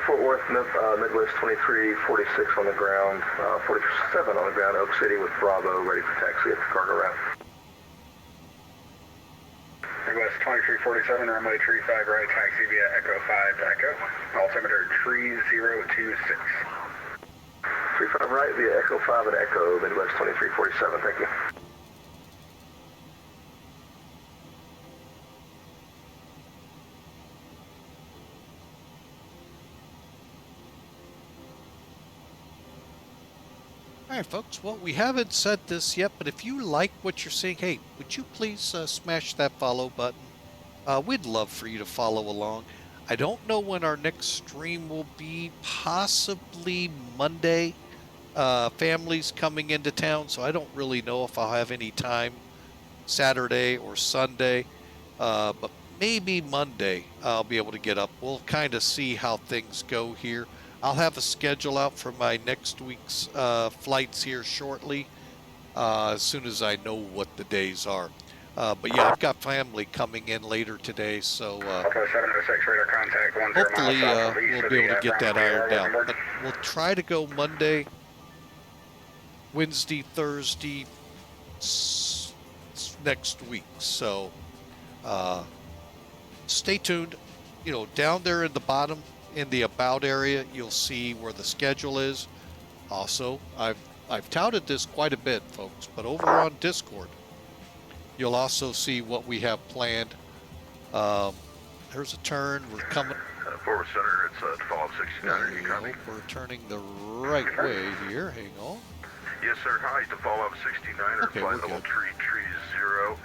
Fort Worth, Midwest 2346 on the ground, 47 on the ground, Oak City with Bravo, ready for taxi at the cargo route. Midwest 2347, runway 35 right, taxi via Echo 5 to Echo, altimeter 3026. 35 right via Echo 5 and Echo, Midwest 2347, thank you. Alright, folks, well, we haven't said this yet, but if you like what you're seeing, hey, would you please smash that follow button? We'd love for you to follow along. I don't know when our next stream will be, possibly Monday. Family's coming into town, so I don't really know if I'll have any time Saturday or Sunday, but maybe Monday I'll be able to get up. We'll kind of see how things go here. I'll have a schedule out for my next week's flights here shortly, as soon as I know what the days are. But yeah, I've got family coming in later today, so hopefully we'll be able to get that ironed out. But we'll try to go Monday, Wednesday, Thursday next week. So stay tuned. You know, down there in the bottom, in the about area, you'll see where the schedule is. Also, I've touted this quite a bit, folks, but over on Discord, you'll also see what we have planned. There's a turn. We're coming. Forward center, it's follow 69. I hope we're turning the right way here. Hang on. Yes, sir. Hi, to follow up 69 or Okay, flight we're level good. 330.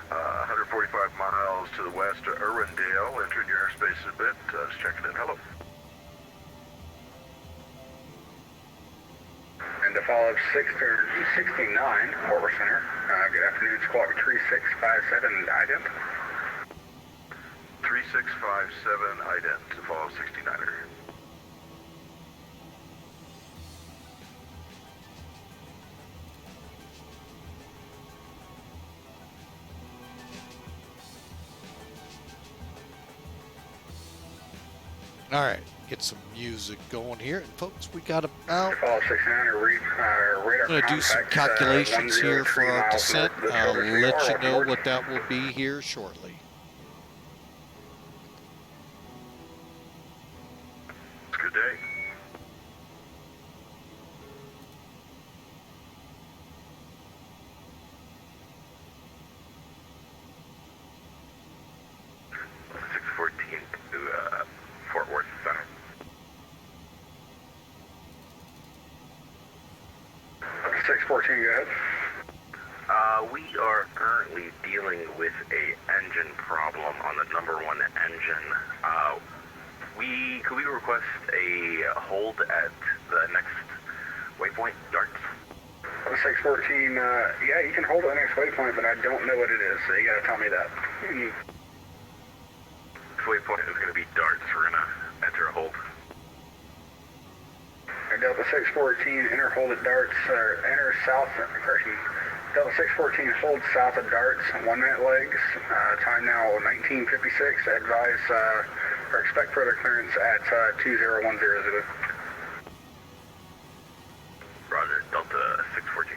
145 miles to the west of Irwindale. Entering your airspace a bit. Just checking in. Hello. And to follow up 69, Forward Center. Good afternoon, squawk 3657, ident. 3657, ident, to follow 69er. All right, get some music going here. And folks, we got about... Follow 69 or radar. I'm going to do some calculations here for our descent. I'll let you know what that will be here shortly. It's a good day. Fort Worth Center. 614, go ahead. We are currently dealing with a engine problem on the number 1 engine. Could we request a hold at the next waypoint, darts? 614, yeah, you can hold at the next waypoint, but I don't know what it is, so you gotta tell me that. This waypoint is going to be darts. We're going to enter a hold. Delta 614, enter hold at darts, enter south, correction. Delta 614, hold south of darts, 1 minute legs, time now 1956, advise, or expect further clearance at 20100. Roger, Delta 614.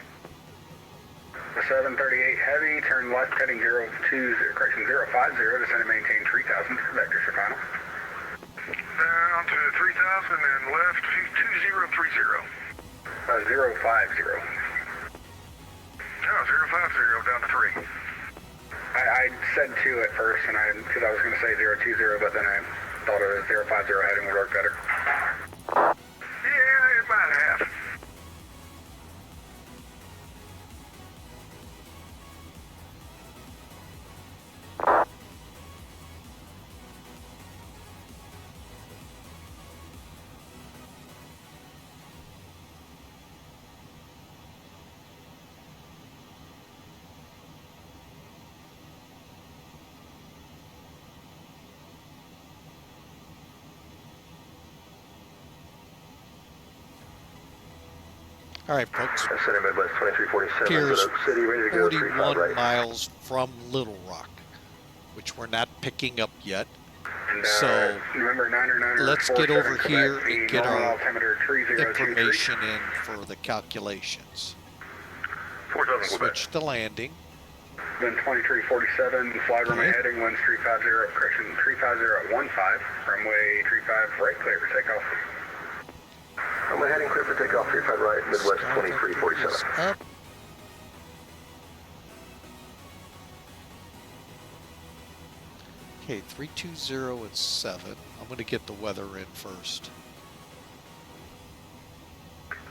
The 738 heavy, turn left heading 050, descend and maintain 3000, vectors for final. Down to 3000 and left 2030. 050. No, 050 down to 3. I said 2 at first, and because I was going to say 020, but then I thought it was 050 heading would work better. Yeah, it might have. All right, folks. Center Midwest 2347, Here's Oak City, ready to go, 41 right. miles from Little Rock, which we're not picking up yet. And, So, November 9 let's get over here and get our altimeter information in for the calculations. 4000 Quebec. Switch to landing. Then 2347, fly runway Okay. heading, winds 350, correction, 350 at 15, runway 35, right clear for takeoff. Runway heading clear for takeoff, 35 right, Midwest Start 2347. this up. Okay, 320 at 7. I'm going to get the weather in first.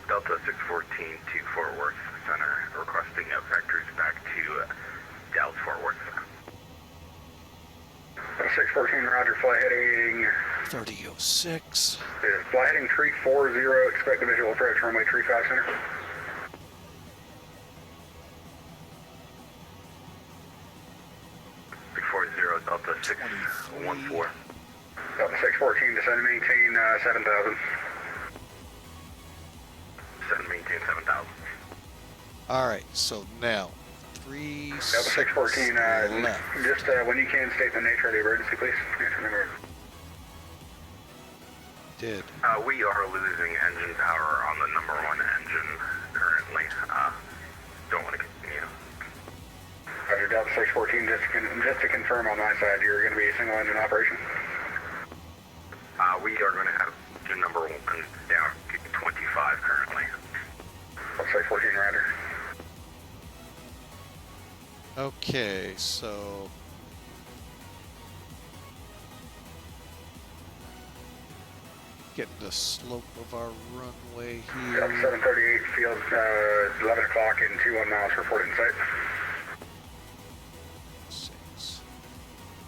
Delta 614 to Fort Worth Center, requesting vectors back to Dallas Fort Worth Center. 614, roger, fly heading, 3006. fly heading 340, expect a visual approach, runway 35 center. Delta 614. Delta 614, descend and maintain 7,000. Descend and maintain 7,000. All right, so now 3 Delta 6 614, left. just when you can state the nature of the emergency, please. Yes, remember. Did. We are losing engine power on the number 1 engine currently. Don't want to continue. Roger, Delta 614, just to confirm on my side, you're going to be a single engine operation? We are going to have engine number 1 down to 25 currently. Delta 614, roger. Okay, so getting the slope of our runway Delta here. 738, field 11 o'clock and 21 miles, report in sight. 6.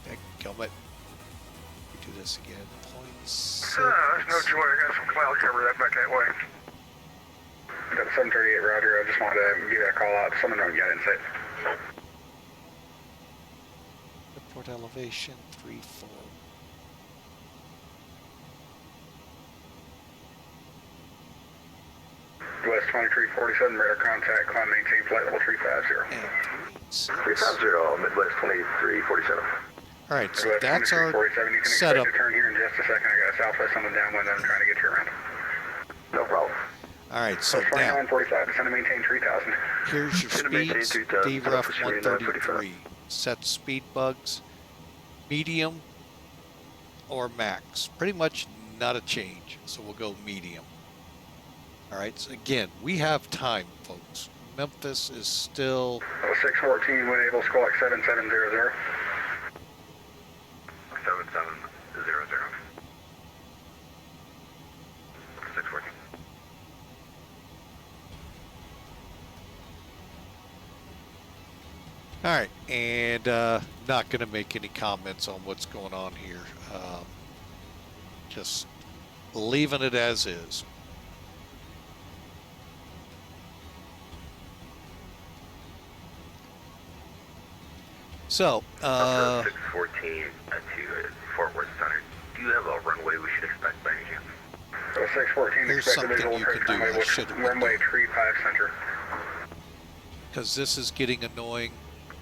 Dadgummit. We do this again. 0.6. There's no joy. I got some cloud cover that back that way. Delta 738, roger. I just wanted to give you a call out. Someone don't get in sight. Airport elevation 3-4. West 2347, radar contact, climb, maintain flight level 350. And 3-6. 350, Midwest 2347. All right, so West that's our 2347, you can setup. expect to turn here in just a second. I got a southwest on the downwind that I'm trying to get you around. No problem. All right, so West now 2945, descend to maintain 3000. here's your Gonna maintain speeds. 2000, D-Rough Southwest 2945. 133. Set speed bugs, medium or max. Pretty much not a change, so we'll go medium. All right, so again, we have time, folks. Memphis is still 614, when able, squawk 7700. 7700. 614. All right, and not going to make any comments on what's going on here. Just leaving it as is. So, 614 to Fort Worth Center. Do you have a runway we should expect by any chance? 614, here's expect a something visual you approach can do. runway I with should have runway 35 center. because this is getting annoying.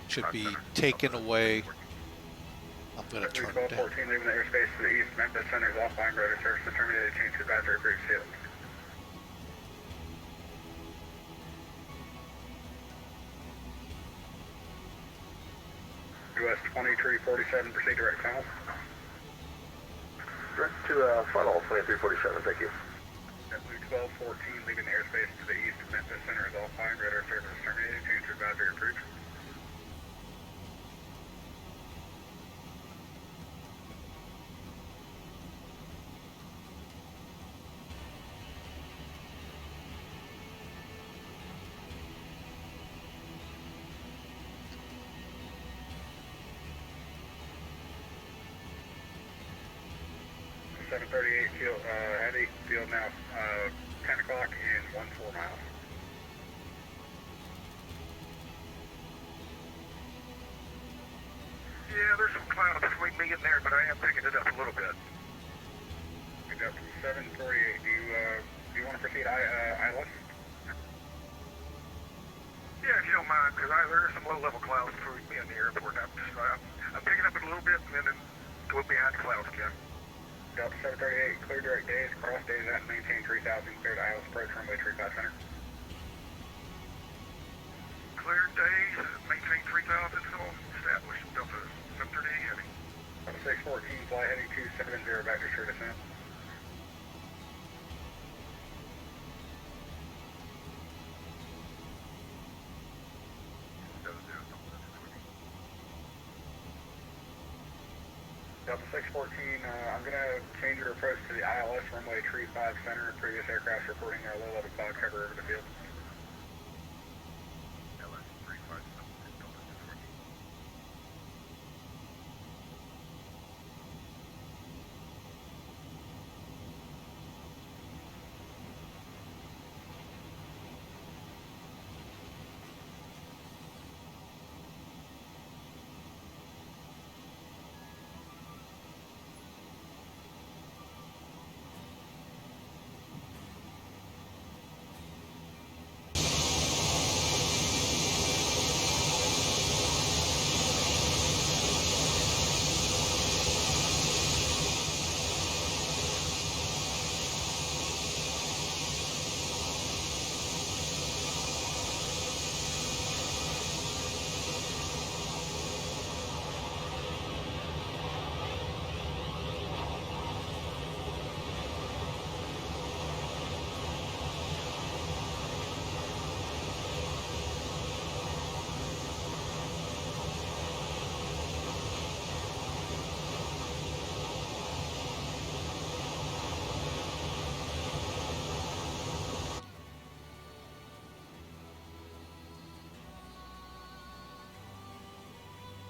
Should be taken away. I'm going to turn it down. 1214, leaving the airspace to the east. Memphis Center is offline. Radar service terminated. Change to advisory approved field. US 2347, proceed direct final. Direct to funnel 2347, thank you. JetBlue 1214, leaving the airspace to the east. Memphis Center is offline. Radar service terminated. Change to advisory approved. Field, heavy field now, 10 o'clock and 14 miles. Yeah, there's some cloud between me and there, but I am picking it up a little bit. Picked up 748. Do you want to proceed ILS? Yeah, if you don't mind, because there are some low-level clouds between me and the airport. I'm picking up it a little bit and then go behind the clouds again. Delta 738, clear direct days, cross days at maintain 3000, clear to ILS approach runway 35 center. Clear days, maintain 3000, so established. Delta 738 heavy. Delta 614, fly heading 270, back to shore descent. Delta 614, I'm going to change your approach to the ILS runway 35 center. Previous aircraft reporting a low-level cloud cover over the field.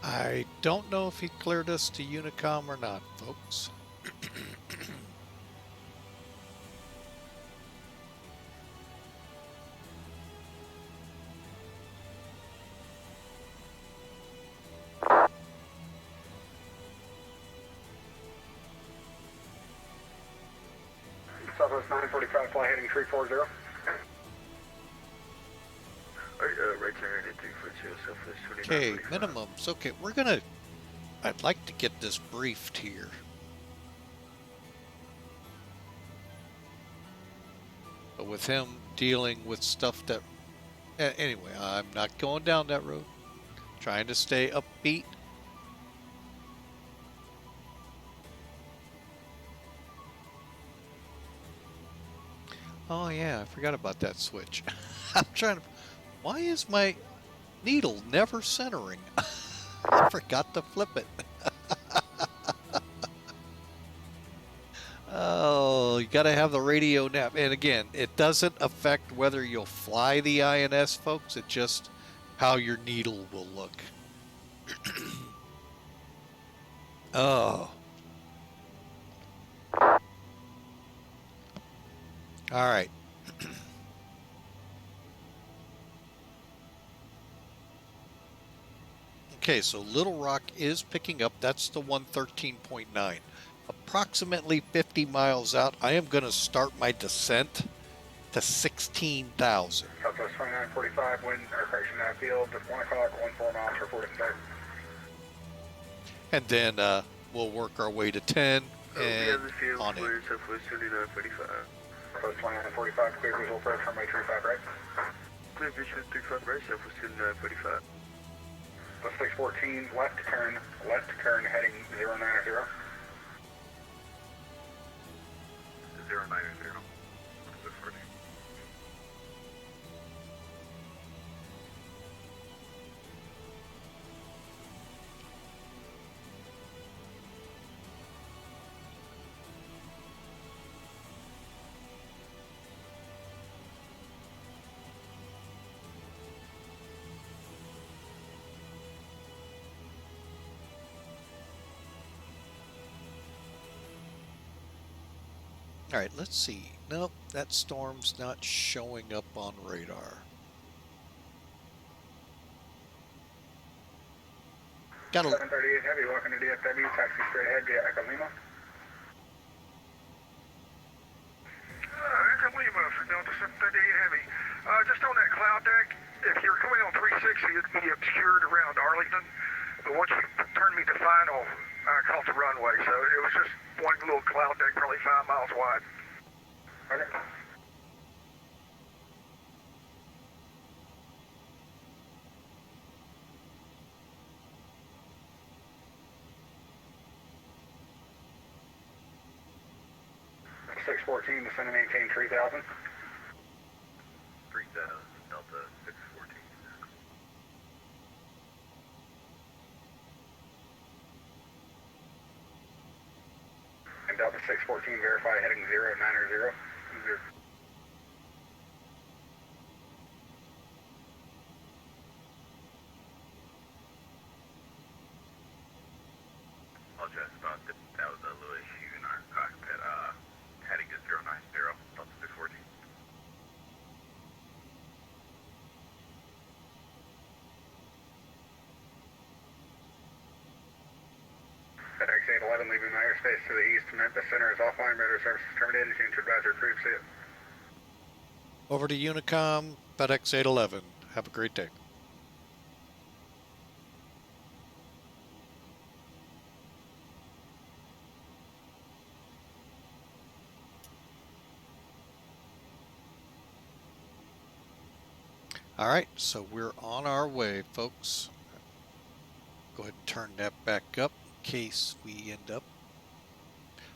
I don't know if he cleared us to Unicom or not, folks. Southwest 945, fly heading 340. Right turn into 240, Southwest 29. Okay, minimums. Okay, we're gonna... I'd like to get this briefed here. But with him dealing with stuff that... Anyway, I'm not going down that road. Trying to stay upbeat. Oh yeah, I forgot about that switch. I'm trying to... Why is my needle never centering? I forgot to flip it. Oh, you got to have the radio nav. And again, it doesn't affect whether you'll fly the INS, folks. It's just how your needle will look. Oh. All right. Okay, so Little Rock is picking up. That's the 113.9. Approximately 50 miles out, I am going to start my descent to 16,000. Southwest 2945, wind, or correction, field, 1 o'clock, 14 miles, reporting start. And then we'll work our way to 10 and on in. Southwest 2945. Southwest 2945, clear visual approach, runway 35 right. Clear visual 35 right, Southwest 2945. So 614, left turn, heading 090. 090. All right, let's see. Nope, that storm's not showing up on radar. Got a 738 heavy, walking to DFW, taxi straight ahead via Echo Lima. Echo Lima for Delta 738 heavy. Just on that cloud deck, if you're coming on 360, it'd be obscured around Arlington. But once you turn me to final, I caught the runway. So it was just one little cloud deck, probably 5 miles wide. Okay. .614, descend and maintain 3,000. 3000, Delta 614. And Delta 614, verify heading 090. Apologize about that. That was a little issue in our cockpit. Heading to 090, Delta 614. FedEx 811 leaving my airspace to the east. Memphis Center is offline. Radar services terminated. Change to advisory approved. See it. over to Unicom, FedEx 811. Have a great day. All right, so we're on our way, folks. Go ahead and turn that back up in case we end up.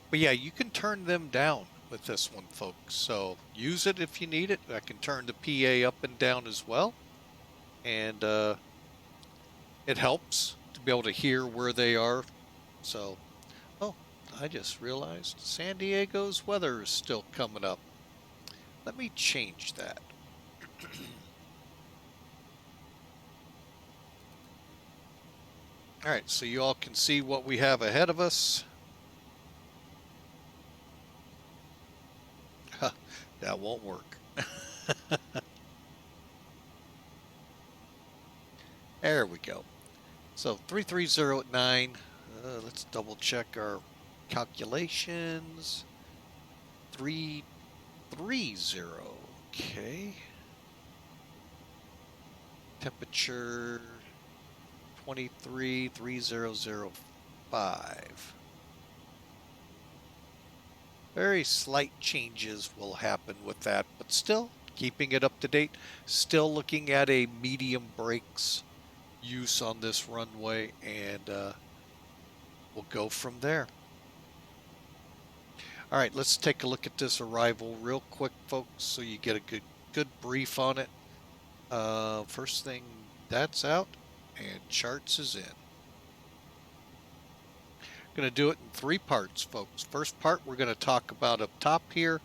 But yeah, you can turn them down with this one, folks. So use it if you need it. I can turn the PA up and down as well. And it helps to be able to hear where they are. So, oh, I just realized San Diego's weather is still coming up. Let me change that. All right, so you all can see what we have ahead of us. That won't work. There we go. So 330 at 9. Let's double check our calculations. 330. Okay. Temperature 23,3005. Very slight changes will happen with that, but still keeping it up to date. Still looking at a medium brakes use on this runway, and we'll go from there. All right, let's take a look at this arrival real quick, folks, so you get a good brief on it. First thing, that's out, and charts is in. Going to do it in 3 parts, folks. First part we're going to talk about up top here.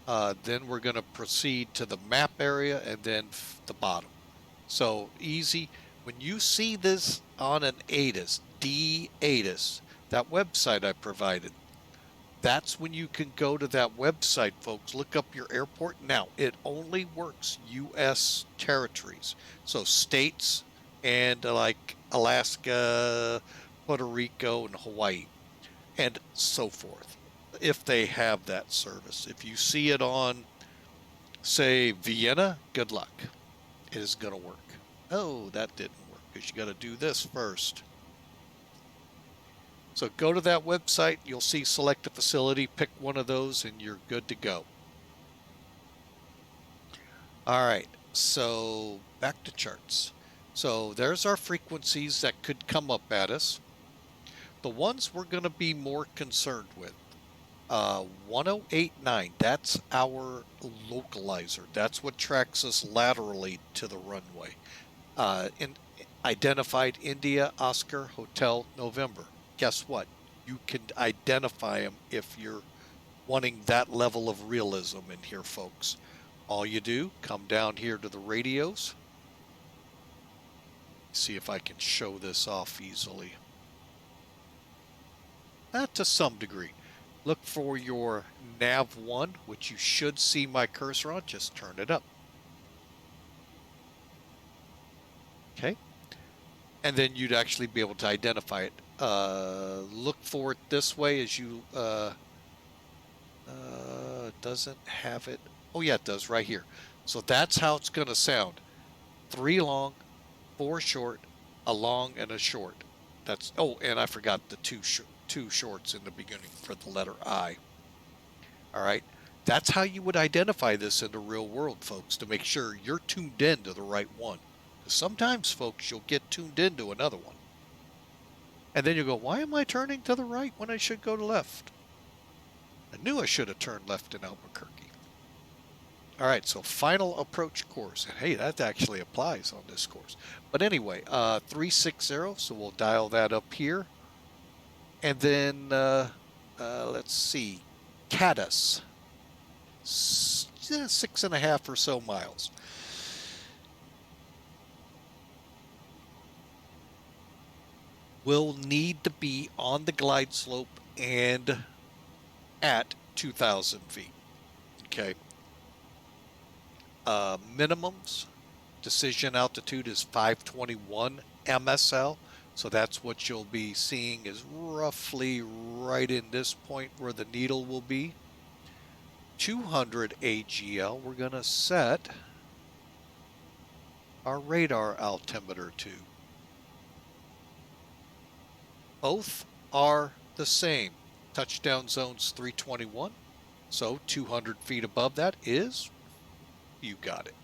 Then we're going to proceed to the map area, and then the bottom. So easy. When you see this on an ATIS, D-ATIS, that website I provided, that's when you can go to that website, folks. Look up your airport. Now, it only works U.S. territories. So states and like Alaska, Puerto Rico, and Hawaii, and so forth, if they have that service. If you see it on, say, Vienna, good luck. It is going to work. Oh, that didn't work because you got to do this first. So go to that website, you'll see select a facility, pick one of those, and you're good to go. All right, so back to charts. So there's our frequencies that could come up at us. The ones we're going to be more concerned with. 1089, that's our localizer. That's what tracks us laterally to the runway. Identified India, Oscar, Hotel, November. Guess what? You can identify them if you're wanting that level of realism in here, folks. All you do, come down here to the radios. See if I can show this off easily. To some degree. Look for your nav1, which you should see my cursor on. Just turn it up. Okay. And then you'd actually be able to identify it. Look for it this way as you, doesn't have it. Oh yeah, it does right here. So that's how it's going to sound. 3 long, 4 short, a long, and a short. That's, oh, and I forgot the two shorts in the beginning for the letter I. All right. That's how you would identify this in the real world, folks, to make sure you're tuned in to the right one. Because sometimes, folks, you'll get tuned into another one. And then you go, why am I turning to the right when I should go to left? I knew I should have turned left in Albuquerque. All right, so final approach course. And hey, that actually applies on this course. But anyway, 360, so we'll dial that up here. And then, let's see, Caddis, 6.5 or so miles. Will need to be on the glide slope and at 2,000 feet. Okay. Minimums, decision altitude is 521 MSL. So that's what you'll be seeing is roughly right in this point where the needle will be. 200 AGL, we're going to set our radar altimeter to. Both are the same. Touchdown zone's 321. So 200 feet above that is, you got it.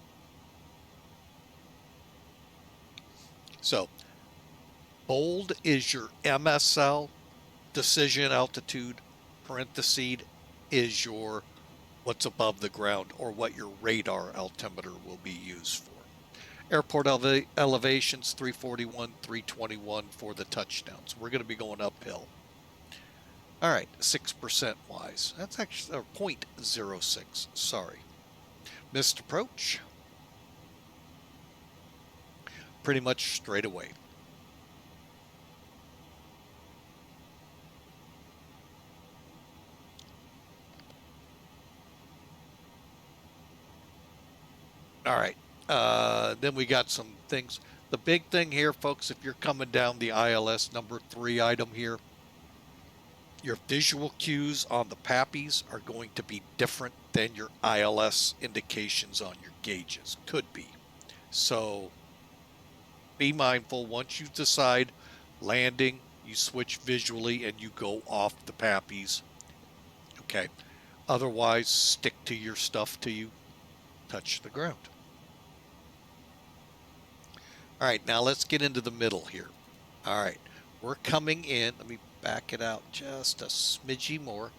So bold is your MSL, decision altitude, parentheses is your what's above the ground or what your radar altimeter will be used for. Airport elevations 341, 321 for the touchdowns. We're going to be going uphill. All right, 6% wise. That's actually 0.06. Sorry. Missed approach. Pretty much straight away. All right. Then we got some things. The big thing here, folks, if you're coming down the ILS number 3 item here, your visual cues on the PAPIs are going to be different than your ILS indications on your gauges. Could be. So be mindful. Once you decide landing, you switch visually and you go off the PAPIs. Okay. Otherwise, stick to your stuff till you touch the ground. All right, now let's get into the middle here. All right, we're coming in. Let me back it out just a smidgy more.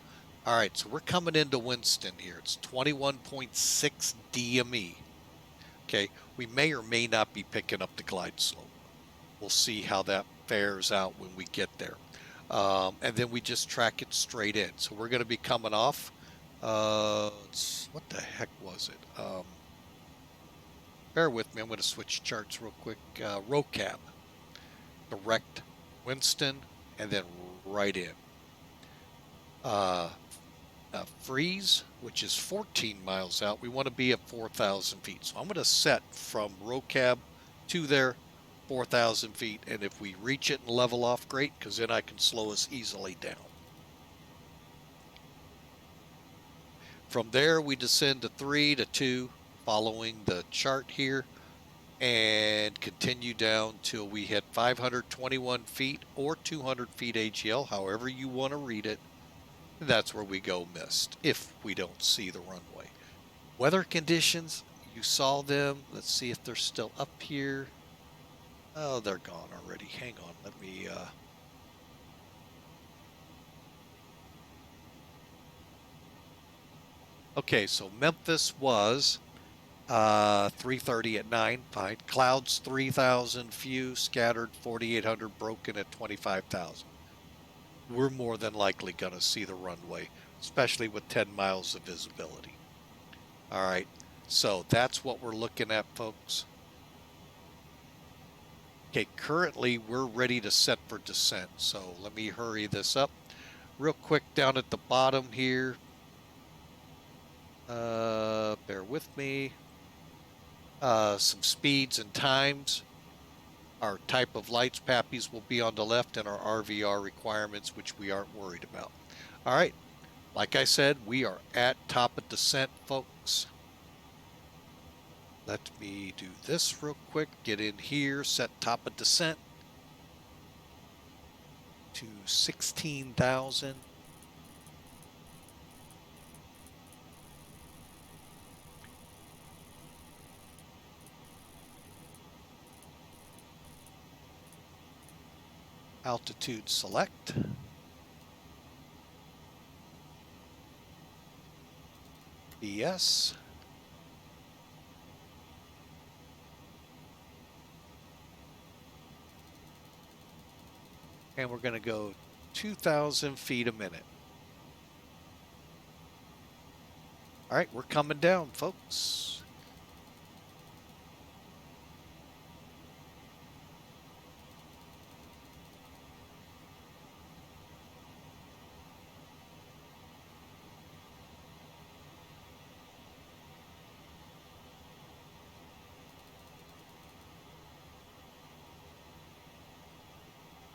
All right, so we're coming into Winston here. It's 21.6 DME. Okay, we may or may not be picking up the glide slope. We'll see how that fares out when we get there. And then we just track it straight in. So we're going to be coming off. What the heck was it? bear with me, I'm going to switch charts real quick. ROCAB, direct Winston, and then right in. Freeze, which is 14 miles out, we want to be at 4,000 feet. So I'm going to set from ROCAB to there 4,000 feet, and if we reach it and level off, great, because then I can slow us easily down. From there, we descend to 3 to 2, following the chart here, and continue down till we hit 521 feet or 200 feet AGL, however you want to read it. That's where we go missed, if we don't see the runway. Weather conditions, you saw them. Let's see if they're still up here. Oh, they're gone already. Hang on, let me... Okay, so Memphis was 3:30 at 9, fine. Clouds 3,000, few, scattered 4,800, broken at 25,000. We're more than likely going to see the runway, especially with 10 miles of visibility. All right, so that's what we're looking at, folks. Okay, currently we're ready to set for descent, so let me hurry this up. Real quick down at the bottom here, bear with me. Some speeds and times. Our type of lights, PAPIs, will be on the left, and our RVR requirements, which we aren't worried about. All right, like I said, we are at top of descent, folks. Let me do this real quick. Get in here, set top of descent to 16,000. Altitude select. BS. And we're going to go 2,000 feet a minute. All right, we're coming down, folks.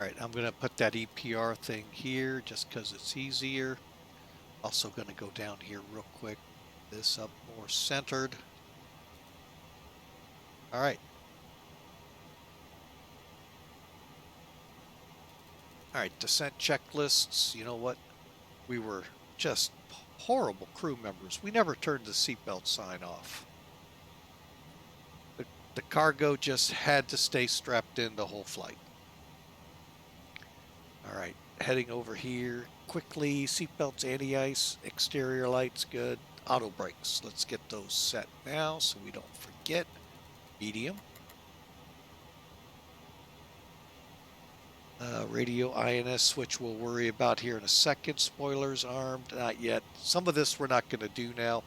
All right, I'm going to put that EPR thing here just because it's easier. Also going to go down here real quick. This up more centered. All right. All right, descent checklists. You know what? We were just horrible crew members. We never turned the seatbelt sign off. The cargo just had to stay strapped in the whole flight. All right, heading over here quickly. Seatbelts, anti-ice, exterior lights, good. Auto brakes, let's get those set now so we don't forget. Medium. Radio INS switch we'll worry about here in a second. Spoilers armed, not yet. Some of this we're not going to do now.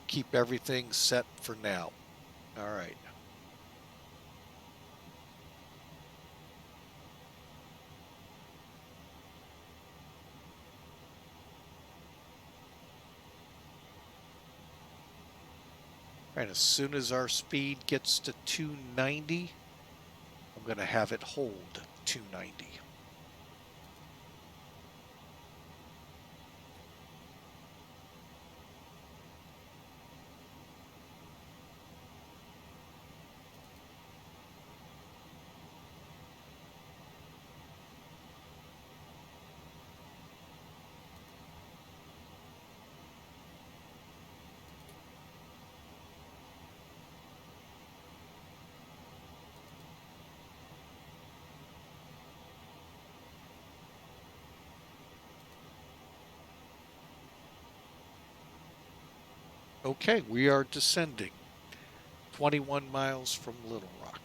Keep everything set for now. All right. Right, as soon as our speed gets to 290, I'm going to have it hold 290. Okay, we are descending 21 miles from Little Rock.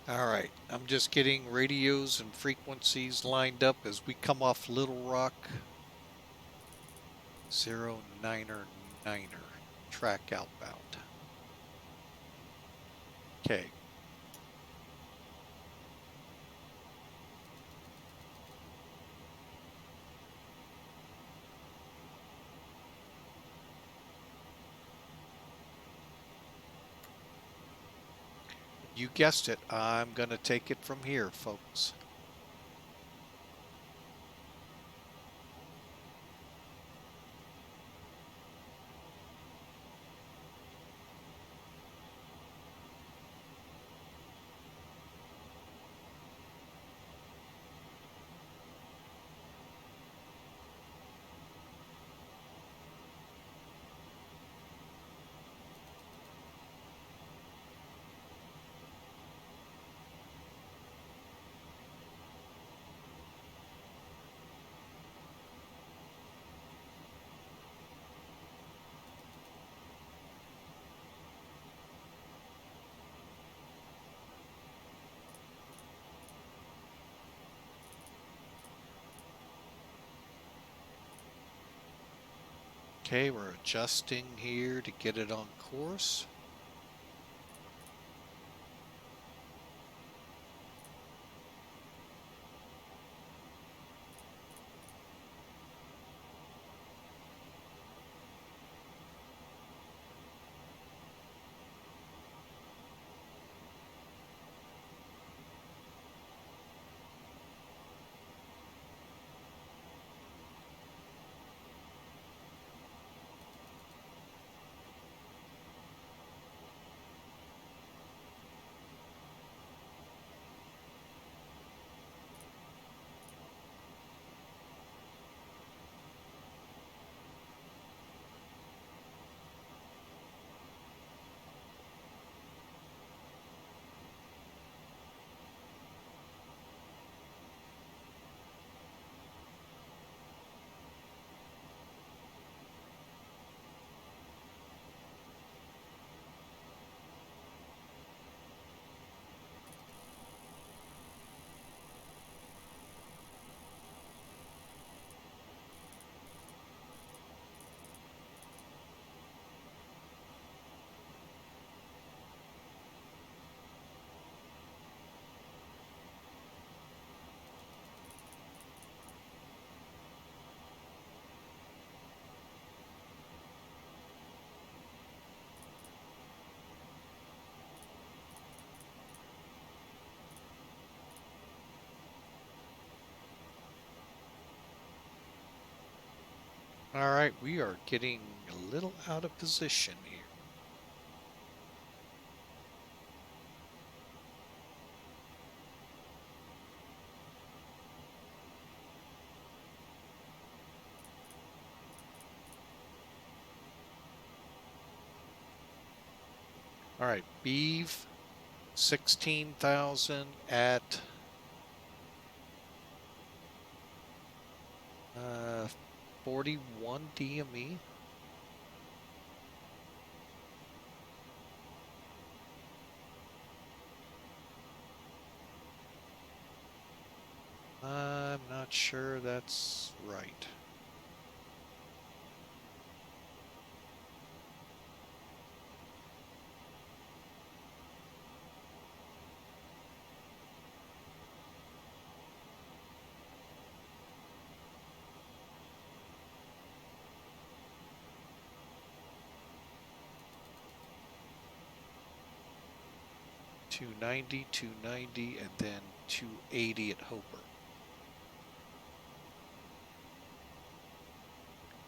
All right, I'm just getting radios and frequencies lined up as we come off Little Rock. 099er, track outbound. Okay. You guessed it, I'm going to take it from here, folks. Okay, we're adjusting here to get it on course. All right, we are getting a little out of position here. All right, Beeve, 16,000 at 41 DME. I'm not sure that's right. $290, and then $280 at Hoper.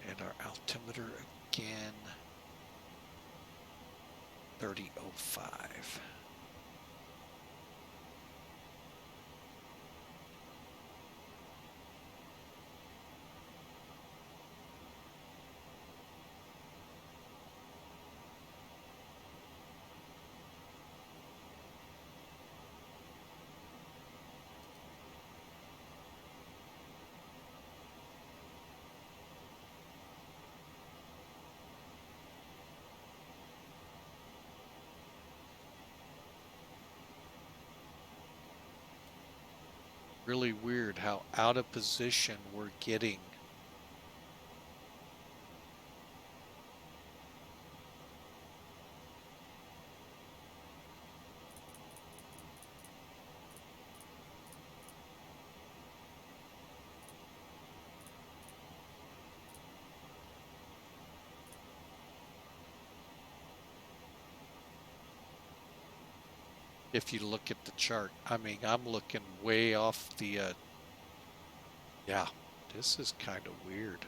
And our altimeter again, 3005. really weird how out of position we're getting. If you look at the chart, I mean, I'm looking way off the, yeah, this is kind of weird.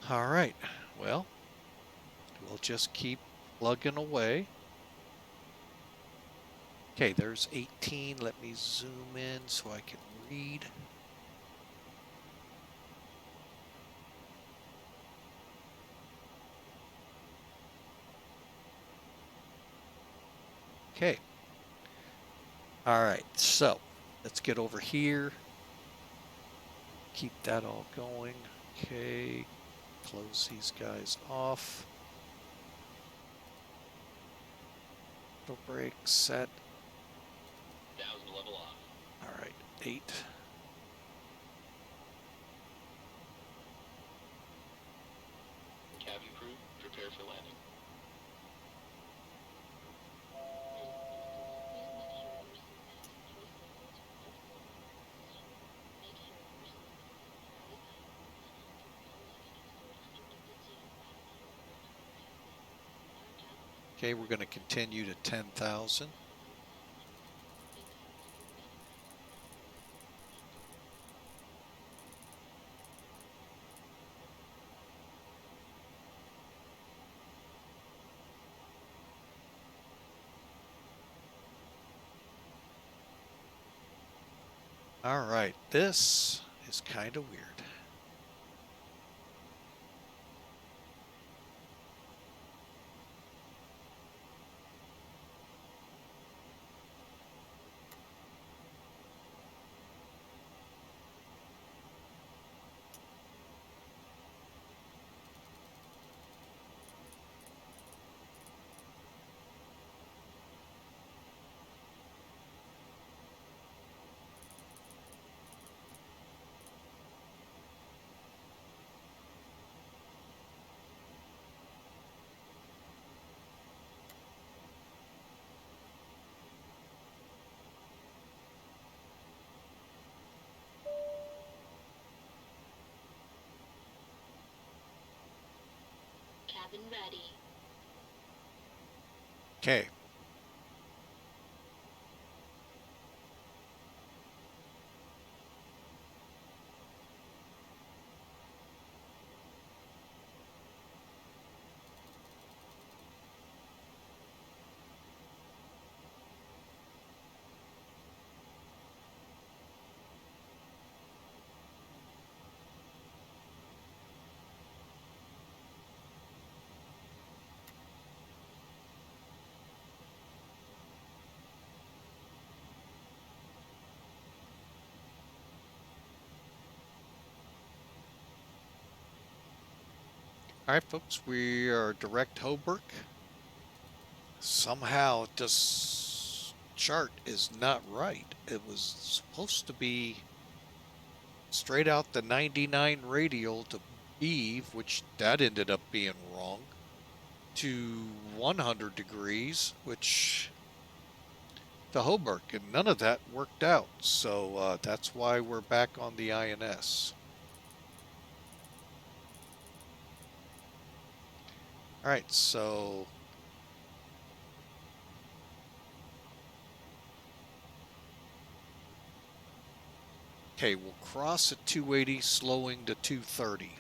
All right, well, we'll just keep plugging away. Okay, there's 18. Let me zoom in so I can read. Okay. All right, so let's get over here. Keep that all going. Okay, close these guys off. Auto brake set. 1000 level off. All right, 8. Cabin crew, prepare for landing. Okay, we're going to continue to 10,000. All right, this is kind of weird. Cabin ready. Okay. All right, folks, we are direct Hoburg. Somehow this chart is not right. It was supposed to be straight out the 99 radial to Eve, which that ended up being wrong, to 100 degrees, which to Hoburg, and none of that worked out. So that's why we're back on the INS. All right, so okay, we'll cross at 280, slowing to 230. And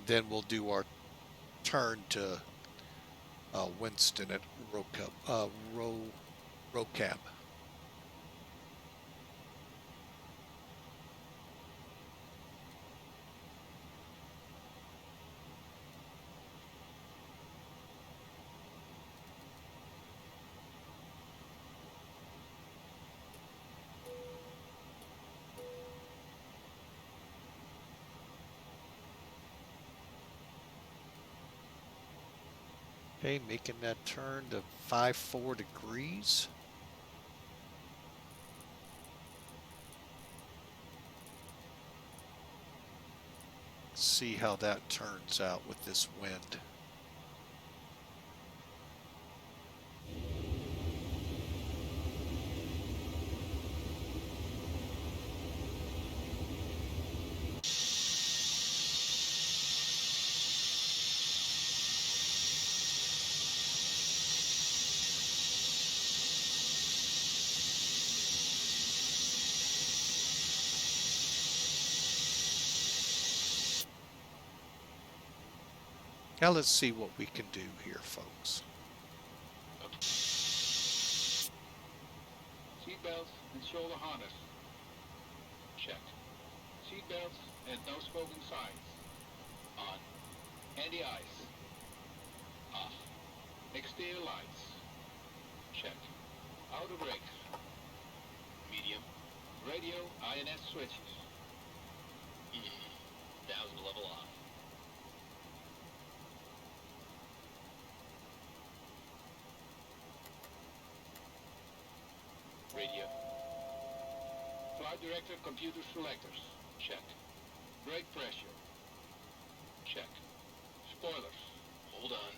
then we'll do our turn to Winston at Rocab. Okay, making that turn to 54 degrees. See how that turns out with this wind. Now let's see what we can do here, folks. Seatbelts and shoulder harness. Check. Seatbelts and no smoking signs. On. Anti-ice. Off. Exterior lights. Check. Outer brakes. Medium. Radio INS switches. 1000 level off. Radio. Flight director computer selectors. Check. Brake pressure. Check. Spoilers. Hold on.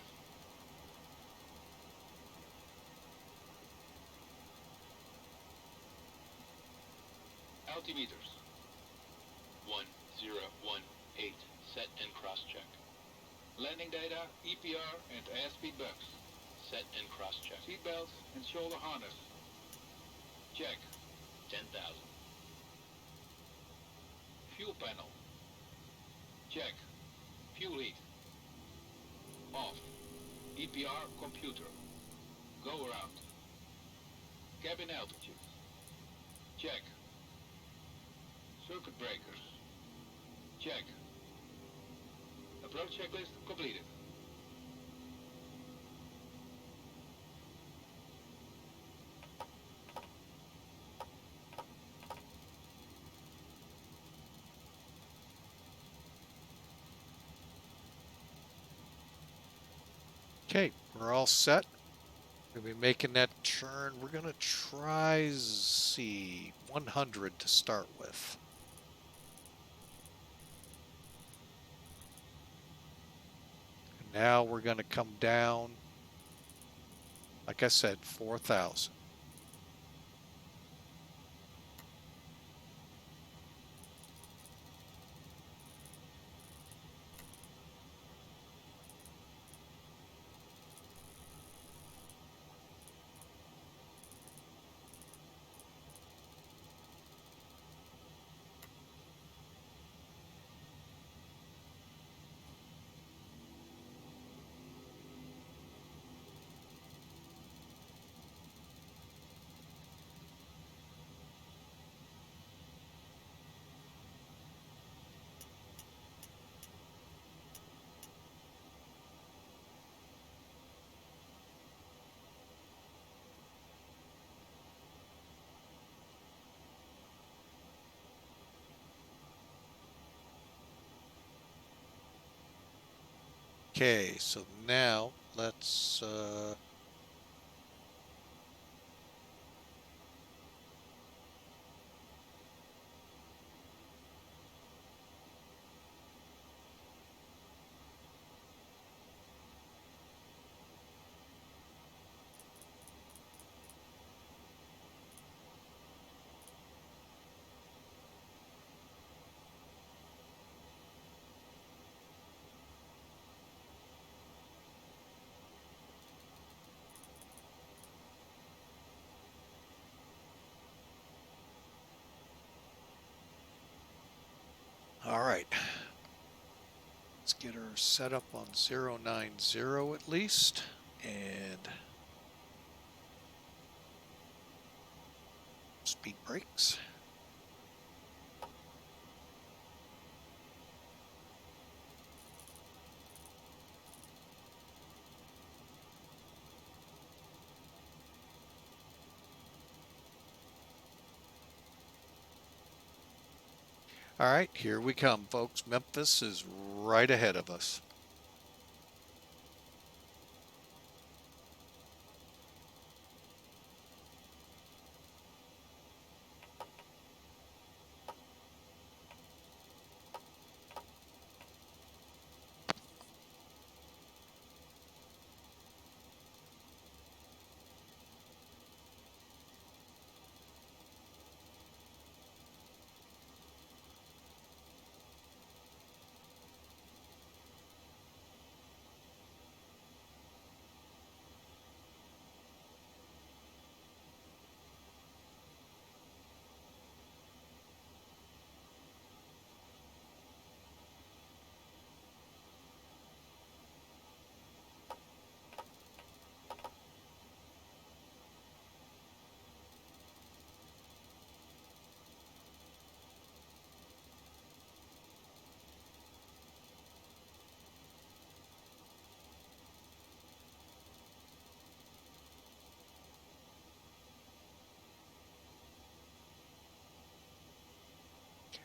Altimeters. 1018. Set and cross check. Landing data, EPR, and airspeed bugs. Set and cross check. Seatbelts and shoulder harness. Check. 10,000. Fuel panel. Check. Fuel heat. Off. EPR computer. Go around. Cabin altitude. Check. Circuit breakers. Check. Approach checklist completed. Okay, we're all set. We're going to be making that turn. We're going to try Z 100 to start with. And now we're going to come down, like I said, 4,000. Okay, so now let's all right. Let's get her set up on 090 at least, and speed brakes. All right, here we come, folks. Memphis is right ahead of us.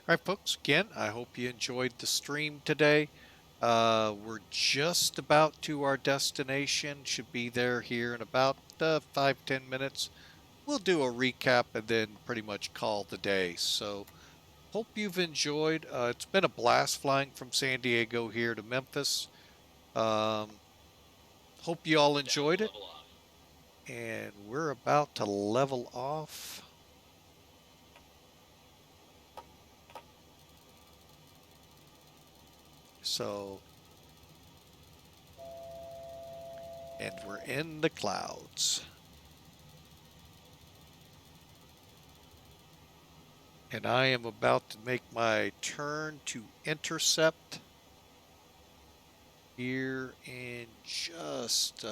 All right, folks, again, I hope you enjoyed the stream today. We're just about to our destination. Should be there here in about 5-10 minutes. We'll do a recap and then pretty much call the day. So hope you've enjoyed. It's been a blast flying from San Diego here to Memphis. Hope you all enjoyed it. And we're about to level off. So, and we're in the clouds. And I am about to make my turn to intercept here in just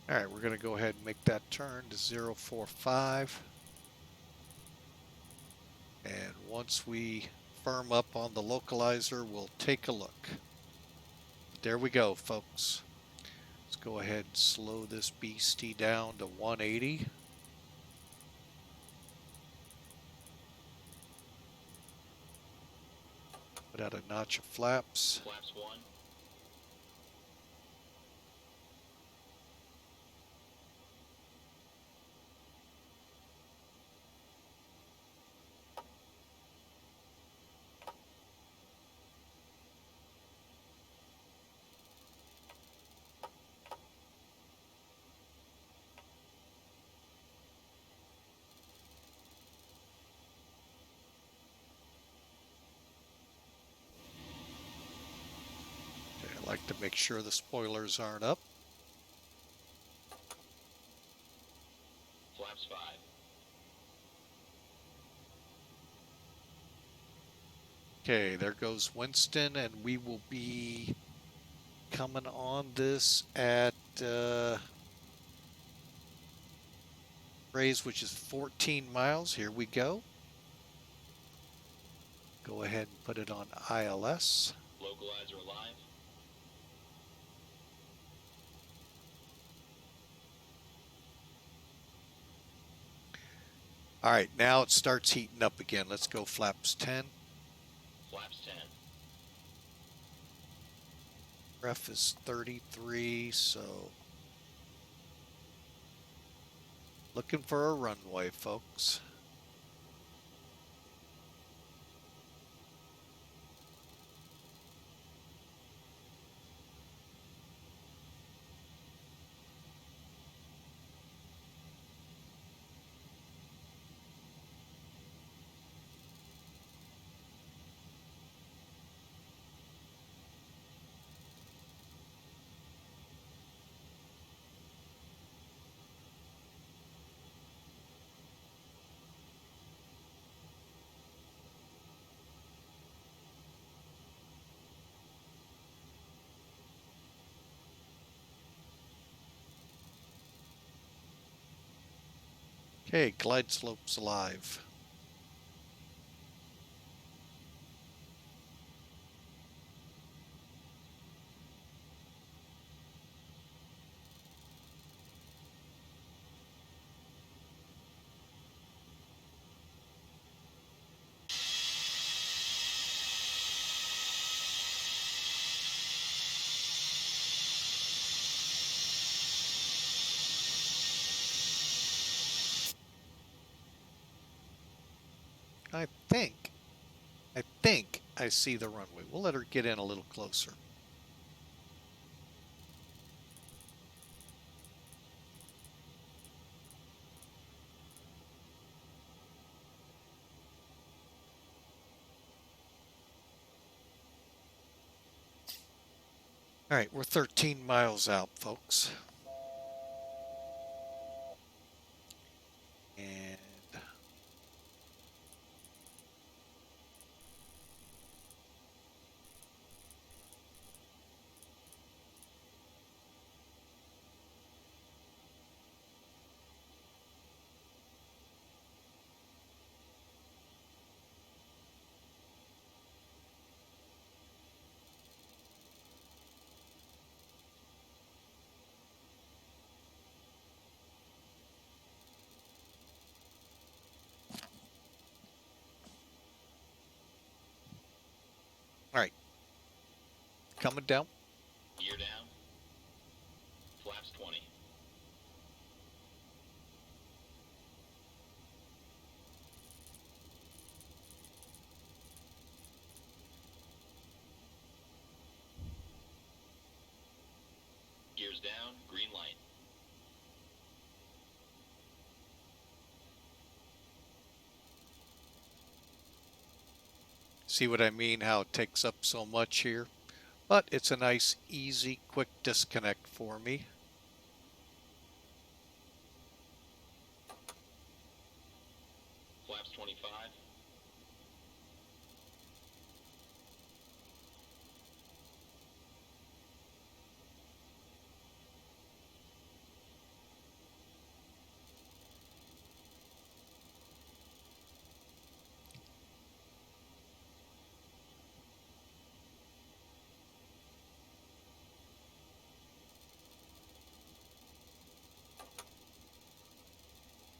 all right, we're going to go ahead and make that turn to 045. And once we firm up on the localizer, we'll take a look. There we go, folks. Let's go ahead and slow this beastie down to 180. Put out a notch of flaps. Flaps 1. I like to make sure the spoilers aren't up. Flaps 5. Okay, there goes Winston, and we will be coming on this at Rays, which is 14 miles. Here we go. Go ahead and put it on ILS. Localizer alive. All right, now it starts heating up again. Let's go flaps 10. Flaps 10. Ref is 33, so looking for a runway, folks. Okay, glide slope's alive. I think I see the runway. We'll let her get in a little closer. All right, we're 13 miles out, folks. coming down. Gear down. Flaps 20. Gears down, green light. See what I mean, how it takes up so much here? But it's a nice, easy, quick disconnect for me. Flaps 25.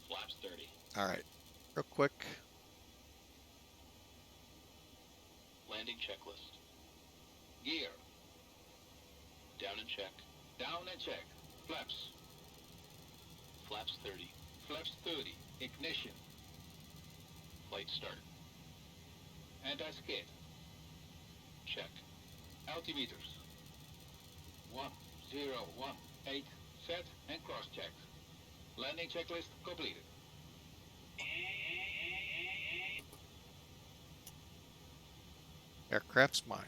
Flaps 30. All right, real quick. Landing checklist. Gear. Down and check. Down and check. Flaps. Flaps 30. Flaps 30. Ignition. Flight start. Anti-skid. Check. Altimeters. 1018. Set and cross-check. Landing checklist completed. Aircraft's mine.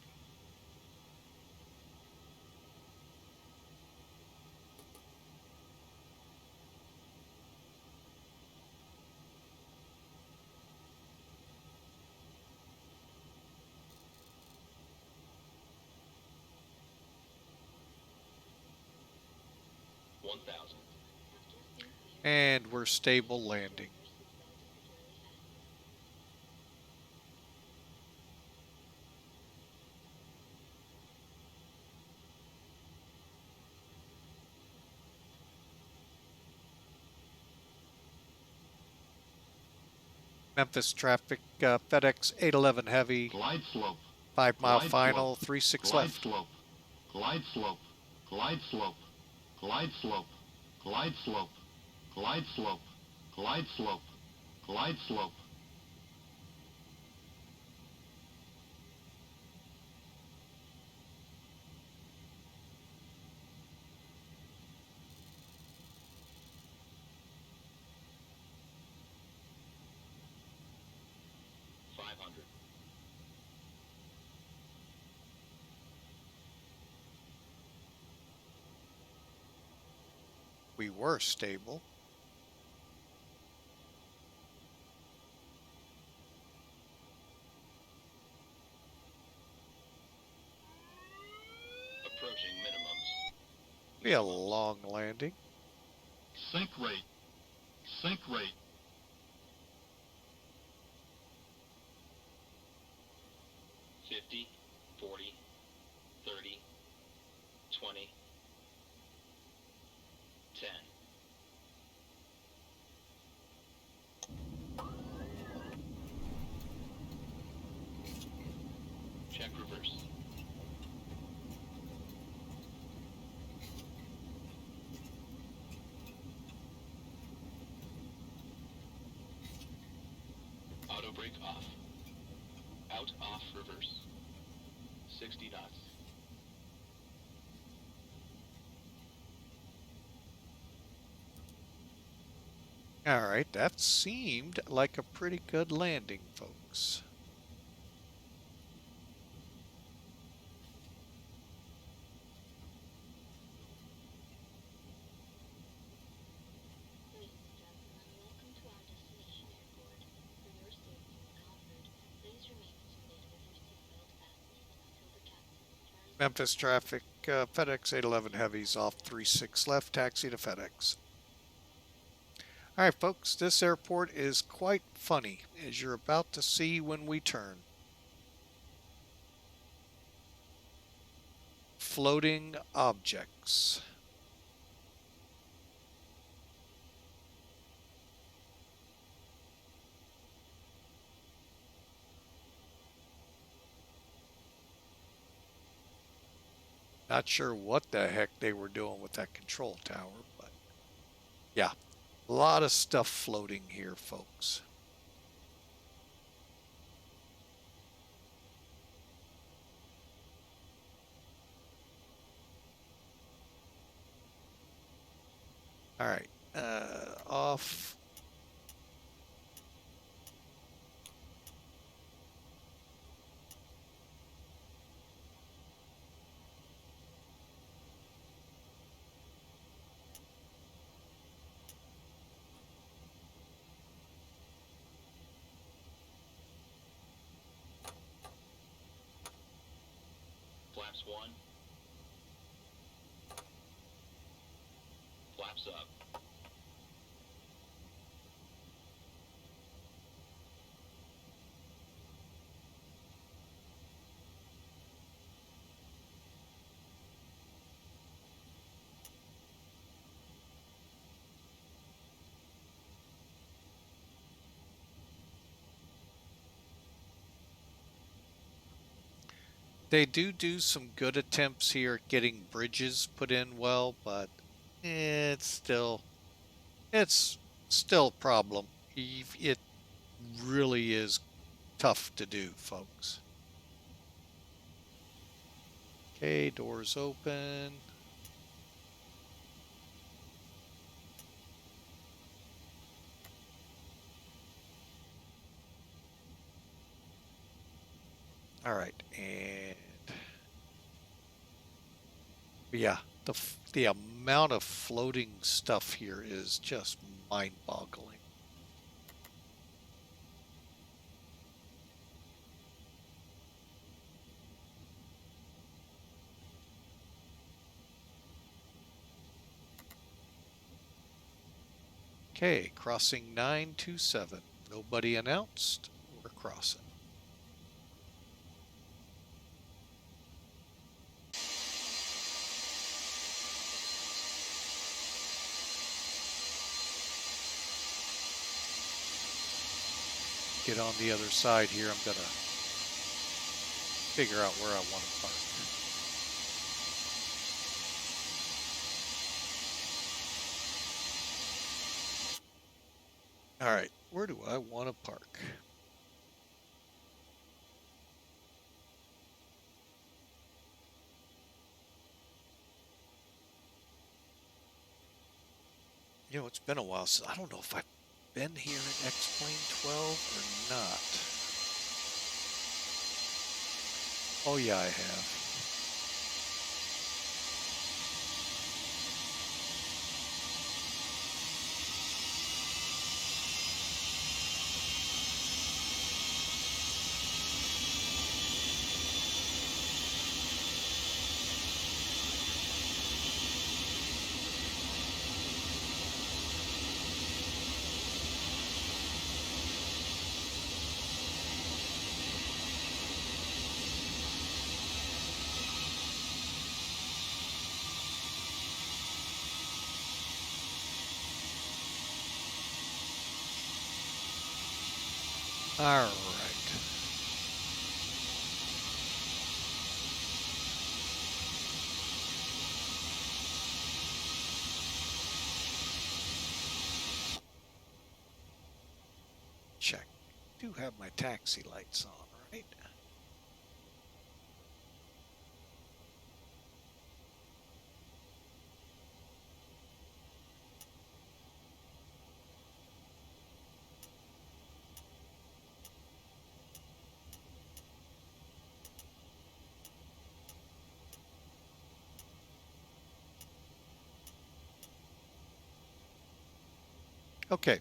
And we're stable landing. Memphis traffic, FedEx 811 heavy. Glide slope. 5 mile Glide final, slope. 36 Glide left. slope. Glide slope. Glide slope. Glide slope. Glide slope. Glide slope. Glide slope. Glide slope. We were stable. Approaching minimums. Be a long landing. Sink rate. Sink rate. $50, $40, $30, $20, $10. Check reverse. Auto brake off. Out, off, reverse. 60 knots. All right, that seemed like a pretty good landing, folks. Memphis traffic, FedEx 811 heavies off 36 left, taxi to FedEx. All right, folks, this airport is quite funny, as you're about to see when we turn. Floating objects. Not sure what the heck they were doing with that control tower, but yeah, a lot of stuff floating here, folks. All right, off. Flaps 1. Flaps up. They do some good attempts here at getting bridges put in well, but it's still a problem. It really is tough to do, folks. Okay, doors open. All right, and yeah, the amount of floating stuff here is just mind-boggling. Okay, crossing 927. Nobody announced. We're crossing. Get on the other side here. I'm going to figure out where I want to park. All right, where do I want to park? You know, it's been a while since, I don't know if I've been here in X-Plane12 or not. Oh yeah, I have. All right. Check. I do have my taxi lights on, right? Okay.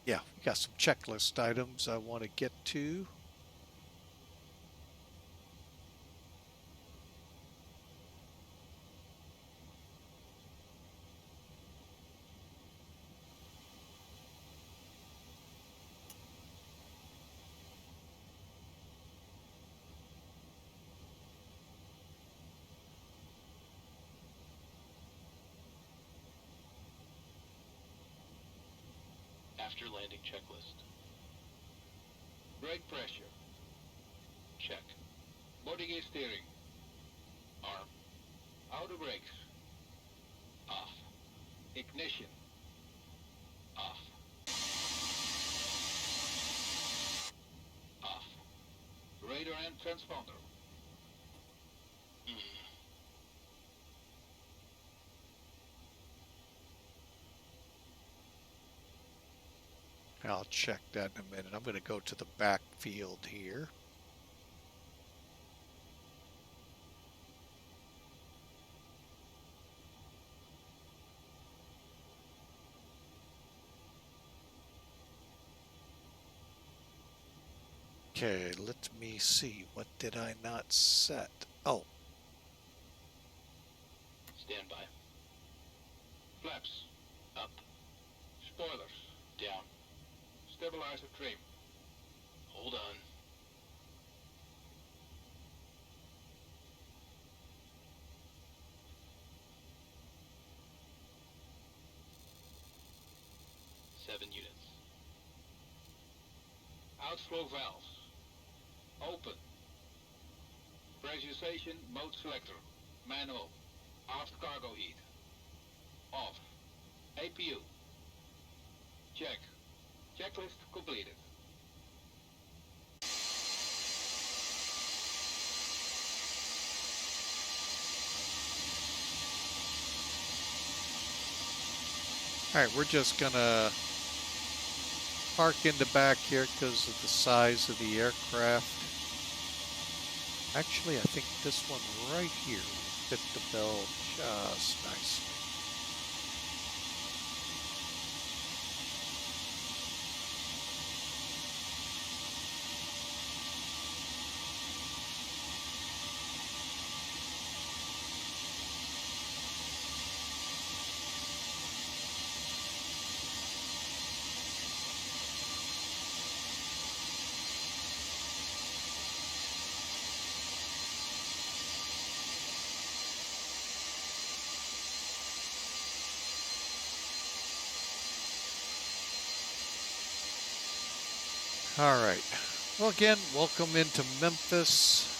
Yeah, we got some checklist items I want to get to. After landing checklist. Brake pressure. Check. Body gear steering. Outer brakes. Off. Ignition. Off. Off. Radar and transponder. I'll check that in a minute. I'm going to go to the back field here. Okay, let me see. What did I not set? Oh. Stand by. Flaps. Up. Spoilers. Down. Stabilizer trim. Hold on. Seven units. Outflow valves. Open. Pressurization mode selector. Manual. Aft cargo heat. Off. APU. Check. Checklist completed. All right, we're just gonna park in the back here because of the size of the aircraft. Actually, I think this one right here will fit the bill just nicely. All right. Well, again, welcome into Memphis.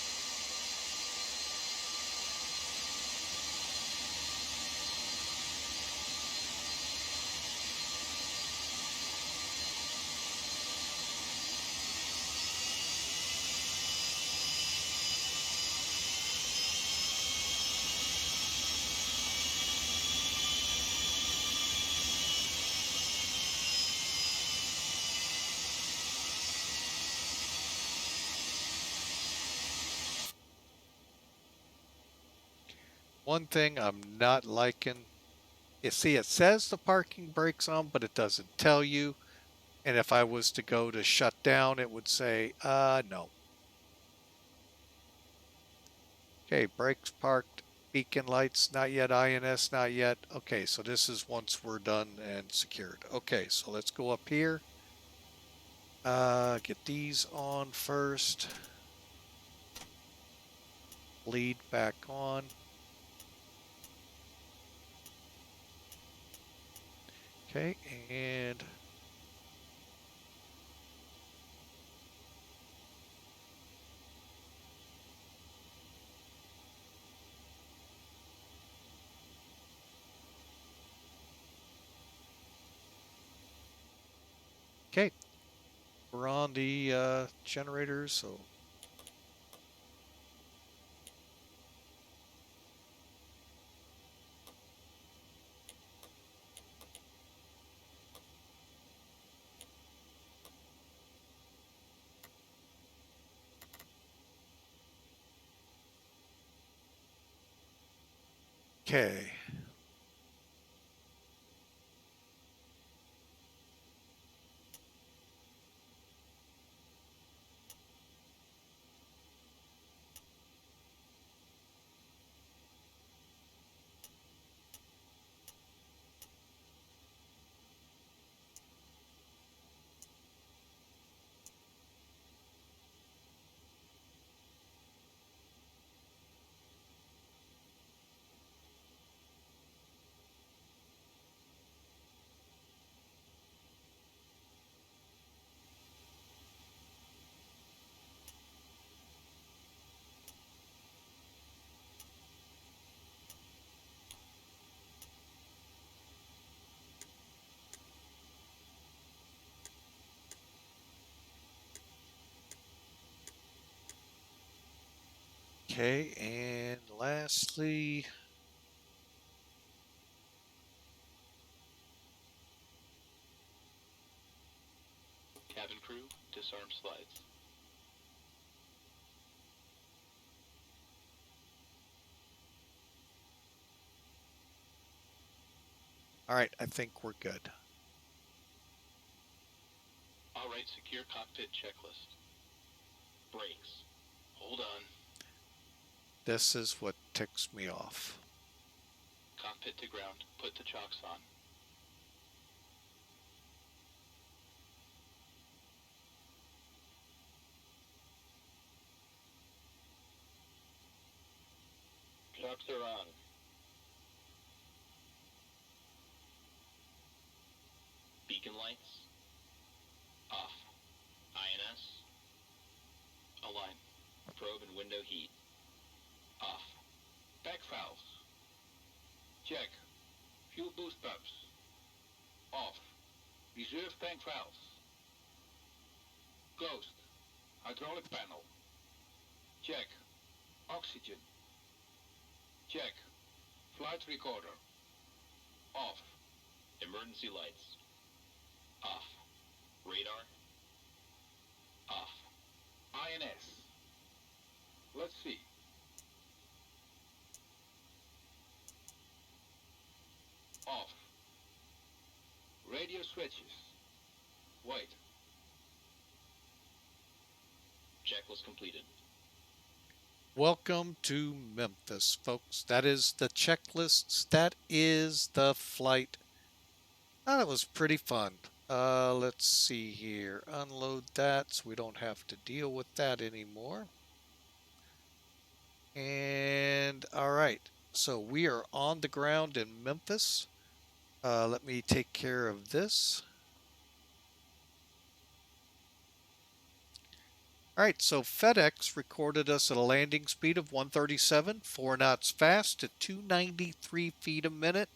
One thing I'm not liking, you see it says the parking brake's on, but it doesn't tell you. And if I was to go to shut down, it would say, no. Okay, brakes parked, beacon lights, not yet, INS, not yet. Okay, so this is once we're done and secured. Okay, so let's go up here. Get these on first. Lead back on. Okay, and okay, we're on the generators, so okay. Okay, and lastly, Cabin crew, disarm slides. all right, I think we're good. All right, secure cockpit checklist. Brakes. Hold on. This is what ticks me off. Cockpit to ground. Put the chocks on. Chocks are on. Beacon lights. Off. INS. Align. Probe and window heat. Off. Back valves. Check. Fuel boost pumps. Off. Reserve tank valves. Closed. Hydraulic panel. Check. Oxygen. Check. Flight recorder. Off. Emergency lights. Off. Radar. Off. INS. Let's see. Off. Radio switches. Wait. Checklist completed. Welcome to Memphis, folks. That is the checklists. That is the flight. Oh, that was pretty fun. Let's see here. Unload that so we don't have to deal with that anymore. And all right, so we are on the ground in Memphis. Let me take care of this. All right, so FedEx recorded us at a landing speed of 137, 4 knots fast at 293 feet a minute.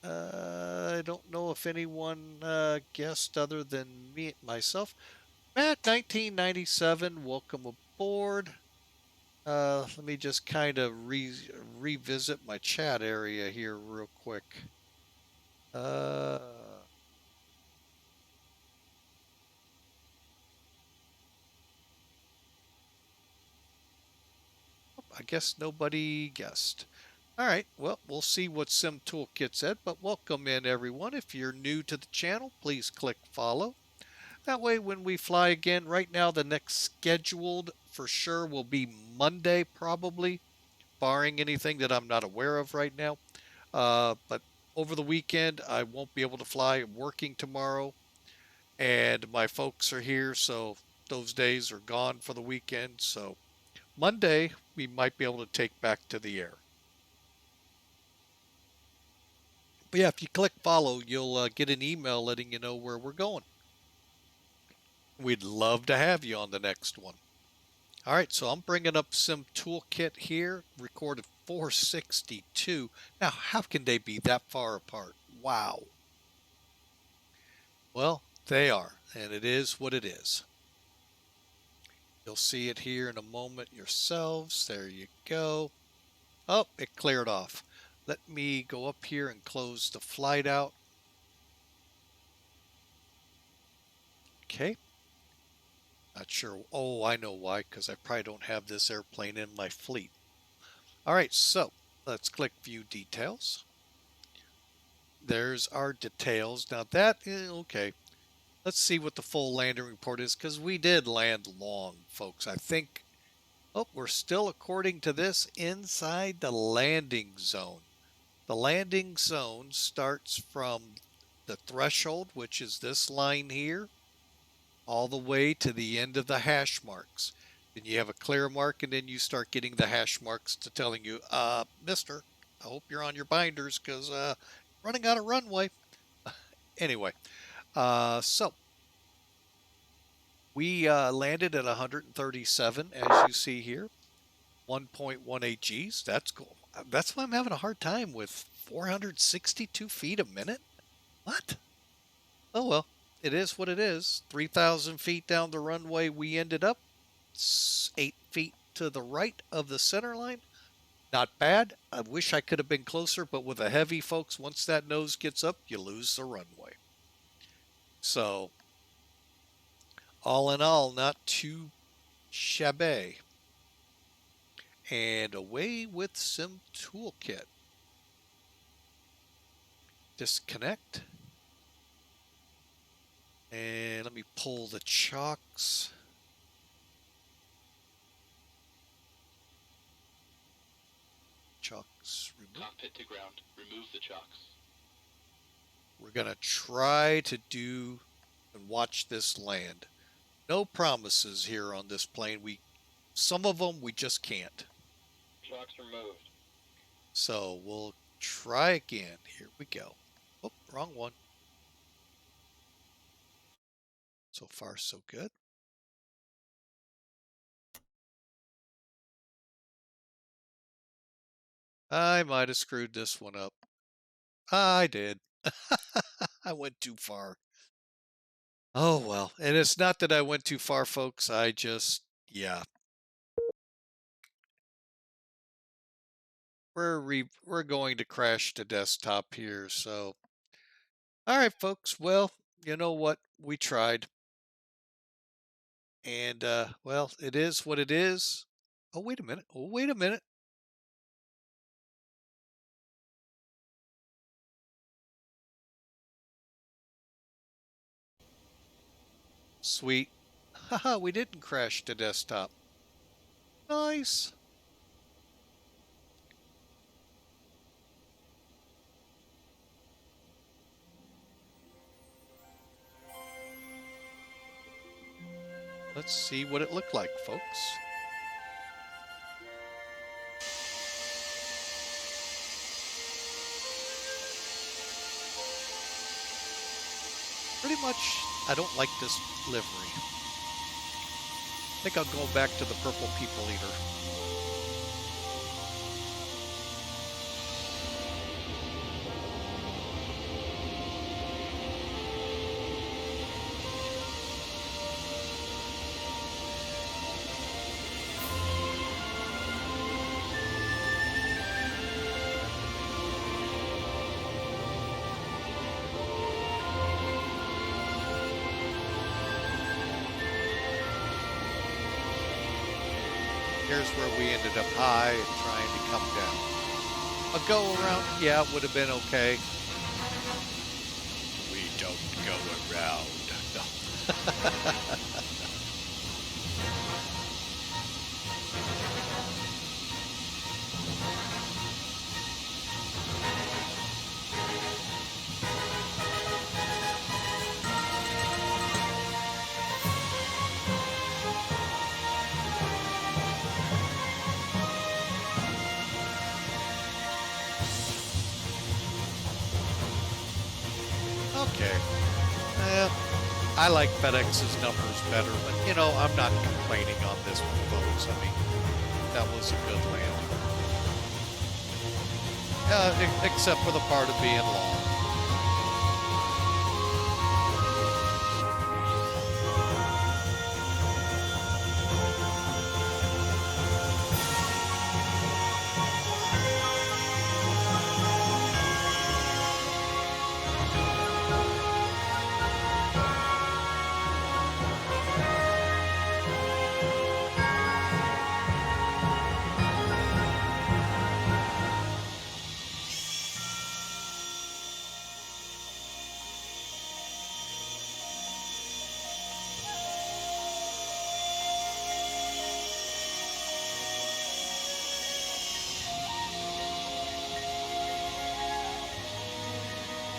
I don't know if anyone guessed other than me myself. Matt 1997, welcome aboard. Let me just kind of revisit my chat area here real quick. I guess nobody guessed. All right, well, we'll see what Sim Toolkit said, but welcome in everyone. If you're new to the channel, please click follow. That way when we fly again, right now the next scheduled for sure will be Monday probably, barring anything that I'm not aware of right now. But over the weekend, I won't be able to fly. I'm working tomorrow, and my folks are here, so those days are gone for the weekend. So Monday, we might be able to take back to the air. But yeah, if you click follow, you'll get an email letting you know where we're going. We'd love to have you on the next one. All right, so I'm bringing up Sim Toolkit here, recorded 462. Now, how can they be that far apart? Wow. Well, they are, and it is what it is. You'll see it here in a moment yourselves. There you go. Oh, it cleared off. Let me go up here and close the flight out. Okay. Not sure. Oh, I know why, because I probably don't have this airplane in my fleet. All right, so let's click View Details. There's our details. Now that is okay. Let's see what the full landing report is, because we did land long, folks. I think, oh, we're still, according to this, inside the landing zone. The landing zone starts from the threshold, which is this line here, all the way to the end of the hash marks. Then you have a clear mark, and then you start getting the hash marks to telling you, mister, I hope you're on your binders, because running out of runway. Anyway, so we landed at 137, as you see here, 1.18 Gs. That's cool. That's why I'm having a hard time with 462 feet a minute. What? Oh, well, it is what it is. 3,000 feet down the runway we ended up. 8 feet to the right of the center line. Not bad. I wish I could have been closer, but with a heavy, folks, once that nose gets up, you lose the runway. So, all in all, not too shabby. And away with Sim Toolkit. Disconnect. And let me pull the chocks. Chocks removed. Cockpit to ground. Remove the chocks. We're going to try to do and watch this land. No promises here on this plane. Some of them we just can't. Chocks removed. So we'll try again. Here we go. Oh, wrong one. So far, so good. I might have screwed this one up. I did. I went too far. Oh, well. And it's not that I went too far, folks. Yeah. We're going to crash the desktop here, so. All right, folks. Well, you know what? We tried. And, well, it is what it is. Oh, wait a minute. Oh, wait a minute. Sweet. Haha, we didn't crash the desktop. Nice. Let's see what it looked like, folks. Pretty much, I don't like this livery. I think I'll go back to the Purple People Eater. Here's where we ended up high and trying to come down. A go around, yeah, would have been okay. We don't go around. No. Okay. I like FedEx's numbers better, but you know, I'm not complaining on this one, folks. I mean, that was a good land. Except for the part of being long.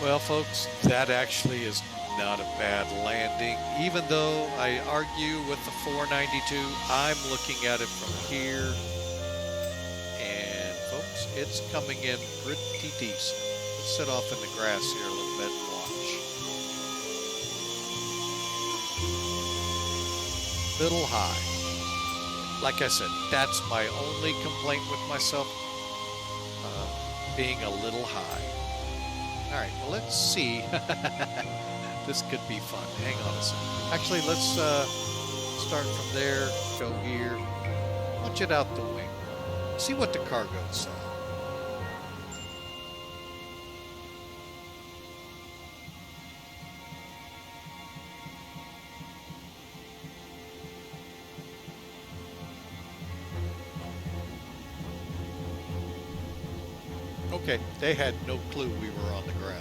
Well, folks, that actually is not a bad landing. Even though I argue with the 492, I'm looking at it from here. And, folks, it's coming in pretty decent. Let's sit off in the grass here a little bit and watch. Little high. Like I said, that's my only complaint with myself, being a little high. All right, well, let's see. This could be fun. Hang on a second. Actually, let's start from there, go here. Punch it out the wing. See what the cargo saw. Okay, they had no clue we were on the ground.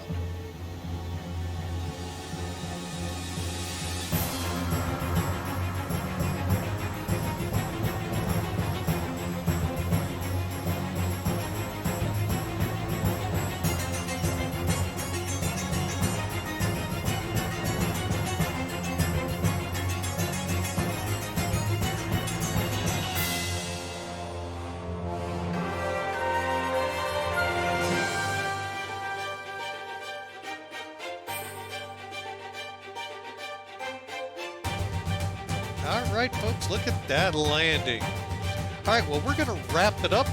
All right, folks, look at that landing. All right, well, we're going to wrap it up.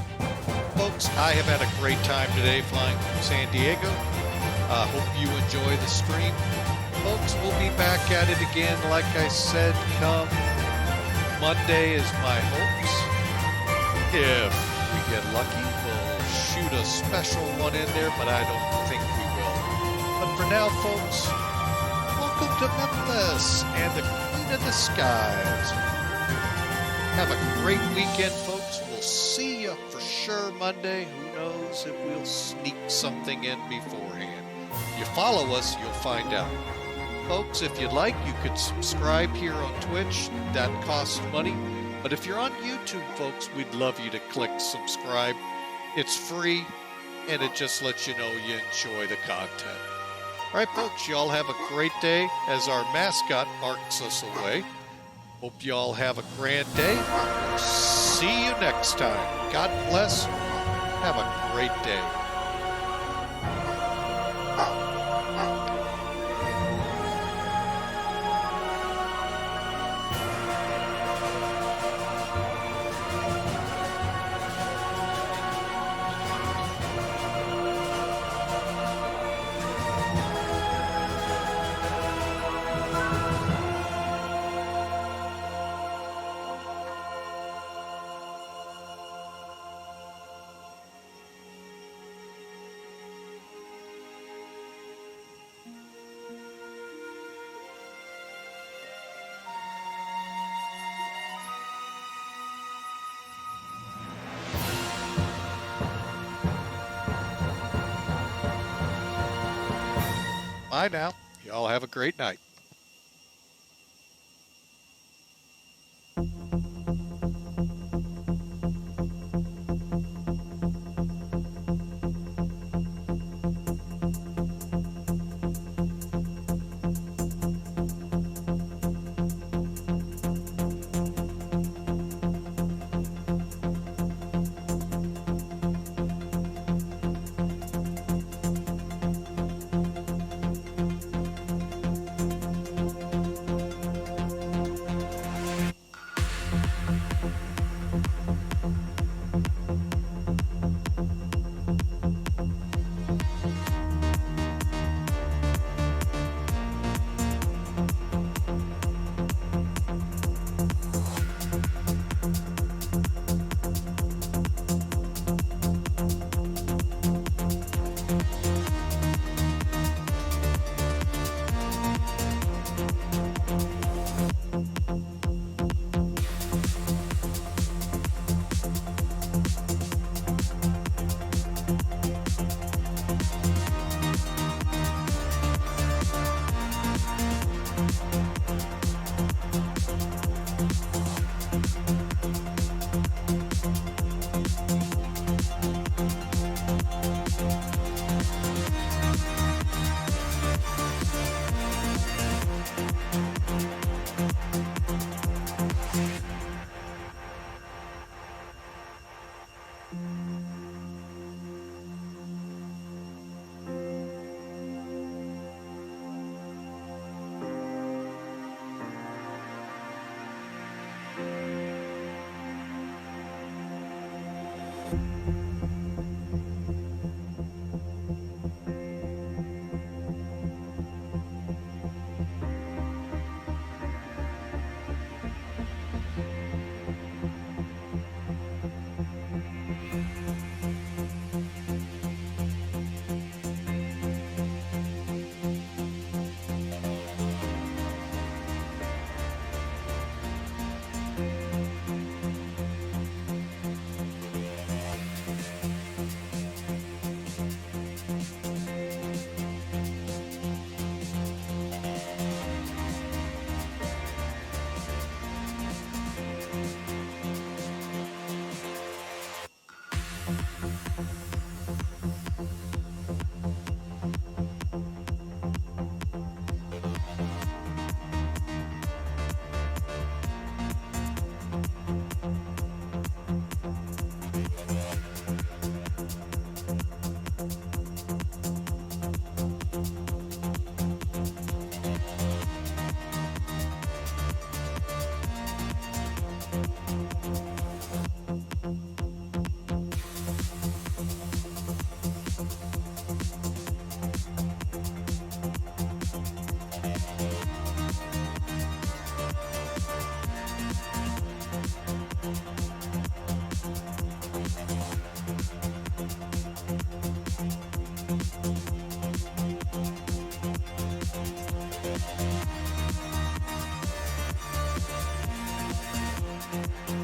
Folks, I have had a great time today flying from San Diego. Hope you enjoy the stream. Folks, we'll be back at it again, like I said, come Monday is my hopes. If we get lucky, we'll shoot a special one in there, but I don't think we will. But for now, folks, welcome to Memphis and the Queen of the Skies. Have a great weekend, folks. We'll see you for sure Monday. Who knows if we'll sneak something in beforehand. If you follow us, you'll find out. Folks, if you'd like, you could subscribe here on Twitch. That costs money. But if you're on YouTube, folks, we'd love you to click subscribe. It's free, and it just lets you know you enjoy the content. All right, folks, y'all have a great day as our mascot barks us away. Hope y'all have a grand day. We'll see you next time. God bless. Have a great day. Bye now. Y'all have a great night. Bye.